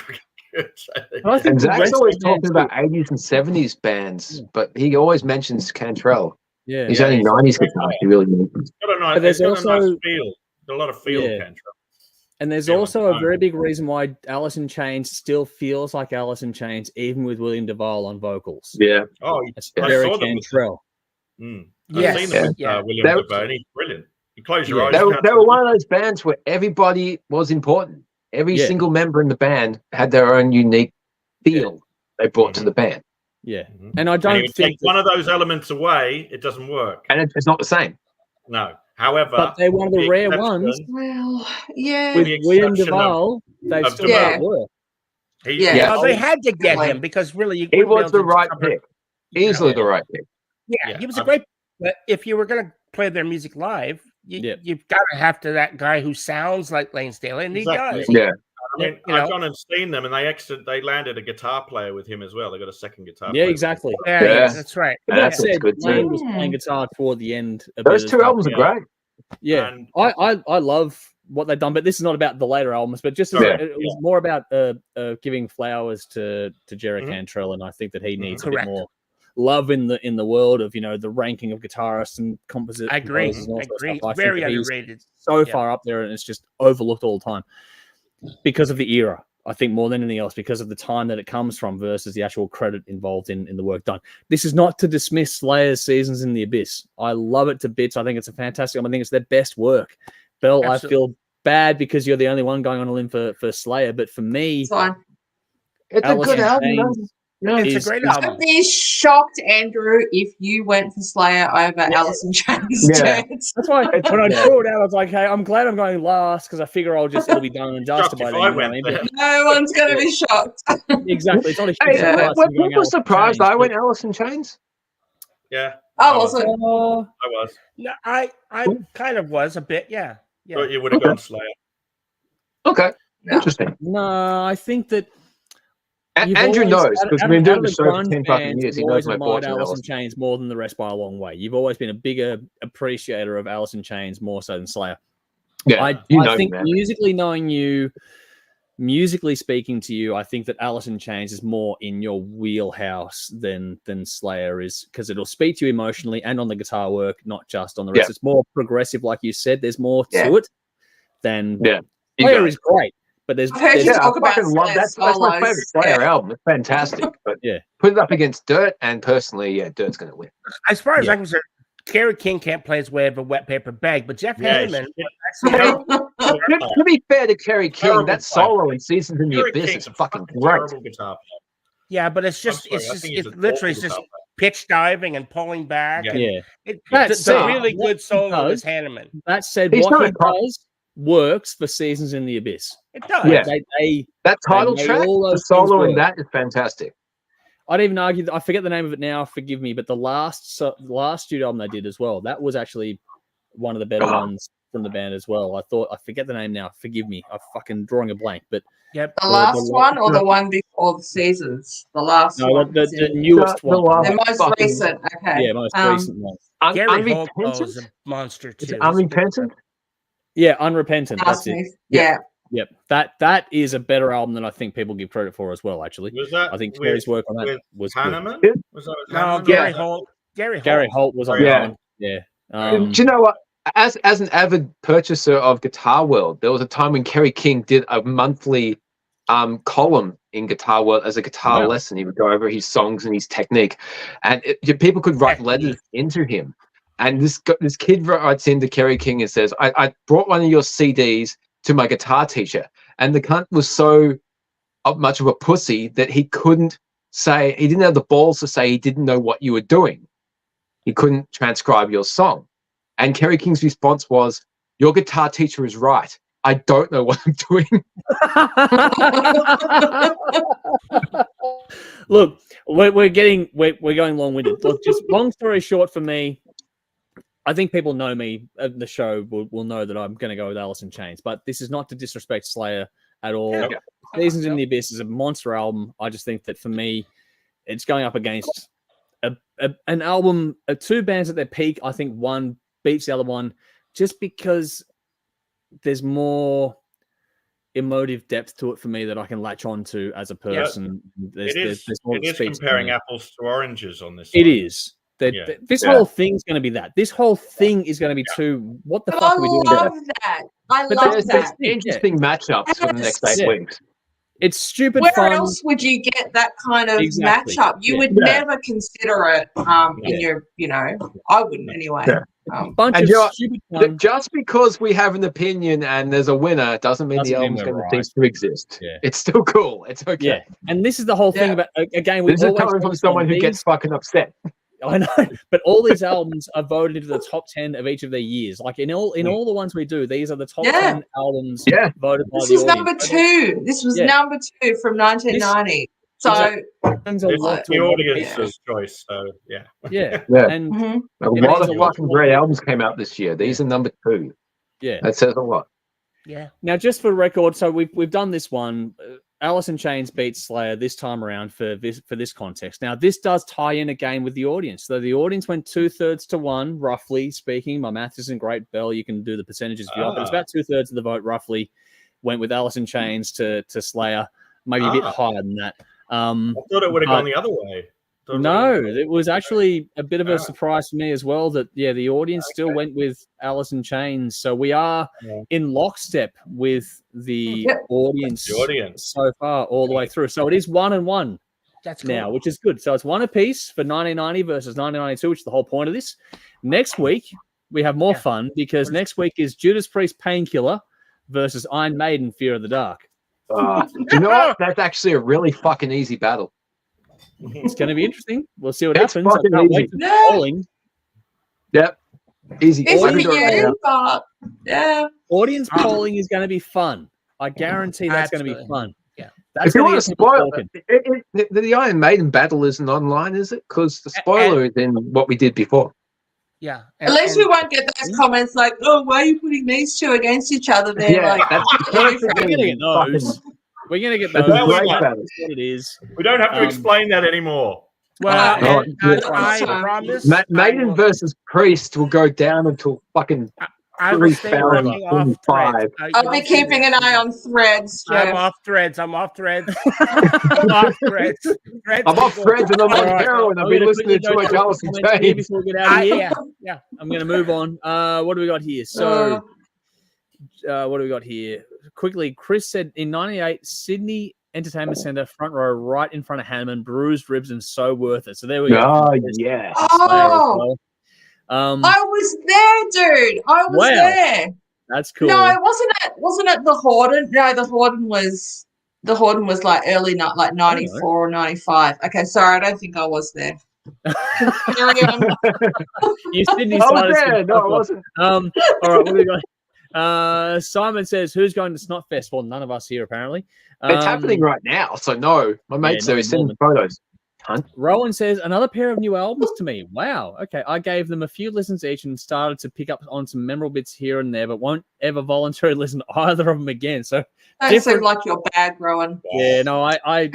And Zach's always talking about 80s and 70s bands, but he always mentions Cantrell. Yeah, he's only 90s guitar. He really mentions. But there's a also nice feel. A lot of feel, Cantrell. And there's also a very big reason why Alice in Chains still feels like Alice in Chains, even with William Duvall on vocals. Yeah. Oh, I saw Cantrell. I've seen them with William Duvall. He's brilliant. You close your eyes. They were one of those bands where everybody was important. Every single member in the band had their own unique feel they brought to the band. Yeah. And I don't think one of those elements away, it doesn't work. And it's not the same. No. However, but they're one of the rare ones. Well, yeah. With William Duvall, they still don't work. Well, they had to get him because really, he was the right pick. Easily the right pick. Yeah, he was a great. But if you were going to play their music live, you've got to have that guy who sounds like Lane Staley, and he does. Yeah. I mean, I've gone and seen them, and they landed a guitar player with him as well. They got a second guitar. Yeah, exactly. Yeah, that's right. That said, Lane was playing guitar toward the end. Those two albums are great. Yeah, and I love what they've done, but this is not about the later albums, but just it was more about giving flowers to Jerry Cantrell, and I think that he needs a bit more love in the world of the ranking of guitarists and compositors. I agree. Very underrated. So far up there, and it's just overlooked all the time because of the era. I think more than anything else, because of the time that it comes from versus the actual credit involved in the work done. This is not to dismiss Slayer's Seasons in the Abyss. I love it to bits. I think it's a fantastic album. I think it's their best work. Belle, absolutely. I feel bad because you're the only one going on a limb for Slayer, but for me, it's a good album. It's a great album. I'd be shocked, Andrew, if you went for Slayer over Alice in Chains. Yeah. That's why when I drew it out, I was like, hey, I'm glad I'm going last because I figure it'll be done and dusted by then. No one's going to be shocked. Exactly. It's not a huge surprise. Were people surprised I went Alice in Chains? Yeah. I wasn't. I was. No, I kind of was a bit, yeah. But you would have gone Slayer. Okay. Interesting. No, I think that Andrew knows because we've been doing the show for 10 fucking years. He knows my thoughts on Alice in Chains more than the rest by a long way. You've always been a bigger appreciator of Alice in Chains more so than Slayer. Yeah, I think musically knowing you, musically speaking to you, I think that Alice in Chains is more in your wheelhouse than Slayer is because it'll speak to you emotionally and on the guitar work, not just on the rest. It's more progressive, like you said. There's more to it than Slayer is great. But there's I fucking love that. That's my favorite Slayer album. It's fantastic. But put it up against Dirt, and personally, Dirt's going to win. As far as I'm concerned, Kerry King can't play his way of a wet paper bag, but Jeff Hanneman. To be fair to Kerry King, that solo in Seasons in the Abyss is fucking great. Yeah, but it's literally just pitch diving and pulling back. Yeah, it's a really good solo is Hanneman. That said, what he does works for Seasons in the Abyss. It does. Yeah. That title track, the solo in that is fantastic. I'd even argue that I forget the name of it now, forgive me, but the last studio album they did as well, that was actually one of the better ones from the band as well. I forget the name now, forgive me. I'm fucking drawing a blank, but the last one or the one before the Seasons? The last one. The newest one. The most recent. Okay. Yeah, most recent one. Gary Holt was a monster too. Is it Unrepentant? Yeah, Unrepentant. That's it. Yeah. Yep. That is a better album than I think people give credit for as well, actually. Was that I think Terry's work on that was Hanneman? good. Was that no, Gary Holt. Gary Holt was on that one. Yeah. Do you know what? As an avid purchaser of Guitar World, there was a time when Kerry King did a monthly column in Guitar World as a guitar lesson. He would go over his songs and his technique, and people could write letters into him. And this kid writes into Kerry King and says, I brought one of your CDs to my guitar teacher. And the cunt was so much of a pussy that he didn't have the balls to say he didn't know what you were doing. He couldn't transcribe your song. And Kerry King's response was, your guitar teacher is right. I don't know what I'm doing. Look, we're going long-winded. Look, just long story short for me, I think people know me. The show will know that I'm going to go with Alice in Chains, but this is not to disrespect Slayer at all. Yeah. Seasons in the Abyss is a monster album. I just think that for me, it's going up against an album, two bands at their peak. I think one beats the other one just because there's more emotive depth to it for me that I can latch on to as a person. It is comparing apples to oranges on this. It is. This whole thing's going to be that. This whole thing is going to be too. What the fuck are we doing? I love that. I love that. Interesting matchups for the next 8 weeks. It's stupid Where fun. else would you get that kind of matchup? You would never consider it in your, I wouldn't anyway. Bunch of stupid fun. Just because we have an opinion and there's a winner doesn't mean the album's going to cease to exist. Yeah. It's still cool. It's okay. Yeah. And this is the whole thing about, again, this is coming from someone who gets fucking upset. I know, but all these albums are voted into the top 10 of each of their years. Like in all the ones we do, these are the top 10 albums voted by the audience. This is number 2. This was number 2 from 1990. The audience's choice. So yeah. And a lot of fucking great albums came out this year. These are number 2. Yeah, that says a lot. Yeah. Now, just for record, so we've done this one. Alice in Chains beats Slayer this time around for this context. Now, this does tie in again with the audience. So the audience went 2/3 to 1, roughly speaking. My math isn't great, Bell. You can do the percentages if you want, but it's about 2/3 of the vote, roughly, went with Alice in Chains to Slayer. Maybe a bit higher than that. I thought it would have gone the other way. No, it was actually a bit of a surprise for me as well that, the audience still went with Alice in Chains. So we are in lockstep with the audience so far all the way through. So it is 1-1 now, which is good. So it's 1 apiece for 1990 versus 1992, which is the whole point of this. Next week, we have more fun because next week is Judas Priest Painkiller versus Iron Maiden Fear of the Dark. You know what? That's actually a really fucking easy battle. It's going to be interesting. We'll see what happens. I can't wait for polling. Yep. Easy. Audience polling is going to be fun. I guarantee that's going to be fun. Yeah. That's if you want to spoil it, the Iron Maiden battle isn't online, is it? Because the spoiler is in what we did before. Yeah. At least we won't get those comments like, "Oh, why are you putting these two against each other?" There, we're going to get those. We're going to get those. That's what it is. We don't have to explain that anymore. Well, I promise. Maiden versus Priest will go down until fucking 3,005. I'll be keeping an eye on Threads. I'm off Threads. I'm off Threads. I'm off Threads. I'm off Threads and I'm on heroin. I've been listening to George Alice and Chains. Before we get out of here. Yeah. I'm going to move on. What do we got here? So, what do we got here? Quickly, Chris said in 98, Sydney Entertainment Centre, front row, right in front of Hanneman, bruised ribs and so worth it. So there we go. Oh, yeah. I was there, dude. I was there. That's cool. No, it wasn't it the Horden? No, the Horden was like early, like 94 or 95. Okay, sorry, I don't think I was there. Carry on. You Sydney I was there. No, I wasn't. All right, what do we got? Simon says, "Who's going to Snotfest?" Well, none of us here apparently. It's happening right now, so no. My mate's there. He's sending photos. Rowan says, "Another pair of new albums to me. Wow. Okay, I gave them a few listens each and started to pick up on some memorable bits here and there, but won't ever voluntarily listen to either of them again." So that seems like your bag, Rowan. Yeah, no, I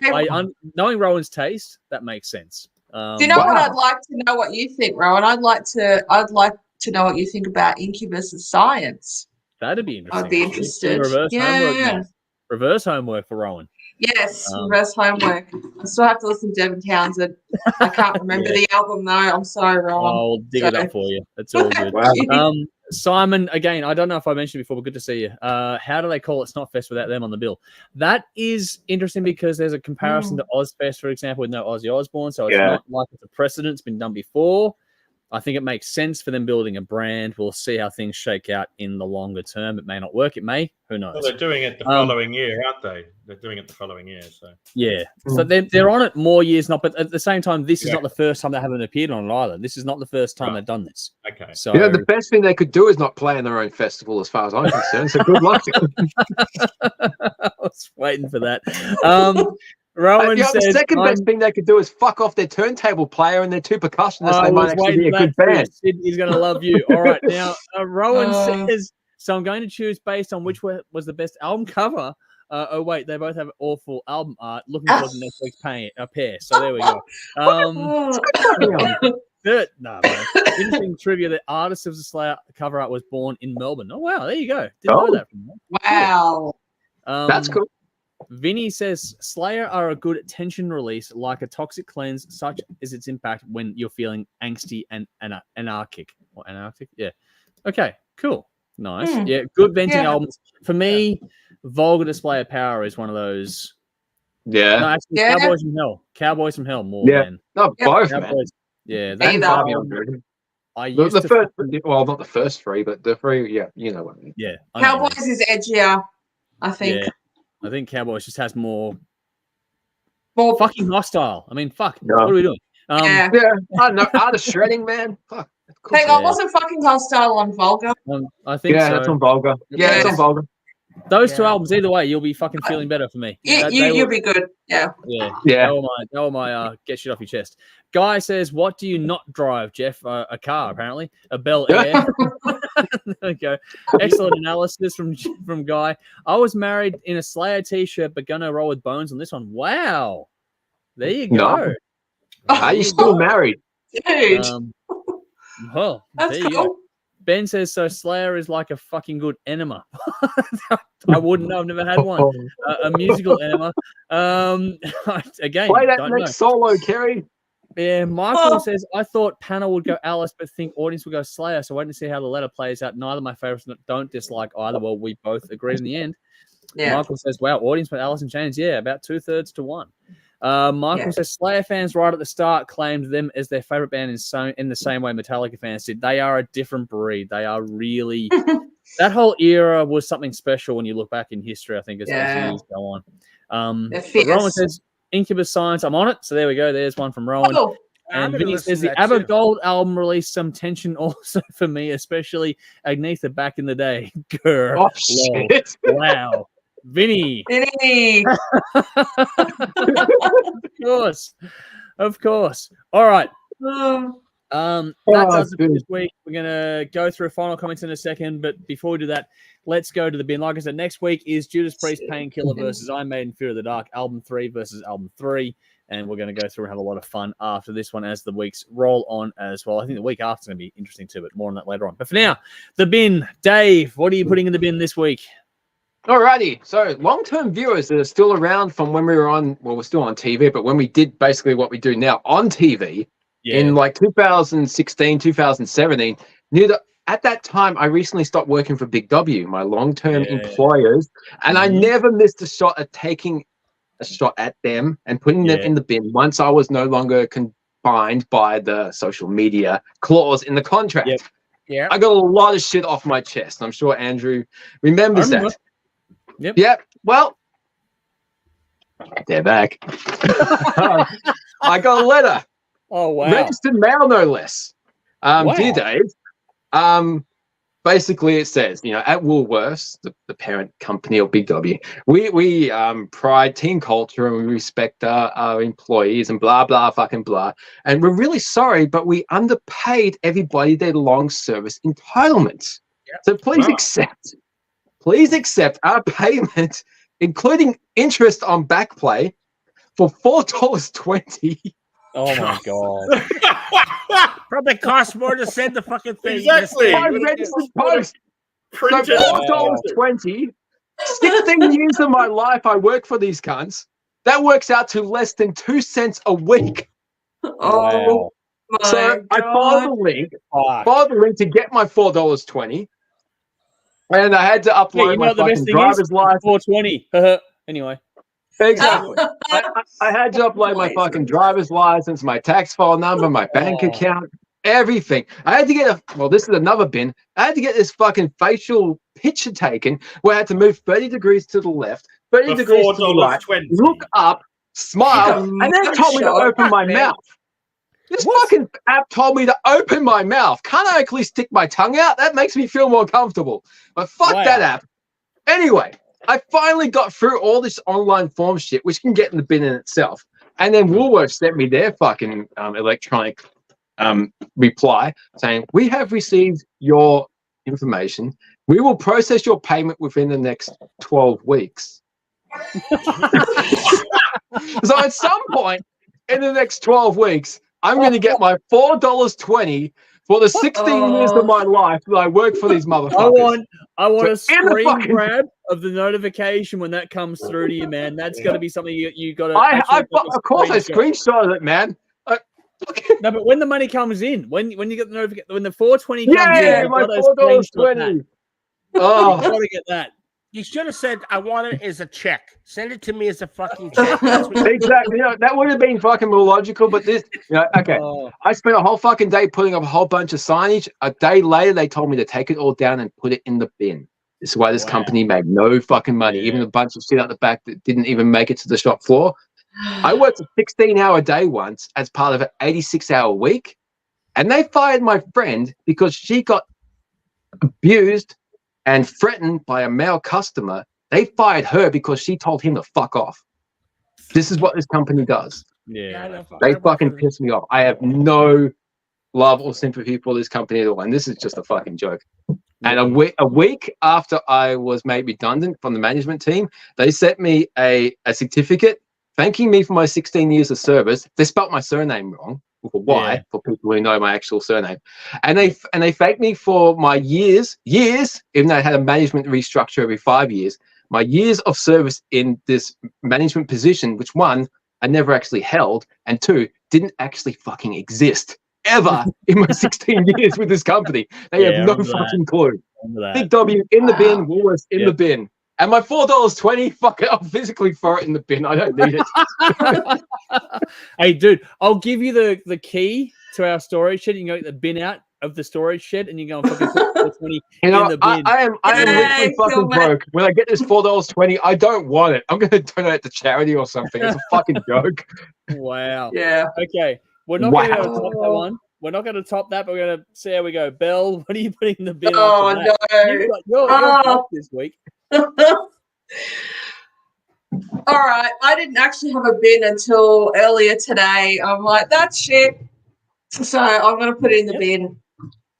knowing Rowan's taste, that makes sense. Do you know what I'd like to know what you think, Rowan? I'd like to know what you think about Incubus and Science. That'd be interesting. I'd be interested. Reverse homework for Rowan. Yes, reverse homework. I still have to listen to Devin Townsend. I can't remember the album though. I'm sorry, Rowan. I'll dig it up for you. That's all good. Simon, again, I don't know if I mentioned before, but good to see you. How do they call it Snotfest without them on the bill? That is interesting because there's a comparison to Ozfest, for example, with no Ozzy Osbourne. So it's not like it's a precedent. It's been done before. I think it makes sense for them building a brand. We'll see how things shake out in the longer term. It may not work. It may. Who knows? Well, they're doing it the following year, aren't they? They're doing it the following year. So So they're on it more years, but at the same time, this is not the first time they haven't appeared on it either. This is not the first time they've done this. Okay. So the best thing they could do is not play in their own festival, as far as I'm concerned. So good luck. I was waiting for that. Rowan says, the second best thing they could do is fuck off their turntable player and their two percussionists. They might actually be a good band. He's going to love you. All right. Now, Rowan says, so I'm going to choose based on which was the best album cover. Wait, they both have awful album art. Looking for the Netflix pair. So there we go. Interesting trivia. The artist of the Slayer cover art was born in Melbourne. Oh, wow. There you go. Didn't know that from you. Wow. That's cool. Vinny says Slayer are a good tension release, like a toxic cleanse, such as its impact when you're feeling angsty and anarchic. Or anarchic? Yeah. Okay, cool. Nice. Yeah, good venting albums. For me, Vulgar Display of Power is one of those. Yeah. No, actually, Cowboys from Hell. Cowboys from Hell more than. No, both, Cowboys. man. Yeah. And I used the first, well, not the first three, but the three, yeah, you know what I mean. Yeah. Cowboys is edgier, I think. Yeah. I think Cowboys just has more More fucking hostile. I mean, fuck. No. What are we doing? yeah. I don't know. Art of Shredding, man. Fuck. Cool. Hang on, wasn't fucking hostile on Vulgar? I think so. That's on Vulgar. Yeah, it's on Vulgar. Those two albums, either way, you'll be fucking feeling better for me. You'll be good. Yeah. That were my get shit off your chest. Guy says, what do you not drive, Jeff? A car, apparently. A Bel Air. There we go. Excellent analysis from Guy. I was married in a Slayer t-shirt, but gonna roll with Bones on this one. Wow. There you go. No. Are you still married? Dude. Well, that's there cool. you go. Ben says, so Slayer is like a fucking good enema. I wouldn't know. I've never had one. A musical enema. Again, play that don't next know. solo, Kerry. Yeah, Michael says, I thought panel would go Alice, but think audience would go Slayer. So waiting to see how the letter plays out. Neither of my favorites don't dislike either. Well, we both agreed in the end. Yeah. Michael says, wow, audience went Alice in Chains. Yeah, about 2/3 to 1. Michael says Slayer fans right at the start claimed them as their favorite band in the same way Metallica fans did. They are a different breed. They are really that whole era was something special when you look back in history. I think as years go on. Rowan says Incubus Science. I'm on it. So there we go. There's one from Rowan. Oh, and Vinny says the ABBA Gold album released some tension also for me, especially Agnetha back in the day. Grr. Oh shit! Wow. Vinny. Of course. All right. That does it for this week. We're gonna go through final comments in a second, but before we do that, let's go to the bin. Like I said, next week is Judas Priest Painkiller versus Iron Maiden Fear of the Dark, album 3 versus album 3, and we're gonna go through and have a lot of fun after this one as the weeks roll on as well. I think the week after is gonna be interesting too, but more on that later on. But for now, the bin. Dave, what are you putting in the bin this week? Alrighty, so long-term viewers that are still around from when we were on, well, we're still on TV, but when we did basically what we do now on TV in like 2016, 2017, knew that at that time I recently stopped working for Big W, my long-term employers, and I never missed a shot at taking a shot at them and putting them in the bin once I was no longer confined by the social media clause in the contract. I got a lot of shit off my chest. I'm sure Andrew remembers that. Yep. Well, they're back. I got a letter. Oh wow! Registered mail, no less. Dear Dave. Basically, it says, at Woolworths, the parent company of Big W, we pride team culture and we respect our employees and blah blah fucking blah. And we're really sorry, but we underpaid everybody their long service entitlements. So please accept. Please accept our payment, including interest on back pay, for $4.20. Oh my god! Probably costs more to send the fucking thing. Exactly. I registered post. So $4.20. 16 years of my life, I work for these cunts. That works out to less than 2 cents a week. Oh, so I followed the link to get my $4.20. And I had to upload my fucking driver's license. 420. Anyway. Exactly. I had to upload my fucking driver's license, my tax file number, my bank account, everything. I had to get this is another bin. I had to get this fucking facial picture taken where I had to move 30 degrees to the left, 30 degrees to the right, look up, smile, and then told me to open my mouth. This fucking app told me to open my mouth. Can't I actually stick my tongue out? That makes me feel more comfortable. But fuck that app. Anyway, I finally got through all this online form shit, which can get in the bin in itself. And then Woolworths sent me their fucking electronic reply saying, we have received your information. We will process your payment within the next 12 weeks. So at some point in the next 12 weeks, I'm going to get my $4.20 For the 16 years of my life that I work for these motherfuckers. I want a So in the screen fucking- grab of the notification when that comes through to you, man. That's got to be something you got to. Of course, I screenshotted it, man. No, but when the money comes in, when you get the notification, when the 420 comes Yeah, in, my you got to screenshot that. $4.20. You Oh, got to get that. You should have said, I want it as a check. Send it to me as a fucking check. That's what exactly. You know, that would have been fucking more logical, but this, you know, okay. Oh, I spent a whole fucking day putting up a whole bunch of signage. A day later, they told me to take it all down and put it in the bin. This is why this company made no fucking money. Yeah. Even a bunch of shit out the back that didn't even make it to the shop floor. I worked a 16-hour day once as part of an 86-hour week, and they fired my friend because she got abused and threatened by a male customer. They fired her because she told him to fuck off. This is what this company does. yeah. They fucking piss me off. I have no love or sympathy for this company at all, and this is just a fucking joke. And a week after I was made redundant from the management team, they sent me a certificate thanking me for my 16 years of service. They spelt my surname wrong. For why? For people who know my actual surname, and they thanked me for my years, even though I had a management restructure every 5 years. My years of service in this management position, which one, I never actually held, and two, didn't actually fucking exist ever in my 16 years with this company. They have no fucking clue. Big W in the bin, Woolworths in the bin. And my $4.20, fuck it, I'll physically throw it in the bin. I don't need it. Hey, dude, I'll give you the key to our storage shed. You can go get the bin out of the storage shed and you go and fucking put $4.20 in the bin. I am literally fucking broke. When I get this $4.20, I don't want it. I'm going to donate it to charity or something. It's a fucking joke. Wow. Yeah. Okay. We're not going to top that one. We're not going to top that, but we're going to see how we go. Belle, what are you putting in the bin? Oh, no. You're this week. All right. I didn't actually have a bin until earlier today. I'm like, that's shit. So I'm going to put it in the bin.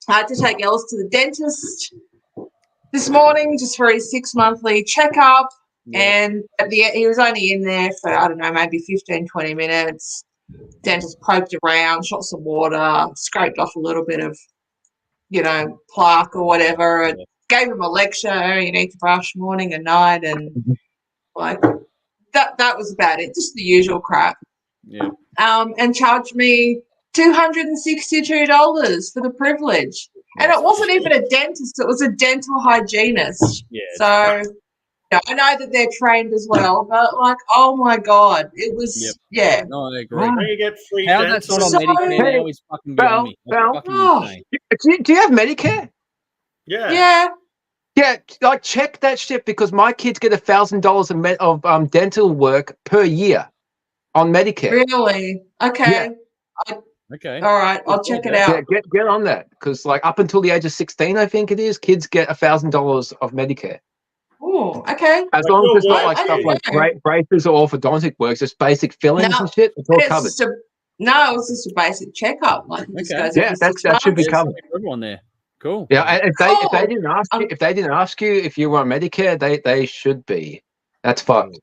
I had to take Ellis to the dentist this morning just for his 6-monthly checkup. Yeah. And he was only in there for, I don't know, maybe 15, 20 minutes. Dentist poked around, shot some water, scraped off a little bit of, plaque or whatever, and gave him a lecture. You need to brush morning and night, and like that was about it. Just the usual crap. Yeah. And charged me $262 for the privilege, and it wasn't even a dentist; it was a dental hygienist. Yeah. So. I know that they're trained as well, but like, oh my god, it was No, I agree. Where you get free How that's not on Medicare now is fucking beyond me. Do you have Medicare? Yeah. Yeah, like check that shit because my kids get $1,000 of dental work per year on Medicare. Really? Okay. Yeah. Okay. All right, I'll check it out. Yeah, get on that because like up until the age of 16, I think it is, kids get $1,000 of Medicare. Oh, okay. As long as it's not like stuff like braces or orthodontic works, just basic fillings and shit, it's all covered. It was just a basic checkup. Like, that should be covered. Everyone there. Cool. Yeah, if they didn't ask you if you were on Medicare, they should be. That's fucked.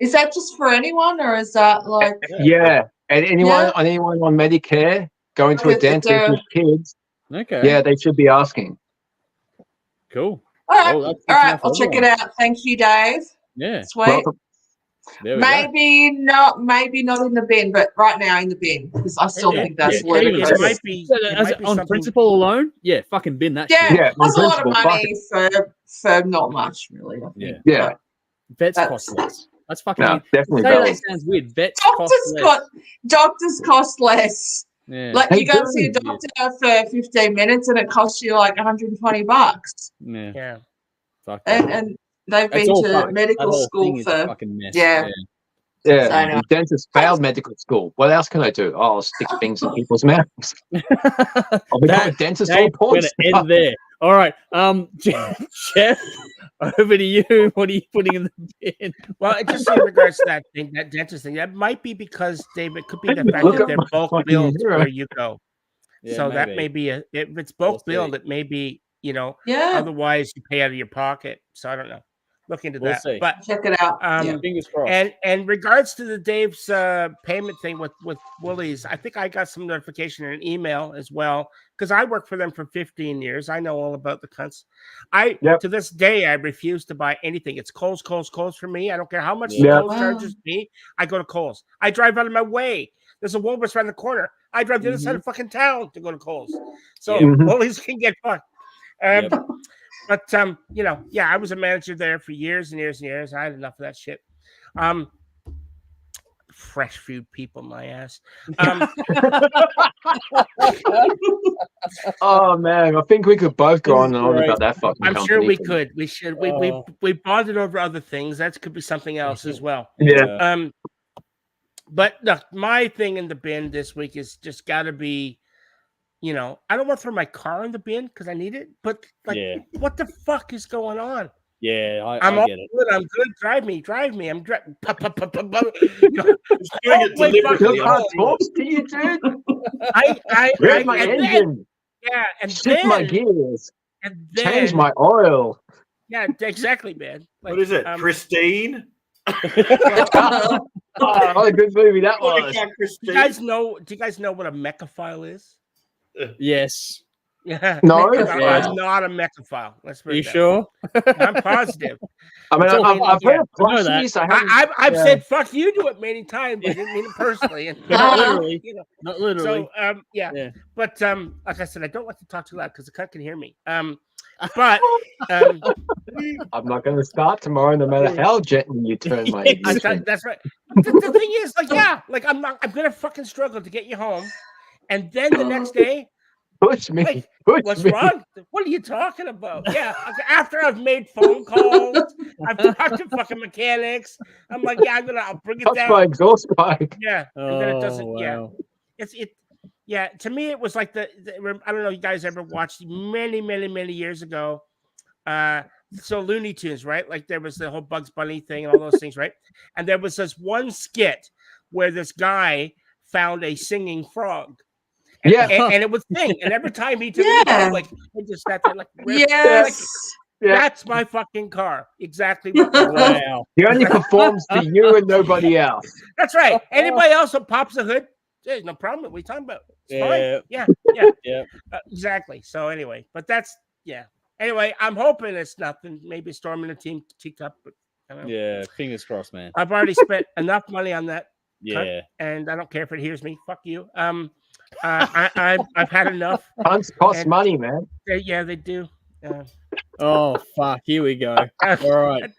Is that just for anyone, or is that like? Yeah, and anyone on Medicare going to a dentist with kids. Okay. Yeah, they should be asking. Cool. All right, I'll check it out. Thank you, Dave. Yeah. Sweet. Maybe not in the bin, but right now in the bin because I still think that's what it is. It might be on principle alone. Yeah, fucking bin that shit. Yeah, that's a lot of money for not much, really. I think. Yeah. Vets cost less. That's fucking. Definitely. That sounds weird. Vets cost less. Doctors cost less. Yeah. Like you go see a doctor for 15 minutes and it costs you like $120. Yeah. Fuck and they've been to medical school for fucking mess. Yeah. The dentist failed medical school. What else can I do? Oh, I'll stick things in people's mouths. I'll become a dentist. We're going to end there. All right, Jeff, over to you. What are you putting in the bin? Well, just in regards to that dentist thing, that might be because, Dave, it could be the fact that they're bulk billed where you go. Yeah, so that may be if it's bulk billed, it may be, otherwise you pay out of your pocket. So I don't know. look into We'll that. see. But check it out. Fingers crossed. And regards to the Dave's payment thing with Woolies, I think I got some notification in an email as well because I worked for them for 15 years. I know all about the cunts. To this day I refuse to buy anything. It's Kohl's for me. I don't care how much Kohl's charges me. I go to Kohl's. I drive out of my way. There's a Woolworths around the corner. I drive to the other side of fucking town to go to Kohl's. So Woolies can get fucked. But you know, I was a manager there for years and years and years. I had enough of that shit. Fresh food people, my ass. Oh man, I think we could both go on and on about that fucking I'm company. sure we could. We should. We bonded over other things. That could be something else as well. Yeah. But look, my thing in the bin this week is just got to be, you know, I don't want to throw my car in the bin because I need it. But like, what the fuck is going on? Yeah, I'm I all get it. good. I'm good. Drive me. I'm driving. Talk to you, dude. Where's my engine? And shift my gears. And then, change my oil. Yeah, exactly, man. Like, what is it? Christine? What a good movie that was. Do you guys know what a mechaphile is? Yes. Yeah. No, I'm not a mechaphile. Let's put it that sure? I'm positive. I mean, I've heard of plushies. I've said fuck you to it many times, but I didn't mean it personally. Not literally. You know. Not literally. So but like I said, I don't like to talk too loud because the cunt can hear me. But I'm not going to start tomorrow, no matter how gently you turn my. That's right. The thing is, I'm going to fucking struggle to get you home, and then the next day. Push me. What's wrong? What are you talking about? Yeah, after I've made phone calls, I've talked to fucking mechanics. I'm like, I'll bring it down. Touch my exhaust pipe. Yeah, and then it doesn't. Wow. Yeah, to me, it was like I don't know. You guys ever watched many years ago? So Looney Tunes, right? Like there was the whole Bugs Bunny thing and all those things, right? And there was this one skit where this guy found a singing frog. And, and it would sing, and every time he took it, like he just sat there, like that's my fucking car. Exactly. Wow. He only performs to you and nobody else. That's right. Anybody else who pops the hood, there's no problem. What are you talking about? It's fine. Yeah. Exactly. So anyway, but that's Anyway, I'm hoping it's nothing. Maybe a storm in the teacup. But I don't know. Yeah, fingers crossed, man. I've already spent enough money on that. Yeah. And I don't care if it hears me. Fuck you. I've had enough. Punts cost money, man. They do. Oh fuck! Here we go. All right,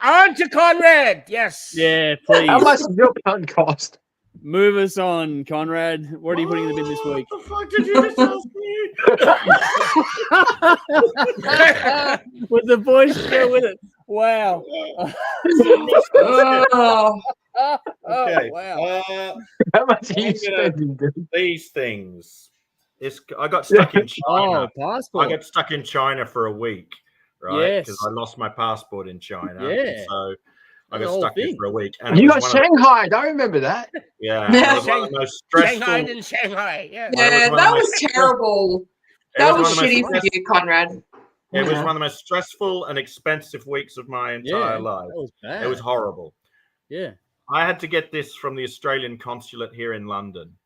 on to Conrad. Yes. Yeah, please. How much does your punt cost? Move us on, Conrad. What are you putting in the bin this week? What the fuck did you just ask me? With the voice go with it. Wow. Okay. Wow. How much are you spending? These things. I got stuck in China. Passport. I got stuck in China for a week, right? Because I lost my passport in China. Yeah. So I got stuck there for a week. And you got Shanghai. I remember that. Yeah. It was one of the most stressful. Shanghai. Yeah. Yeah, that was terrible. That was shitty for you, Conrad. It was one of the most stressful and expensive weeks of my entire life. That was bad. It was horrible. Yeah. I had to get this from the Australian consulate here in London.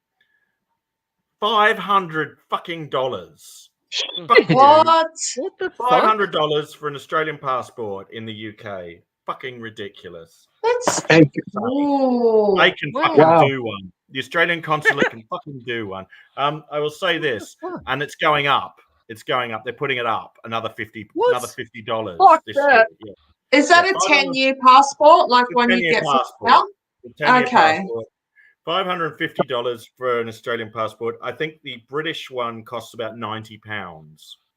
$500 fucking dollars. What? What the fuck? $500 for an Australian passport in the UK. Fucking ridiculous. That's they can fucking do one. The Australian consulate can fucking do one. I will say this, and it's going up. It's going up. They're putting it up another $50. This year. Yeah. Is that a 10-year passport? Like when you get out? Okay. $550 for an Australian passport. I think the British one costs about £90.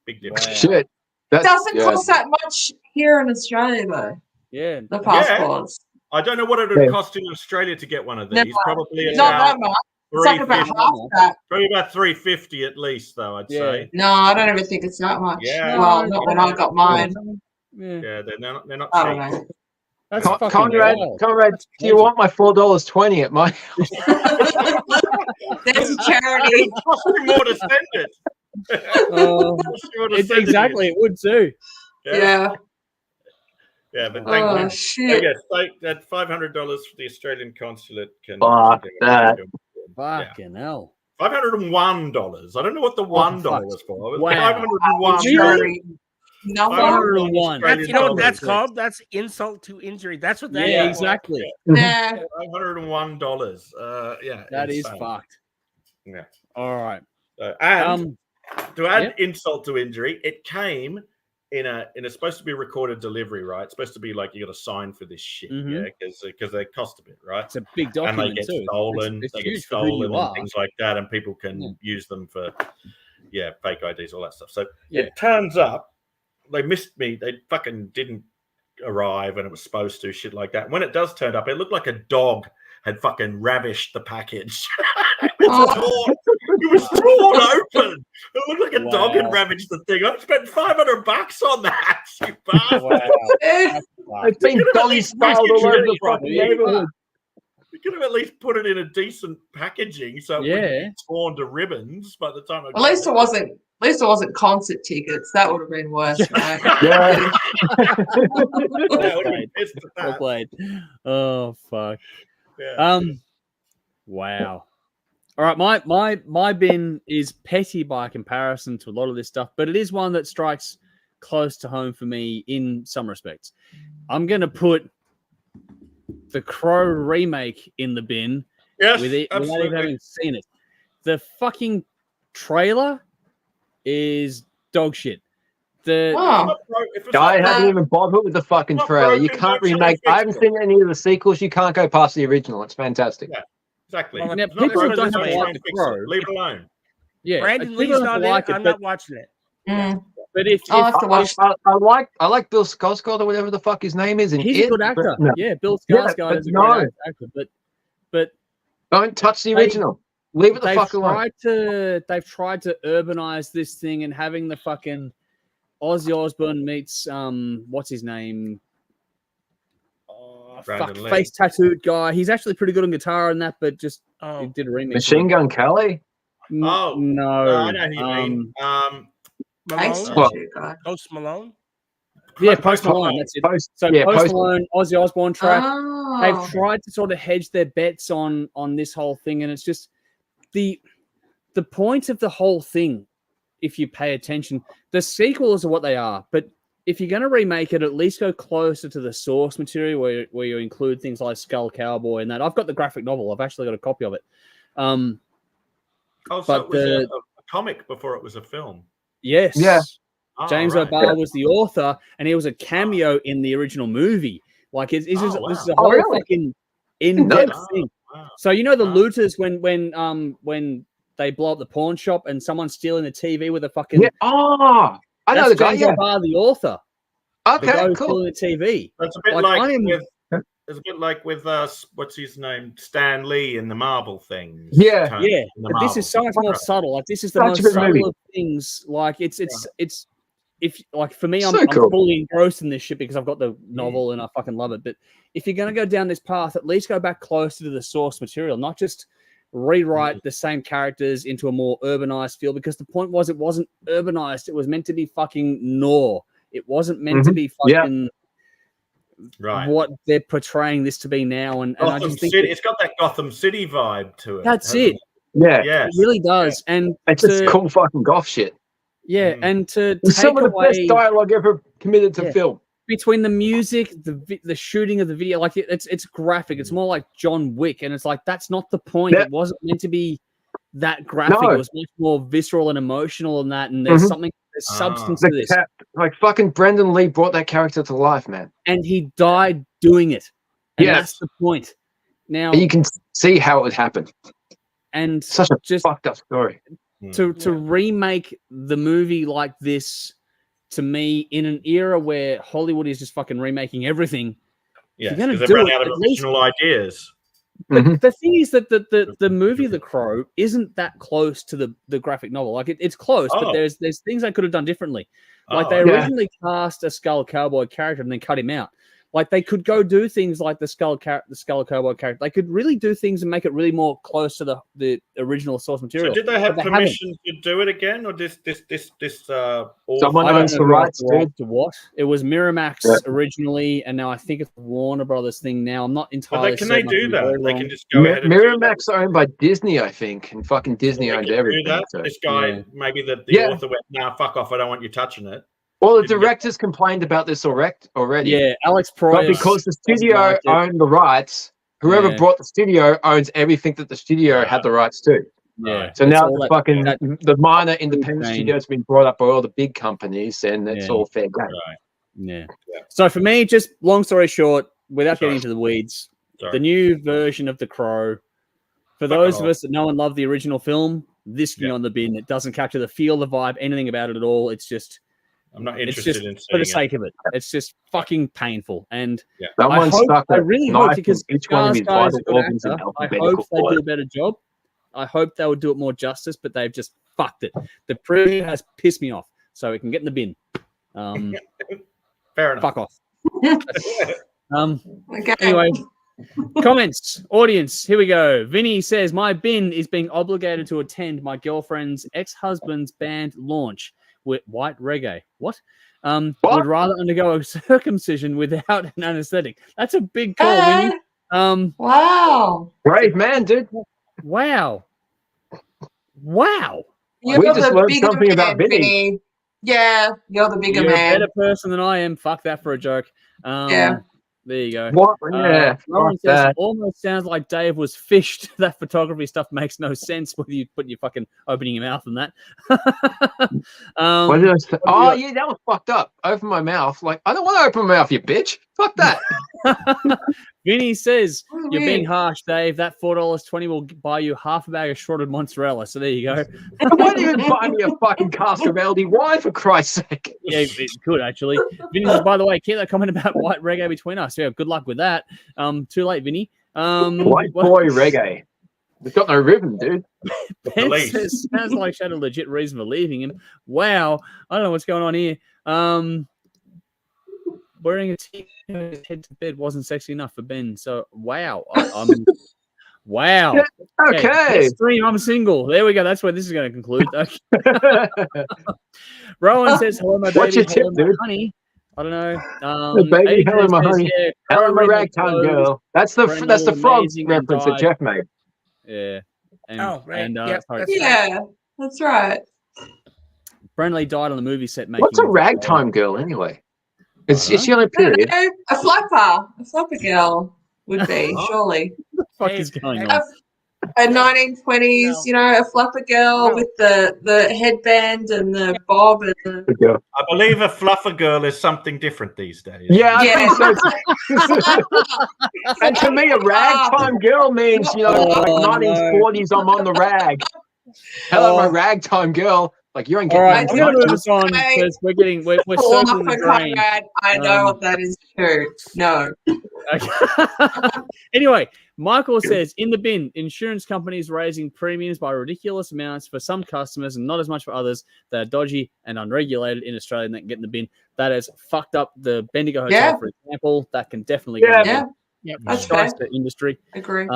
Big difference. Shit. It doesn't cost that much here in Australia, though. Yeah. The passports. I don't know what it would cost in Australia to get one of these. Probably not that much. It's like about half that. Probably about $350 at least, though, I'd say. No, I don't even think it's that much. Yeah. Well, not when I got mine. Yeah, they're not cheap. I don't know. That's Conrad, do you want my $4.20 at my house? That's a charity. It costs me more to send it. Exactly, it would too. Yeah. Yeah, but thank you. Shit. Yes, like that $500 for the Australian consulate can. Fuck that. Fucking hell. $501. I don't know what the $1 was for. It was Wow. $501. Number 501. That's, you know what that's called? That's insult to injury. That's what that is. Yeah, exactly. Yeah. $501. Yeah, That is insane. fucked. Yeah. All right. And to add insult to injury, it came in a supposed to be recorded delivery, right? It's supposed to be like you got to sign for this shit, yeah, because they cost a bit, right? It's a big document, and they get too. stolen, It's they get huge for who you stolen are. and things like that, and people can use them for fake IDs, all that stuff. So Yeah. it turns up they missed me. They fucking didn't arrive when it was supposed to, shit like that. When it does turn up, it looked like a dog had fucking ravished the package. It was torn open. It looked like a dog had ravaged the thing. I spent $500 on that. You bastard. It's been doggy styled all over the fucking neighborhood. You could have at least put it in a decent packaging so it wouldn't be torn to ribbons by the time. At least it wasn't concert tickets. That would have been worse, right? Yeah. Well played. Oh fuck. Yeah. Wow. All right, my bin is petty by comparison to a lot of this stuff, but it is one that strikes close to home for me in some respects. I'm gonna put the Crow remake in the bin. Yes, without even having seen it. The fucking trailer is dog shit. I haven't even bothered with the fucking trailer. You can't remake. I haven't seen any of the sequels. You can't go past the original. It's fantastic. Yeah, exactly. Well, now, people don't have to like the Crow. Leave it alone. Yeah, Brandon Lee's not in it. I'm not watching it. But if I'll have to watch. I like Bill Skarsgård or whatever the fuck his name is. He's a good actor. Yeah, Bill Skarsgård is a great actor. But don't touch the original. Leave it the fuck alone. They've tried to urbanize this thing and having the fucking Ozzy Osbourne meets what's his name? Face tattooed guy. He's actually pretty good on guitar and that, but just he did a remix. Machine Gun Kelly? Oh no, I know who you mean. Post Malone. Yeah, Post Malone. That's it. Post Malone, Ozzy Osbourne track. They've tried to sort of hedge their bets on this whole thing, and it's just the point of the whole thing. If you pay attention, the sequels are what they are, but if you're going to remake it, at least go closer to the source material where you include things like Skull Cowboy and that. I've got the graphic novel. I've actually got a copy of it. So it was a comic before it was a film. Yes. Yeah. James O'Barr was the author, and he was a cameo in the original movie. Like, this is a whole fucking in-depth thing. Wow. So you know the looters when they blow up the pawn shop and someone's stealing the TV with a fucking I know the guy. James O'Barr, the author. Okay, the guy cool. Stealing the TV. That's a bit it's a bit like with what's his name, Stan Lee in the Marvel things. Yeah. But this is so much more subtle. Like this is the most subtle of things. Like it's if like for me, I'm fully engrossed in this shit because I've got the novel and I fucking love it. But if you're gonna go down this path, at least go back closer to the source material, not just rewrite the same characters into a more urbanized feel, because the point was it wasn't urbanized. It was meant to be fucking Nor. It wasn't meant to be fucking what they're portraying this to be now. And I just think it's got that Gotham City vibe to it. That's it. Yeah. It really does. Yeah. And it's just cool fucking goth shit. Yeah, and to take some of the best dialogue ever committed to film. Between the music, the shooting of the video, like it's graphic. It's more like John Wick, and it's like that's not the point. It wasn't meant to be that graphic. It was much more visceral and emotional than that. And there's there's substance to this. Like fucking Brendan Lee brought that character to life, man. And he died doing it. And that's the point. Now and you can see how it would happen. And such a fucked up story. To remake the movie like this, to me, in an era where Hollywood is just fucking remaking everything. Yeah, because they've run out of original ideas. But the thing is that the movie The Crow isn't that close to the graphic novel. Like it's close, but there's things they could have done differently. Like they originally cast a Skull Cowboy character and then cut him out. Like they could go do things like the Skull Cowboy character. They could really do things and make it really more close to the original source material. So did they have permission to do it again, or this? Someone owns the rights to what? It was Miramax originally, and now I think it's Warner Brothers thing. Now I'm not entirely. Can they do that? They can just go ahead. Miramax owned by Disney, I think, and fucking Disney owns everything. So. This guy, maybe the author went, "Nah, fuck off! I don't want you touching it." Well, the directors complained about this already. Yeah, Alex Proyas. But because the studio owned the rights, whoever brought the studio owns everything that the studio had the rights to. Yeah. So now the minor independent studio has been brought up by all the big companies, and it's all fair game. Right. Yeah. So for me, just long story short, without getting into the weeds, the new version of The Crow, for those of us that know and love the original film, this can go on the bin. It doesn't capture the feel, the vibe, anything about it at all. It's just... I'm not interested in seeing for the sake of it. It's just fucking painful. And I really hope, because each one of these vital organs I hope they do a better job. I hope they would do it more justice, but they've just fucked it. The preview has pissed me off, so it can get in the bin. Fair enough. Fuck off. Anyway, comments, audience. Here we go. Vinny says, my bin is being obligated to attend my girlfriend's ex-husband's band launch with white reggae. What? Would rather undergo a circumcision without an anesthetic. That's a big call, Vinny. Wow. Brave man, dude. Wow. You're we just learned something man, about Vinny. Yeah, you're the bigger man. You're a better person than I am. Fuck that for a joke. There you go. What? Yeah. Lauren says, almost sounds like Dave was fished. That photography stuff makes no sense with you putting your fucking opening your mouth and that. What did I say? Oh, yeah, that was fucked up. Open my mouth. Like, I don't want to open my mouth, you bitch. Fuck that. Vinny says, you're being harsh, Dave. That $4.20 will buy you half a bag of shredded mozzarella. So there you go. Why didn't you even buy me a fucking cask of LD wine, for Christ's sake? Yeah, it could, actually. Vinny says, by the way, keep that comment about white reggae between us. Yeah, good luck with that. Too late, Vinny. White boy reggae. It's got no rhythm, dude. Ben says, sounds like she had a legit reason for leaving him. Wow. I don't know what's going on here. Wearing a t-shirt head to bed wasn't sexy enough for Ben. So, wow. Wow. Okay. Stream, I'm single. There we go. That's where this is going to conclude. Okay. Rowan says, hello, my baby. What's your tip, dude? Honey. I don't know. Baby, hello, my honey. Hello, my ragtime girl. That's the frog reference that Jeff made. Yeah. Right. That's right. Brentley died on the movie set making. What's a ragtime girl, anyway? Is she on a period? A flapper girl would be, surely. What the fuck is going on? A 1920s, a flapper girl with the headband and the bob. And I believe a fluffer girl is something different these days. Yeah, I think so. And to me, a ragtime girl means, like 1940s, I'm on the rag. Hello, my ragtime girl. Like, you ain't getting... All right, I'm going to move us on because we're circling the drain. I know what that is true. No. Okay. Anyway, Michael says, in the bin, insurance companies raising premiums by ridiculous amounts for some customers and not as much for others that are dodgy and unregulated in Australia and that can get in the bin. That has fucked up the Bendigo Hotel, for example. That can definitely go in the bin. That's the industry. Agree.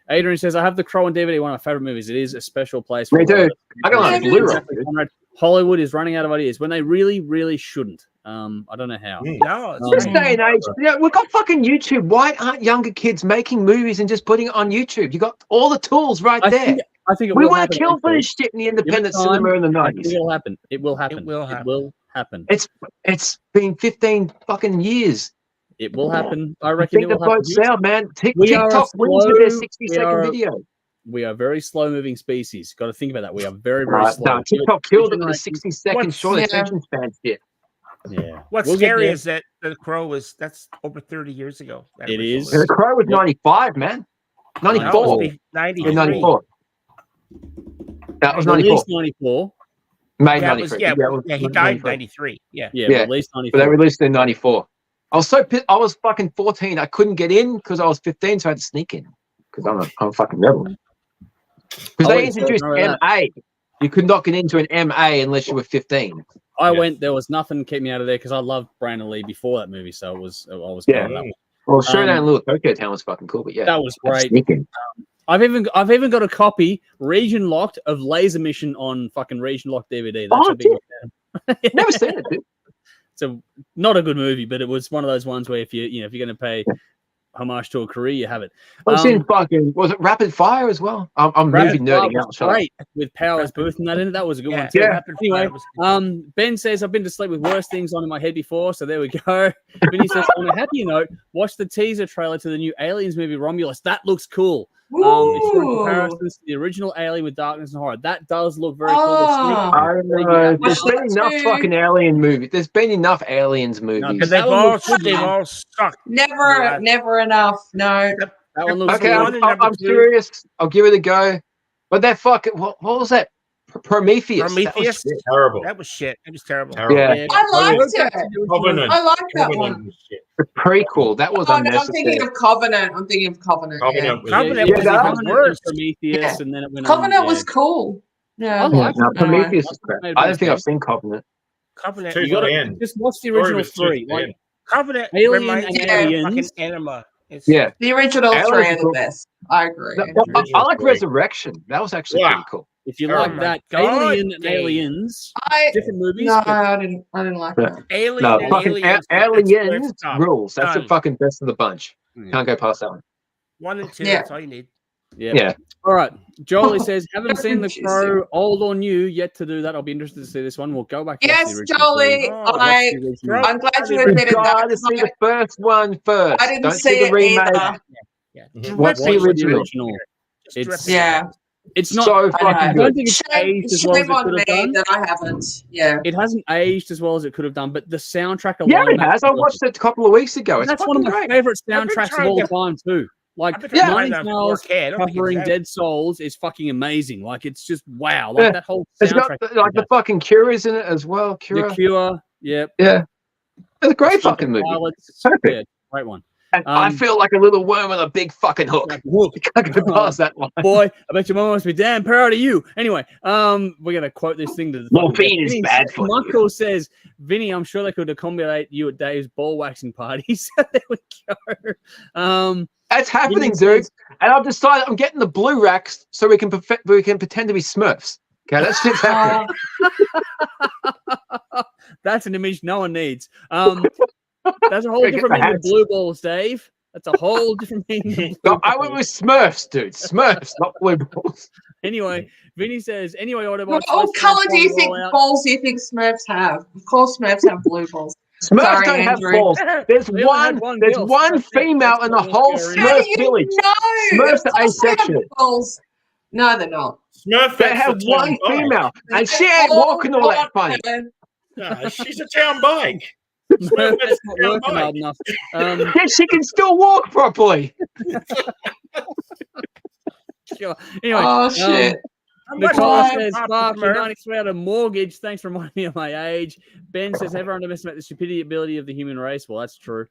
Adrian says, I have The Crow on DVD, one of my favorite movies. It is a special place. Me too. I got it on Blu-ray. Hollywood is running out of ideas when they really, really shouldn't. I don't know how. No, this day and age, we've got fucking YouTube. Why aren't younger kids making movies and just putting it on YouTube? You got all the tools right there. I think we were killed for this shit in the independent cinema in the 90s. It will happen. It will happen. It will happen. It's been 15 fucking years. It will happen. I reckon it will happen. Think the boat's out, man. TikTok wins with their 60-second video. We are a very slow-moving species. Got to think about that. We are very, very slow. No, TikTok killed it with a 60-second short attention span shit. Yeah. What's scary is that The Crow that's over 30 years ago. It is. The Crow was 95, man. 94. 94. That was 94. At least 94. May 93. He died in 93. Yeah, at least 94. But they released it in 94. I was so pissed. I was fucking 14. I couldn't get in because I was 15, so I had to sneak in because I'm a fucking rebel. Because they introduced MA. You could not get into an MA unless you were 15. I went. There was nothing kept me out of there because I loved Brandon Lee before that movie, so I was going that one. Well, Showdown Little Tokyo Town was fucking cool, but yeah, that was great. I've even got a copy region locked of Laser Mission on fucking region locked DVD. That's never seen it, dude. It's not a good movie, but it was one of those ones where if you're going to pay homage to a career, you have it. Was it Rapid Fire as well? I'm movie nerding out. Great with Powers Booth and that in it. That was a good one too. Yeah. Anyway, Ben says I've been to sleep with worse things on in my head before, so there we go. Vinny says on a happier note, watch the teaser trailer to the new Aliens movie Romulus. That looks cool. It's showing comparisons to the original Alien with Darkness and Horror. That does look very cool. I don't know. There's been enough fucking alien movies. There's been enough aliens movies. Because they've all sucked. Never enough. No. That one looks okay, I'm curious. I'll give it a go. But that fucking what was that? Prometheus. That was terrible. That was shit. It was terrible. Yeah. I liked it. Covenant. I like that one. The prequel. That was unnecessary. I'm thinking of Covenant. Covenant was even worse. Prometheus, and then it went Covenant on, was cool. Yeah. I liked it. Prometheus is crap. I don't think I've seen Covenant. Covenant. You got to just watch the original three. Like Covenant Alien and Aliens. Anima. Yeah. The original three are the best. I agree. I like Resurrection. That was actually pretty cool. If you like that, Alien and Aliens, different movies. No, I didn't like that. Aliens rules. That's the fucking best of the bunch. Can't go past that one. 1 and 2. That's all you need. Yeah. All right. Jolie says, haven't seen The Crow, old or new, yet to do that. I'll be interested to see this one. We'll go back. Yes, Jolie. I'm glad you admitted that. You got to see the first one first. I didn't Don't see the remake. What's the original? It's not so fucking I don't think it's Shame aged as well as it on could me have done. that I haven't. Yeah. It hasn't aged as well as it could have done, but the soundtrack alone. Yeah, it has. I watched it a couple of weeks ago. That's one of my favorite soundtracks of all time, too. Like, Nine Tails covering Dead Souls is fucking amazing. Like, it's just wow. Like, that whole soundtrack. It's got, like, the fucking Cure is in it as well. The Cure, yep. Yeah. It's a great fucking movie. Yeah, great one. And I feel like a little worm with a big fucking hook. I can't go past that one. Boy, I bet your mom must be damn proud of you. Anyway, we're gonna quote this thing to the morphine is bad for Michael you. Says, Vinny, I'm sure they could accommodate you at Dave's ball waxing party. So there we go. That's happening, dude. And I've decided I'm getting the blue racks so we can pretend to be Smurfs. Okay, that shit's happening. That's an image no one needs. That's a whole different meaning of blue balls, Dave. That's a whole different meaning. I went with Smurfs, dude. Smurfs, not blue balls. Anyway, Vinny says, Autobots. What colour do you think balls do you think Smurfs have? Of course, Smurfs have blue balls. Smurfs don't have balls. There's one female in the whole Smurf village. No, Smurfs are asexual. No, they're not. They have one female, and she ain't walking all that funny. No, she's a town bike. That's not working hard enough. Yeah, she can still walk properly. Sure. Anyway, oh shit. Nicole says, Mark, you're 93 out of mortgage. Thanks for reminding me of my age. Ben says, everyone underestimate the stupidity ability of the human race. Well, that's true.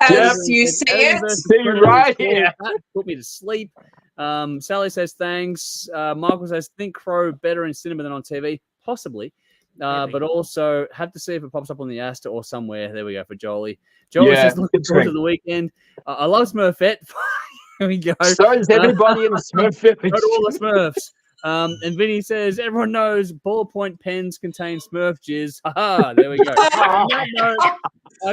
As you see it. See right here. Put me to sleep. Sally says, thanks. Michael says, think Crow better in cinema than on TV. Possibly. But also have to see if it pops up on the Asta or somewhere. There we go for Jolie. Jolie says, looking forward to the weekend. I love Smurfette. Here we go. So does everybody in the Smurfette. Go to all the Smurfs. And Vinny says, everyone knows ballpoint pens contain Smurf jizz. Haha, there we go. I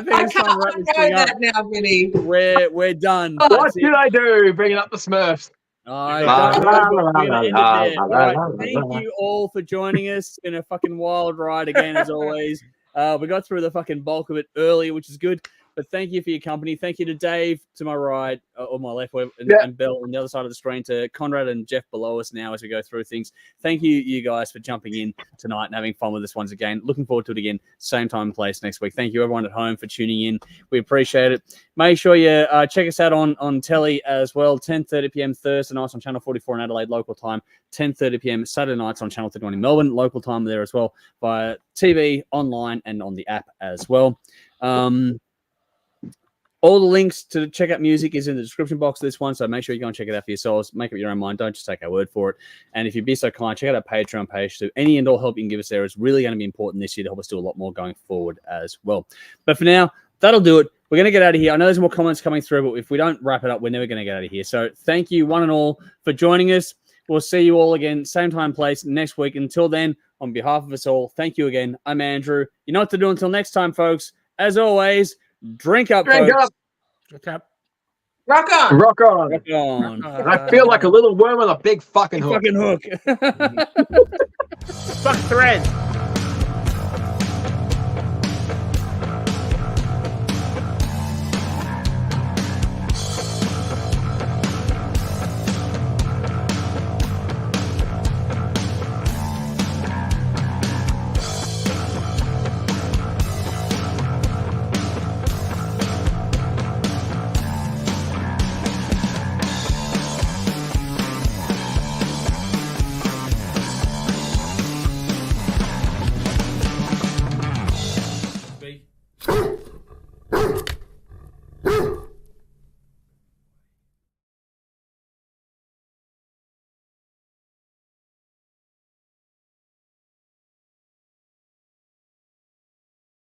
think it's time to wrap this thing up. Now, Vinny. We're done. What did I do? Bringing up the Smurfs. We're gonna end it there. All right, thank you all for joining us. It's been a fucking wild ride again, as always. We got through the fucking bulk of it earlier, which is good. But thank you for your company. Thank you to Dave to my right, or my left, and Bill on the other side of the screen, to Conrad and Jeff below us now as we go through things. Thank you guys, for jumping in tonight and having fun with us once again. Looking forward to it again, same time and place next week. Thank you, everyone at home, for tuning in. We appreciate it. Make sure you check us out on telly as well. 10:30 p.m. Thursday nights on Channel 44 in Adelaide, local time. 10:30 p.m. Saturday nights on Channel 31 in Melbourne, local time there as well, via TV, online, and on the app as well. All the links to check out music is in the description box of this one, so make sure you go and check it out for yourselves. Make up your own mind. Don't just take our word for it. And if you'd be so kind, check out our Patreon page too. Any and all help you can give us there is really going to be important this year to help us do a lot more going forward as well. But for now, that'll do it. We're going to get out of here. I know there's more comments coming through, but if we don't wrap it up, we're never going to get out of here. So thank you, one and all, for joining us. We'll see you all again, same time, place, next week. Until then, on behalf of us all, thank you again. I'm Andrew. You know what to do until next time, folks. As always, drink up, Drink folks. up. Drink up. Rock on. Rock on. Rock on. I feel like a little worm on a big fucking hook. Fucking hook. Fuck thread.